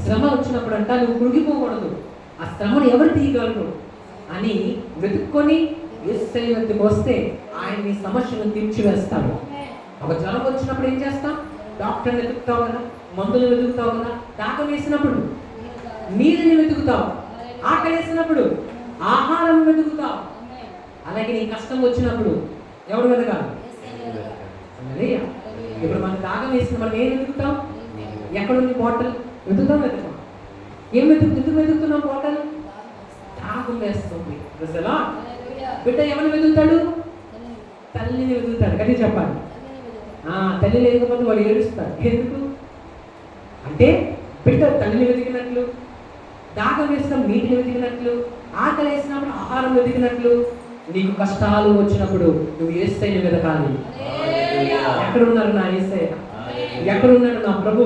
శ్రమ వచ్చినప్పుడు అంట నువ్వు కృంగిపోకూడదు. ఆ శ్రమను ఎవరు తీయగలరు అని వెతుక్కొని యేసయ్య వద్దకు వస్తే ఆయన నీ సమస్యను తీర్చివేస్తాడు. ఒక జ్వరం వచ్చినప్పుడు ఏం చేస్తాం? డాక్టర్ని వెతుకుతావు కదా, మందులు వెతుకుతావు కదా. దాహం వేసినప్పుడు నీరుని వెతుకుతావు, ఆకలి వేసినప్పుడు ఆహారం వెతుకుతావు. అలాగే నీ కష్టం వచ్చినప్పుడు ఎవరు వెతకాలి? ఇప్పుడు మనకు దాహం వేసిన మనం ఏం వెతుకుతాం? ఎక్కడుంది బాటిల్? వెతుకుతాం. ఏం ఎందుకు వెతుకుతున్నాం? బాటిల్ దాహం వేస్తుంది. బిడ్డ ఎవరిని వెతుకుతాడు? తల్లిని వెతుకుతాడు. కానీ చెప్పాలి, తల్లి లేకపోతే వాడు ఏడుస్తాడు. ఎందుకు అంటే బిడ్డ తల్లిని వెతికినట్లు, దాహం వేసినప్పుడు నీటిని వెతికినట్లు, ఆకలి వేసినప్పుడు ఆహారం వెతికినట్లు, నీకు కష్టాలు వచ్చినప్పుడు నువ్వు యేసయ్యని వెతకాలి. ఎక్కడున్నారు నా యేసయ్య? ఎక్కడున్నాడు నా ప్రభు?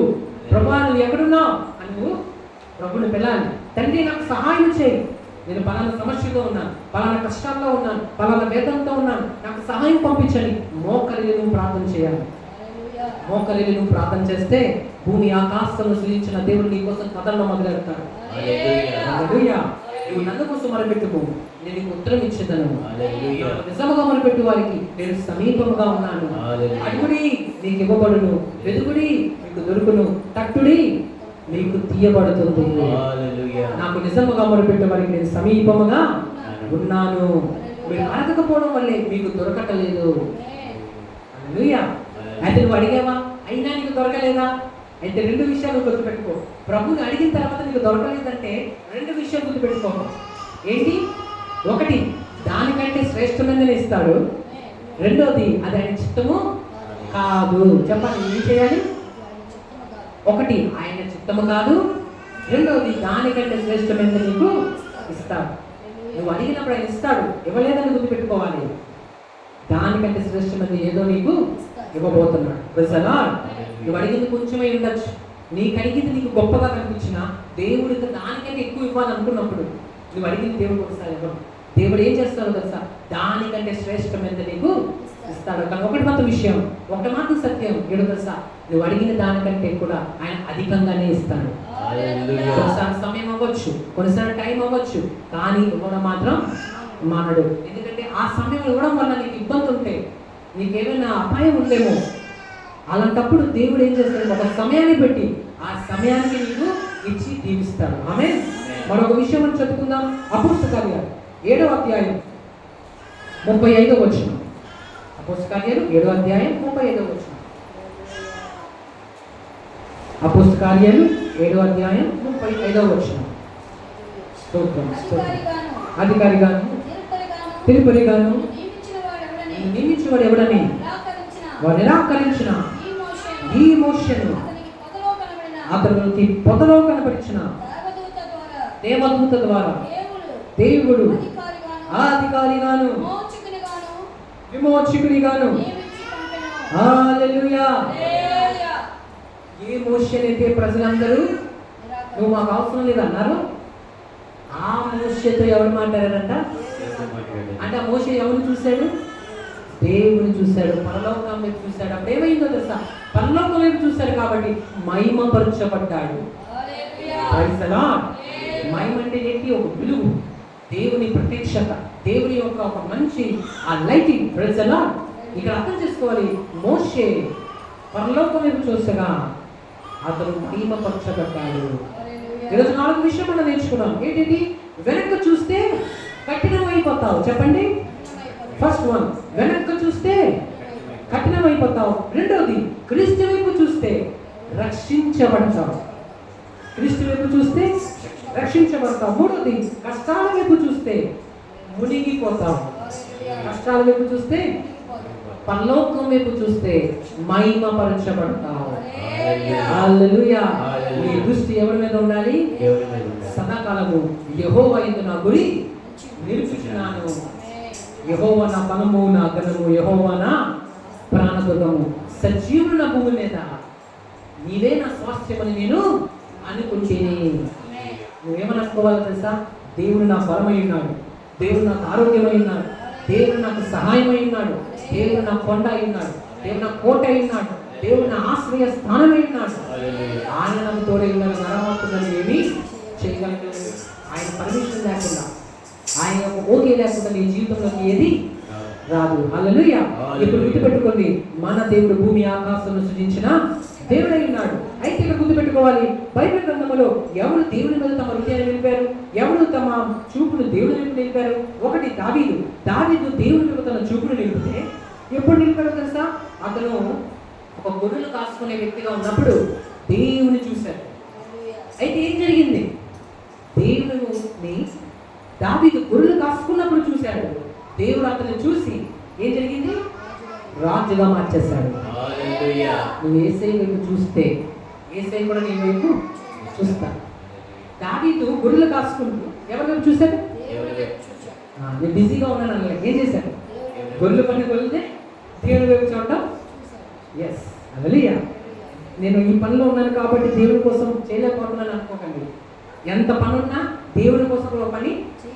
ప్రభువా నువ్వు ఎక్కడున్నావు అని నువ్వు ప్రభుని పిల్లాలి. తండ్రి నాకు సహాయం చేయి, నేను పలానా సమస్యలో ఉన్నాను, పలానా కష్టాల్లో ఉన్నాను, పలానా వేదంతో ఉన్నాను, నాకు సహాయం పంపించండి. మోకరిల్లి నువ్వు ప్రార్థన చేయాలి. మోకరిల్లి నువ్వు ప్రార్థన చేస్తే భూమి ఆకాశంలో సృజించిన దేవుడు నీ కోసం కథలను మొదలెడతాడు. హల్లెలూయా. నువ్వు నన్ను కోసం మొరపెట్టుకో, నేను నీకు ఉత్తరం ఇచ్చేదను. నిజముగా మొరపెట్టు వారికి నేను సమీపముగా ఉన్నాను. అడుగుడి నీకు ఇవ్వబడును, వెతుకుడి మీకు దొరుకును, తట్టుడి మీకు తీయబడుతుంది. నాకు నిజముగా మొరపెట్టే వారికి నేను సమీపముగా ఉన్నాను. మీరు అడగకపోవడం వల్లే మీకు దొరకటలేదు. హల్లెలూయా. అయితే నువ్వు అడిగావా, అయినా నీకు దొరకలేదా? అయితే రెండు విషయాలు గుర్తుపెట్టుకో. ప్రభుని అడిగిన తర్వాత నీకు దొరకలేదంటే రెండు విషయాలు గుర్తుపెట్టుకో. ఏంటి? ఒకటి, దానికంటే శ్రేష్టమైనది ఇస్తాడు. రెండోది, అది ఆయన చిత్తము కాదు. చెప్పండి, ఏం చేయాలి? ఒకటి, ఆయన చిత్తము కాదు. రెండోది, దానికంటే శ్రేష్టమైనది నీకు ఇస్తాడు. నువ్వు అడిగినప్పుడు ఆయన ఇస్తాడు, ఇవ్వలేదని గుర్తుపెట్టుకోవాలి. దానికంటే శ్రేష్టమైనది ఏదో నీకు ఇవ్వబోతున్నాడు. నువ్వు అడిగింది కొంచెమే ఉండొచ్చు, నీకు అడిగింది నీకు గొప్పగా కనిపించినా దేవుడికి దానికంటే ఎక్కువ ఇవ్వాలనుకున్నప్పుడు నువ్వు అడిగింది దేవుడు ఒకసారి ఇవ్వడు. దేవుడు ఏం చేస్తాడు తెలుసా? దానికంటే శ్రేష్టమైనది నీకు ఇస్తాడు. కానీ ఒకటి మాత్రం విషయం, ఒకటి మాత్రం సత్యం ఏడు తెలుసా? నువ్వు అడిగిన దానికంటే కూడా ఆయన అధికంగానే ఇస్తాడు. కొన్నిసార్లు సమయం అవ్వచ్చు, కొన్నిసార్లు టైం అవ్వచ్చు, కానీ ఇవ్వడం మాత్రం మానడు. ఎందుకంటే ఆ సమయం ఇవ్వడం వల్ల నీకు ఇబ్బంది ఉంటే, నీకేమైనా అపాయం ఉందేమో, అలాంటప్పుడు దేవుడు ఏం చేస్తాడు? ఒక సమయాన్ని పెట్టి ఆ సమయానికి నీకు ఇచ్చి దీవిస్తాడు. ఆమేన్. మరొక విషయం మనం చదువుకుందాం. అపోస్తల కార్యాలు 7వ అధ్యాయం 35వ వచనం. అపోస్తల కార్యాలు 7వ అధ్యాయం 35వ వచనం. అపోస్తల కార్యాలు 7వ అధ్యాయం 35వ వచనం. అధికారిగాను తిరుపతిగాను నియమించేవాడు ఎవడని వాడు నిరాకరించిన ఈ మోషను అతనికి పొదలో కనబడిచిన దేవదూత ద్వారా దేవుడు అధికారిగాను విమోచకునిగాను హల్లెలూయా. ఏ మోషన్ అయితే ప్రజలందరూ నువ్వు మాకు అవసరం లేదు అన్నారు, ఆ మోషతో ఎవరు మాట్లాడారంట? అంటే ఆ మోషే ఎవరు చూశాడు? దేవుని చూశాడు, పరలోకం వైపు చూశాడు. అప్పుడు ఏమైందో తెలుసా? పరలోకం వైపు చూశాడు కాబట్టి మహిమపరచబడ్డాడు. Praise the Lord. మహిమ అంటే ఏంటి? ఒక వెలుగు, దేవుని ప్రత్యక్షత, దేవుని యొక్క ఒక మంచి ఆ లైటింగ్. Praise the Lord. ఇక్కడ అర్థం చేసుకోవాలి, మోషే పరలోకం వైపు చూసగా అతను మహిమపరచబడ్డాడు. ఈరోజు 4 విషయం మనం నేర్చుకున్నాం. ఏంటిది? వెనక్కి చూస్తే కఠినమైపోతావు. చెప్పండి. ఫస్ట్ వన్, వెనక్కి చూస్తే కఠినమైపోతావు. రెండోది, క్రీస్తు వైపు చూస్తే రక్షించబడతావు. క్రీస్తు వైపు చూస్తే రక్షించబడతావు. మూడోది, కష్టాల వైపు చూస్తే మునిగిపోతావు. కష్టాల వైపు చూస్తే, పరలోకం వైపు చూస్తే మహిమపరచబడతావు. హల్లెలూయా. నీ దృష్టి ఎవరి మీద ఉండాలి? సదాకాలము యెహోవా యందు నా గురి నిలుపుచున్నాను. యెహోవా నా బలము, నా ఘనము, యెహోవా నా ప్రాణదుర్గము. సజీవుడు నా భూమి మీద నీవే నా స్వాస్థ్యమని నేను అనుకుంటేనే. నువ్వేమని అనుకోవాలి తెలుసా? దేవుడు నా బలమై ఉన్నాడు, దేవుడు నాకు ఆరోగ్యమై ఉన్నాడు, దేవుడు నాకు సహాయమై ఉన్నాడు, దేవుడు నా కొండ అయి ఉన్నాడు, దేవుడు నా కోట అయి ఉన్నాడు, దేవుడు నా ఆశ్రయ స్థానమై ఉన్నాడు. ఆయన నాకు తోడై ఉన్నాడు. నరమాత్రులను ఏమి చేయగలడు? ఆయన పర్మిషన్ లేకుండా, ఆయన యొక్క ఓకే లేకుండా నీ జీవితంలోకి ఏది రాదు. హల్లెలూయా. ఇప్పుడు గుర్తుపెట్టుకోండి, మన దేవుడు భూమి ఆకాశంలో సృజించిన దేవుడై ఉన్నాడు. అయితే ఇక్కడ గుర్తుపెట్టుకోవాలి, బైబిల్ గ్రంథంలో ఎవరు దేవుని మీద తమ హృదయాన్ని నిలిపారు, ఎవరు తమ చూపును దేవుని వైపు నిలిపారు? ఒకటి దావీదు. దావీదు దేవుని వైపు తన చూపును నిలిపితే ఎప్పుడు నిలిపాడో తెలుసా? అతను ఒక గొర్రెలు కాసుకునే వ్యక్తిగా ఉన్నప్పుడు దేవుని చూశాడు. అయితే ఏం జరిగింది? దేవుని దావీదు గొర్రెలు కాసుకున్నప్పుడు చూశాడు. దేవుడు అతన్ని చూసి ఏం జరిగింది? రాజుగా మార్చేశాడు. నువ్వు యేసయ్య వైపు చూస్తే యేసయ్య కూడా నీ వైపు చూస్తా. దావీదు గొర్రెలు కాసుకుంటూ ఎవరి వైపు చూశాడు? నేను బిజీగా ఉన్నాను అన్న ఏం చేశాడు? గొర్రెలు పని గొర్రెలే దేవుని వైపు చూడటం. ఎస్, హల్లెలూయా. నేను ఈ పనిలో ఉన్నాను కాబట్టి దేవుని కోసం చేయలేకపోతున్నాను అనుకోకండి. ఎంత పనున్నా దేవుని కోసం ఒక పని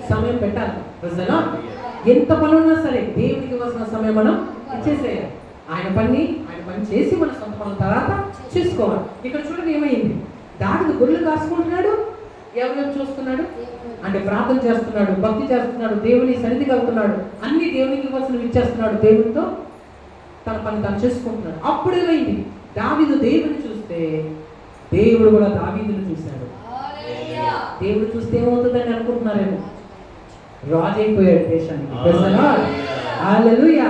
సమయం పెట్టాలి. ప్రజలా ఎంత పని ఉన్నా సరే దేవునికి ఇవ్వాల్సిన సమయం మనం ఇచ్చేసేయాలి. ఆయన పని చేసి మన సొంత పనుల తర్వాత చేసుకోవాలి. ఇక్కడ చూడండి ఏమైంది? దావీదు గొర్రెలు కాసుకుంటున్నాడు, ఎవరు చూస్తున్నాడు అంటే ప్రార్థన చేస్తున్నాడు, భక్తి చేస్తున్నాడు, దేవుని సన్నిధికి వెళ్తున్నాడు, అన్ని దేవునికి ఇవ్వాల్సినవి ఇచ్చేస్తున్నాడు, దేవునితో తన పని తను చేసుకుంటున్నాడు. అప్పుడు ఏమైంది? దావీదు దేవుని చూస్తే దేవుడు కూడా దావీదుని చూశాడు. దేవుడు చూస్తే ఏమవుతుందని అనుకుంటున్నారేమో, రాజు అయిపోయాడు దేశానికి. హల్లెలూయా.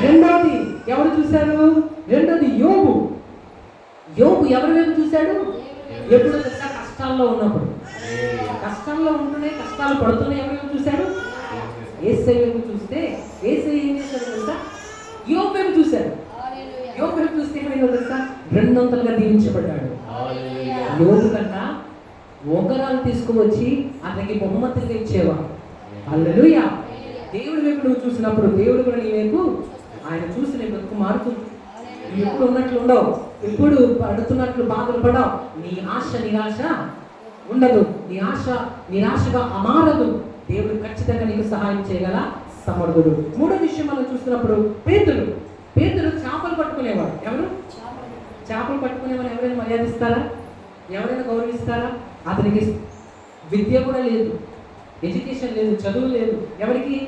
రెండోది ఎవరు చూశారు? రెండోది యోబు. యోబు ఎవరి వైపు చూశాడు? ఎప్పుడు తెలుసా? కష్టాల్లో ఉన్నప్పుడు. కష్టాల్లో ఉంటూనే, కష్టాలు పడుతూనే ఎవరి వైపు చూశాడు? యేసయ్య వైపు చూస్తే యేసయ్య ఏం చేశాడు తెలుసా? యోబు వైపు చూశాడు. యోబు వైపు చూస్తే ఏమైందో తెలుసా? 200గా దీవించబడ్డాడు. యోబు కన్నా ఉంగరాలు తీసుకువచ్చి అతనికి బహుమతిగా ఇచ్చేవాడు. హల్లెలూయా. దేవుడి వైపు నువ్వు చూసినప్పుడు దేవుడు కూడా నీ వైపు ఆయన చూసి నీ బ్రతుకు మారుతుంది. నువ్వు ఎప్పుడు ఉన్నట్లు ఉండవు, ఎప్పుడు పడుతున్నట్లు బాధలు పడవు. నీ ఆశ నిరాశ ఉండదు, నీ ఆశ నిరాశగా అమారదు. దేవుడు ఖచ్చితంగా నీకు సహాయం చేయగల సమర్థుడు. మూడో విషయం మనం చూసినప్పుడు పేతురు చేపలు పట్టుకునేవాడు. ఎవరు? చేపలు పట్టుకునేవాడు. ఎవరైనా మర్యాదిస్తారా? ఎవరైనా గౌరవిస్తారా? అతనికి విద్య కూడా లేదు, ఎడ్యుకేషన్ లేదు, చదువు లేదు. ఎవరికి?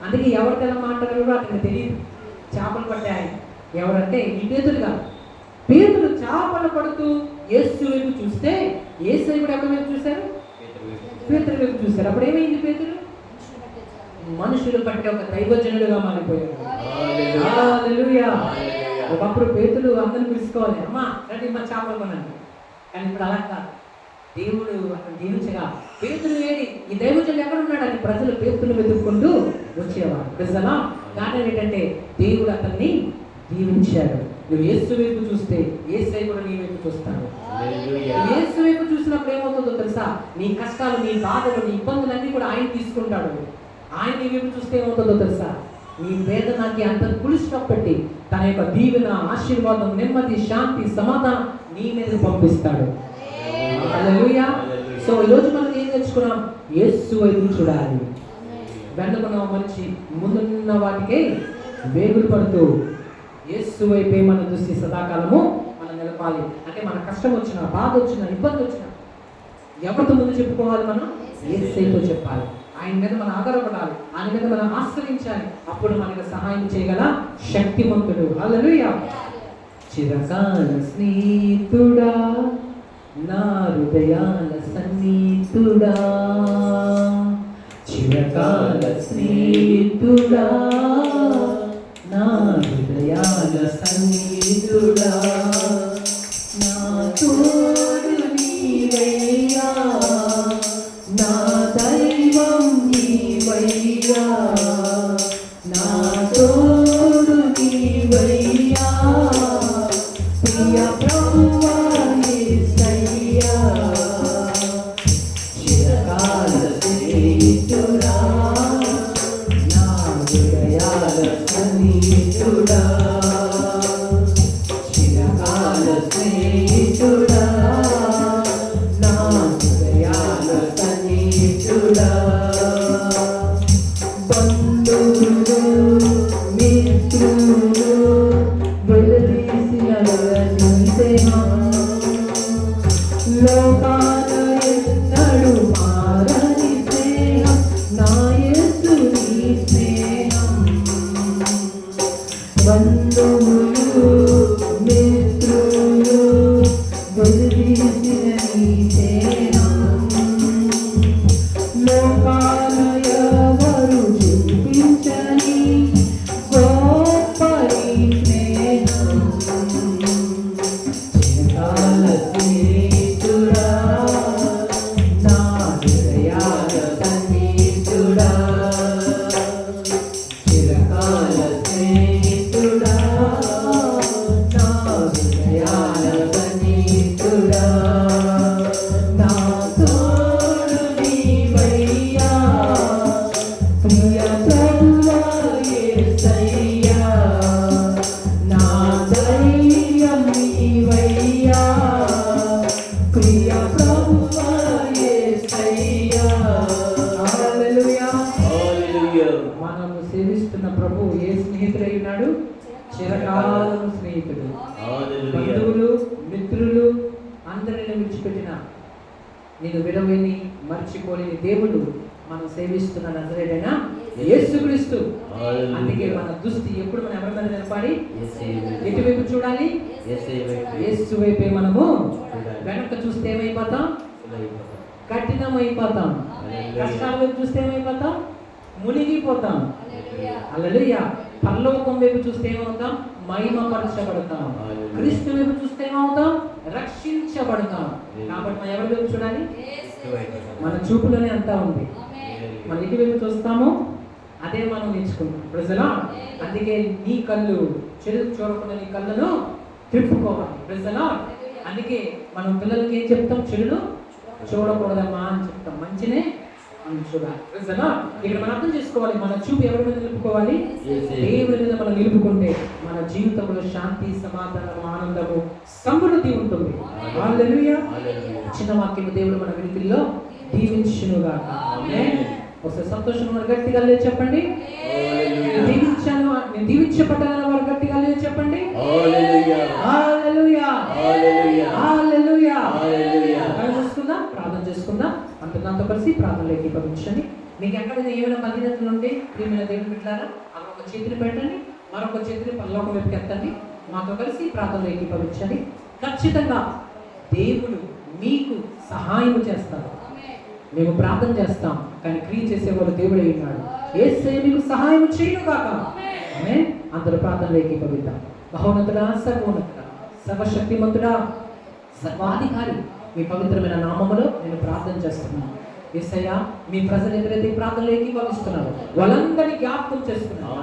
అందుకే ఎవరికి ఎలా మాట్లాడారో అతనికి తెలియదు. చేపలు పట్టాయి. ఎవరంటే ఈ పేతురుగా. పేతురు చేపలు పడుతూ యేసు వైపు చూస్తే యేసయ్య కూడా ఎవరి వైపు చూశారు? పేతురు వైపు చూశారు. అప్పుడు ఏమైంది? పేతురు మనుషులు పట్టే ఒక దైవజనుడుగా మారిపోయాడు. హల్లెలూయా. ఒకప్పుడు పేతురు అందరిని పిలుచుకోవాలి, అమ్మా రండి మా చేపలు కొనండి. కానీ ఇప్పుడు అలా కాదు. దేవుడు అతను దీవించగా పేతురు ఏడి, ఈ దైవజనుడు ఎక్కడ ఉన్నాడు అని ప్రజలు పేతురుని వెతుక్కుంటూ వచ్చేవారు. ప్రజలా కారణం ఏంటంటే దేవుడు అతన్ని దీవించాడు. నువ్వు యేసు వైపు చూస్తే యేసయ్య కూడా నీ వైపు చూస్తాడు. యేసు వైపు చూసినప్పుడు ఏమవుతుందో తెలుసా? నీ కష్టాలు, నీ బాధలు, నీ ఇబ్బందులన్నీ కూడా ఆయన తీసుకుంటాడు. ఆయన నీ వైపు చూస్తే ఏమవుతుందో తెలుసా? నీ వేదనకి అంత పులిస్టాప్ పెట్టి తన యొక్క దీవెన, ఆశీర్వాదం, నెమ్మది, శాంతి, సమాధానం నీ మీద పంపిస్తాడు. హల్లెలూయా. సో ఈరోజు మనం ఏం నేర్చుకున్నాం? యేసు వైపు చూడాలి. వెనుకన మనిషి ముందున్న వాటికే వేగులు పడుతూ యేసు వైపే మన దృష్టి సదాకాలము మనం నిలపాలి. అంటే మన కష్టం వచ్చినా, బాధ వచ్చినా, ఇబ్బంది వచ్చినా ఎవరితో ముందు చెప్పుకోవాలి? మనం యేసుతో చెప్పాలి. ఆయన మీద మనం ఆధారపడాలి, ఆయన మీద మనం ఆశ్రయించాలి. అప్పుడు మనకు సహాయం చేయగల శక్తిమంతుడు. హల్లెలూయా. చిరకాల స్నేహితుడా, నా హృదయాల సన్నిహితుడా, చిరకాల స్నేహితుడా, నా హృదయాల సన్నిహితుడా, నా తోడు నీవయ్యా, నా దైవం నీవయ్యా, నా తోడు నీవయ్యా, ప్రియ ప్రభువా యేసయ్యా, చిరకాల స్నేహితుడా, నా హృదయాల సన్నిహితుడా, చిరకాల స్నేహితుడా, నా హృదయాల సన్నిహితుడా, బంధువులు మిత్రులు వెలుదీసిన స్నేహం, లోకాల ఎన్నడు మారని స్నేహం, నా యేసు నీ స్నేహం. బంధువులు మిత్రులు వెలుదీసిన నీ స్నేహం, లోకాల ఎవరు చూపించని గొప్ప నీ స్నేహం. చిరకాల స్నేహితుడా, నా హృదయాల సన్నిహితుడా, చిరకాల స్నేహితుడా, నా హృదయాల సన్నిహితుడా, నా తోడు నీవయ్యా, ప్రియ ప్రభువా యేసయ్యా, నా ధైర్యం నీవయ్యా, ప్రియ ప్రభువా యేసయ్యా. హల్లెలూయా. హల్లెలూయా. మనము సేవిస్తున్న ప్రభు ఏ స్నేహితుడై ఉన్నాడు? చిరకాలం స్నేహితుడు. హల్లెలూయా. బంధువులు, మిత్రులు అందరిని విడిచిపెట్టిన నేను విడవని మర్చిపోలేని దేవుడు మనం సేవిస్తున్న నజరేయుడైన యేసుక్రీస్తు. హల్లెలూయా. అందుకే మన దృష్టి ఎప్పుడు మనం ఎవరి మీద నిలపాలి? యేసయ్య వైపు. ఎటువైపు చూడాలి? యేసయ్య వైపు. యేసు వైపే మనము చూడాలి. వెనక చూస్తే ఏమైపోతాం? హల్లెలూయా. కఠినమైపోతాం. హల్లెలూయా. కష్టాల వైపు చూస్తే ఏమైపోతాం? మునిగిపోతాం. హల్లెలూయా. హల్లెలూయా. పరలోకం వైపు చూస్తే ఏమవుతాం? మహిమపరచబడతాం. హల్లెలూయా. క్రీస్తు వైపు చూస్తే ఏమవుతాం? రక్షించబడతాం. కాబట్టి మనం ఎవరి వైపు చూడాలి? యేసు వైపు. మన చూపులోనే అంతా ఉంది. హల్లెలూయా. మనం ఎటు వైపు చూస్తామో అదే మనం నేర్చుకుంటాం. ప్రజలా అందుకే నీ కళ్ళు చెడు చూడకుండా నీ కళ్ళను తిప్పుకోవాలి. ప్రజలా అందుకే మనం పిల్లలకి ఏం చెప్తాం? చెడును చూడకూడదమ్మా అని చెప్తాం, మంచినే మనం చూడాలి. ప్రజలా ఇక్కడ మనం అర్థం చేసుకోవాలి, మన చూపు ఎవరి మీద నిలుపుకోవాలి? దేవుని మీద మనం నిలుపుకుంటే మన జీవితంలో శాంతి, సమాధానం, ఆనందము, సమృద్ధి ఉంటుంది. హల్లెలూయా. హల్లెలూయా. చిన్న వాక్యము దేవుడు మన వినికిల్లో దీవించునుగాక. ఆమేన్. ఒకసారి సంతోషంగా వారు గట్టిగా లేదు చెప్పండి. హల్లెలూయా. దీవించాను, నేను దీవించబడ్డానని వారు గట్టిగా లేదు చెప్పండి. హల్లెలూయా. హల్లెలూయా. హల్లెలూయా. హల్లెలూయా. హల్లెలూయా. చేసుకుందాం, ప్రార్థన చేసుకుందాం. అంత నాతో కలిసి ప్రార్థనలో ఏకీభవించండి. మీకు ఎక్కడైనా ఏమైనా బలహీనతలు ఉంటే ప్రియమైన దేవుని బిడ్డలారా అక్కడ ఒక చేతిని పెట్టండి, మరొక చేతిని పరలోకం వైపుకి ఎత్తండి. మాతో కలిసి ప్రార్థనలో ఏకీభవించండి. ఖచ్చితంగా దేవుడు మీకు సహాయం చేస్తారు. మేము ప్రార్థన చేస్తాం కానీ క్రియ చేసేవాడు దేవుడే ఉన్నాడు. యేసయ్య మీకు సహాయం చేయను కాక. ఆమేన్. అందరూ ప్రార్థనలో ఏకీభవిద్దాం. మహోన్నతుడా, సర్వోన్నతుడా, సర్వశక్తిమంతుడా, సర్వాధికారి మీ పవిత్రమైన నామములో నేను ప్రార్థన చేస్తున్నాను. యేసయ్య మీ ప్రజలు ఎదురైతే ప్రార్థనలు ఏకీభవిస్తున్నారు వాళ్ళందరినీ జ్ఞాపకం చేసుకున్నాను.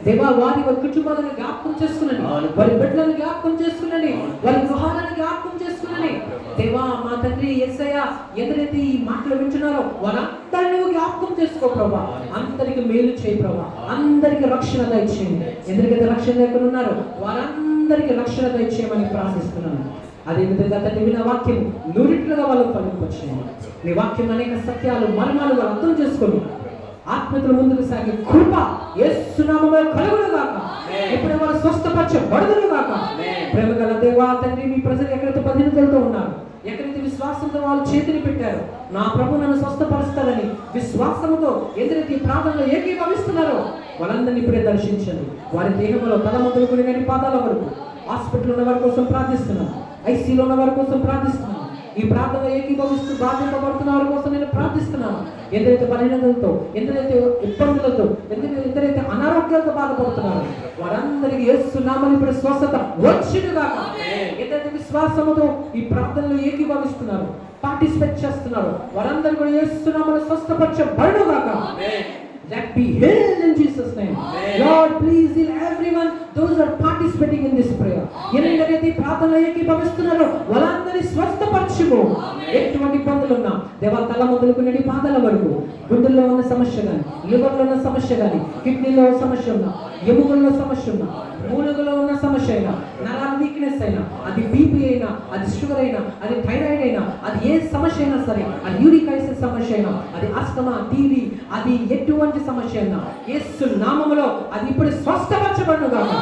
దేవా వారి కుటుంబాలను జ్ఞాపకం చేసుకున్నాను, వారి బిడ్డలను జ్ఞాపకం చేసుకున్నాను, వారి గృహాలను జ్ఞాపకం చేసుకున్నాను. దేవా మా తండ్రి యేసయ్య ఎదురైతే ఈ మాటలు వింటున్నారో వాళ్ళందరినీ జ్ఞాపకం చేసుకో ప్రభా. అందరికి మేలు చేయి ప్రభా, అందరికి రక్షణ దయచేయండి. ఎందుకైతే రక్షణ లేకుండా ఉన్నారో వారందరికి రక్షణ దయచేయమని ప్రార్థిస్తున్నాను. అదేవిధంగా తండ్రి విన్న వాక్యం నూరిట్లుగా వాళ్ళు ఫలింపచేయండి. మీ వాక్యం అనేక సత్యాలు మర్మాలు వాళ్ళు అర్థం చేసుకొని ఆత్మీయతలో ముందుకు సాగే కృప యేసు నామములో కలుగును గాక. ఇప్పుడు వారు స్వస్థపరచబడుదురు గాక. ప్రేమ గల దేవా తండ్రి, మీ ప్రజలు ఎక్కడైతే బలహీనతలతో ఉన్నారు, ఎక్కడైతే విశ్వాసంతో వాళ్ళు చేతిని పెట్టారు, నా ప్రభు నన్ను స్వస్థపరుస్తారని విశ్వాసంతో ఎదురైతే ఈ ప్రాంతంలో ఏకీభవిస్తున్నారో వాళ్ళందరినీ ఇప్పుడే దర్శించండి. వారి దేహంలో తల మొదలుకొని కానీ పాదాల వరకు, హాస్పిటల్ ఉన్న వారి కోసం ప్రార్థిస్తున్నాను, ఐసీలో ఉన్న వారి కోసం ప్రార్థిస్తున్నాను, ఈ ప్రార్థనలో ఏకీభవిస్తూ బాధ్యత పడుతున్న వారి కోసం నేను ప్రార్థిస్తున్నాను. ఎందరైతే బలహీనతలతో, ఎందరైతే ఇబ్బందులతో, ఎందరైతే అనారోగ్యాలతో బాధపడుతున్నారు వారందరికీ యేసు నామములో ఇప్పుడు స్వస్థత వచ్చును గాక. ఎందరైతే విశ్వాసముతో ఈ ప్రార్థనలో ఏకీభవిస్తున్నారు, పార్టిసిపేట్ చేస్తున్నారు, వారందరూ కూడా యేసు నామములో స్వస్థపరచబడును గాక. Let be healed in Jesus' name. Lord, please heal everyone those who are participating in this prayer. ఎందరైతే ప్రార్థనలో ఏకీభవిస్తున్నారో వాళ్ళందరినీ స్వస్థపరచుము. ఎటువంటి ఇబ్బందులు ఉన్నా దేవా, తల మొదలుకునే పాదాల వరకు, గుండెల్లో ఉన్న సమస్య కానీ, లివర్లో ఉన్న సమస్య కానీ, కిడ్నీలో సమస్య ఉన్నా, ఎముకల్లో సమస్య ఉన్నా, మూలుగులో ఉన్న సమస్య అయినా, నరాల వీక్నెస్ అయినా, అది బీపీ అయినా, అది షుగర్ అయినా, అది థైరాయిడ్ అయినా, అది ఏ సమస్య అయినా సరే, అది యూరిక్ యాసిడ్ సమస్య అయినా, అది ఆస్తమా, టీబీ, అది ఎటువంటి సమస్య అయినా యేసు నామములో అది ఇప్పుడు స్వస్థపరచబడును గాక.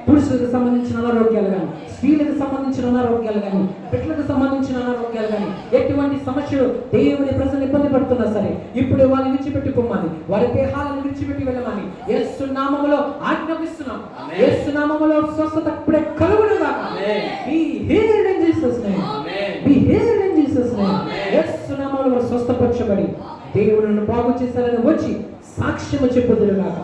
పురుషులకు సంబంధించిన అనారోగ్యాలు కానీ, స్త్రీలకు సంబంధించిన అనారోగ్యాలు కానీ, బిడ్డలకు సంబంధించిన అనారోగ్యాలు కానీ, ఎటువంటి సమస్యలు దేవుని ప్రజలు ఇబ్బంది పడుతున్నా సరే ఇప్పుడు వాళ్ళని విడిచిపెట్టుకోమని, వారి దేహాలను విడిచిపెట్టి వెళ్ళమని యేసు నామములో ఆజ్ఞాపిస్తున్నాం. యేసు నామములో స్వస్థత ఇప్పుడే కలుగును గాక. Be healed in Jesus' name. Be healed in Jesus' name. యేసు నామములో స్వస్థపరచబడి దేవుని బాగు చేశారని వచ్చి సాక్ష్యము చెప్పుదురు గాక.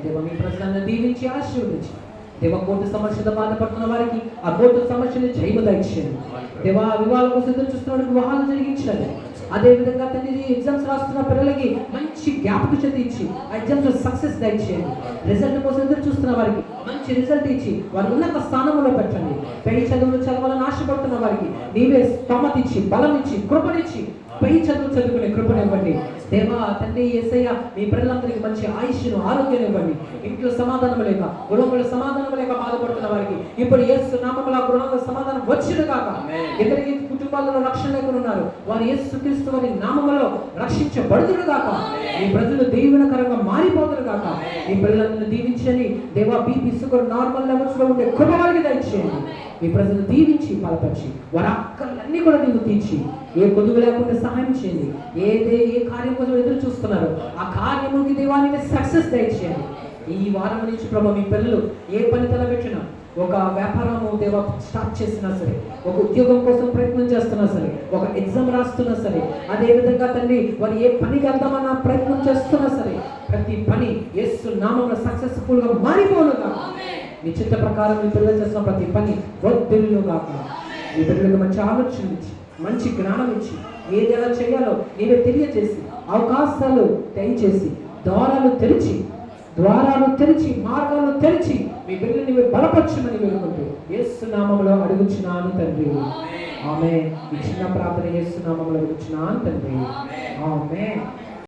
దేవా, మీ ప్రజలను దీవించి ఆశీర్వదించి దేవా, కోర్టు సమస్యతో బాధపడుతున్న వారికి ఆ కోర్టు సమస్యని జయము దయచేయండి. దేవా, వివాహాల కోసం ఎదురు చూస్తున్న వారికి వివాహాలు జరిగించండి. అదే విధంగా తండ్రి, ఎగ్జామ్స్ రాస్తున్న పిల్లలకి మంచి జ్ఞాపకత ఇచ్చి ఆ ఎగ్జామ్స్ లో సక్సెస్ దయచేయండి. రిజల్ట్ కోసం ఎదురు చూస్తున్న వారికి మంచి రిజల్ట్ ఇచ్చి వారి ఉన్నత స్థానంలో పెట్టండి. పై చదువులు చదవాలని ఆశపడుతున్న వారికి నీవే స్తోమత ఇచ్చి, బలం ఇచ్చి, కృపనిచ్చి పై చదువు చదువుకునే కృపనివ్వండి. దేవా తండ్రి యేసయ్య, మీ ప్రజలందరికీ మంచి ఆయుష్ను, ఆరోగ్యం ఇవ్వండి. ఇంట్లో సమాధానం లేక, గృహంలో సమాధానం లేక బాధపడుతున్న వారికి ఇప్పుడు యేసు నామములో గృహంలో సమాధానం వచ్చును గాక. ఎందరైతే కుటుంబాలలో రక్షణ లేకుండా ఉన్నారు వారు యేసుక్రీస్తు వారి నామములో రక్షించబడుదురు గాక. మీ ప్రజలు దీవెనకరంగా మారిపోదురు గాక. మీ పిల్లలను దీవించండి దేవా. బీపీ, షుగర్ నార్మల్ లెవెల్స్ లో ఉండే కృప వారికి దయచేయండి. మీ ప్రజలు దీవించి బలపరిచి వారి అక్కలన్నీ కూడా నీవు తీర్చి ఏ కొదువు లేకుండా సహాయం చేయండి. ఏ కార్యం కోసం ఎదురు చూస్తున్నారో ఆ కార్యముకి దేవానికి సక్సెస్ దయచేయండి. ఈ వారం నుంచి ప్రభు మీ పిల్లలు ఏ పని తలపెట్టినా, ఒక వ్యాపారము దేవా స్టార్ట్ చేసినా సరే, ఒక ఉద్యోగం కోసం ప్రయత్నం చేస్తున్నా సరే, ఒక ఎగ్జామ్ రాస్తున్నా సరే, అదే విధంగా తండ్రి వారు ఏ పనికి వెళ్దామన్న ప్రయత్నం చేస్తున్నా సరే, ప్రతి పని యేసు నామములో సక్సెస్ఫుల్ గా మారిపోనుగా. మీ చిత్త ప్రకారం మీ పిల్లలు చేస్తున్న ప్రతి పని వద్దులు కాక. మీ పిల్లలకు మంచి ఆలోచన ఇచ్చి, మంచి జ్ఞానం ఇచ్చి, ఏది ఎలా చేయాలో నీవే తెలియజేసి, అవకాశాలు దయచేసి, ద్వారాలు తెరిచి మార్గాలు తెరిచి మీ బిడ్డలు నీవే బలపరచమని వేడుకుంటూ యేసు నామములో అడుగుచున్నాను తండ్రి. ఆమేన్. ఈ చిన్న ప్రార్థన యేసు నామములో అడుగుచున్నాను తండ్రి. ఆమేన్.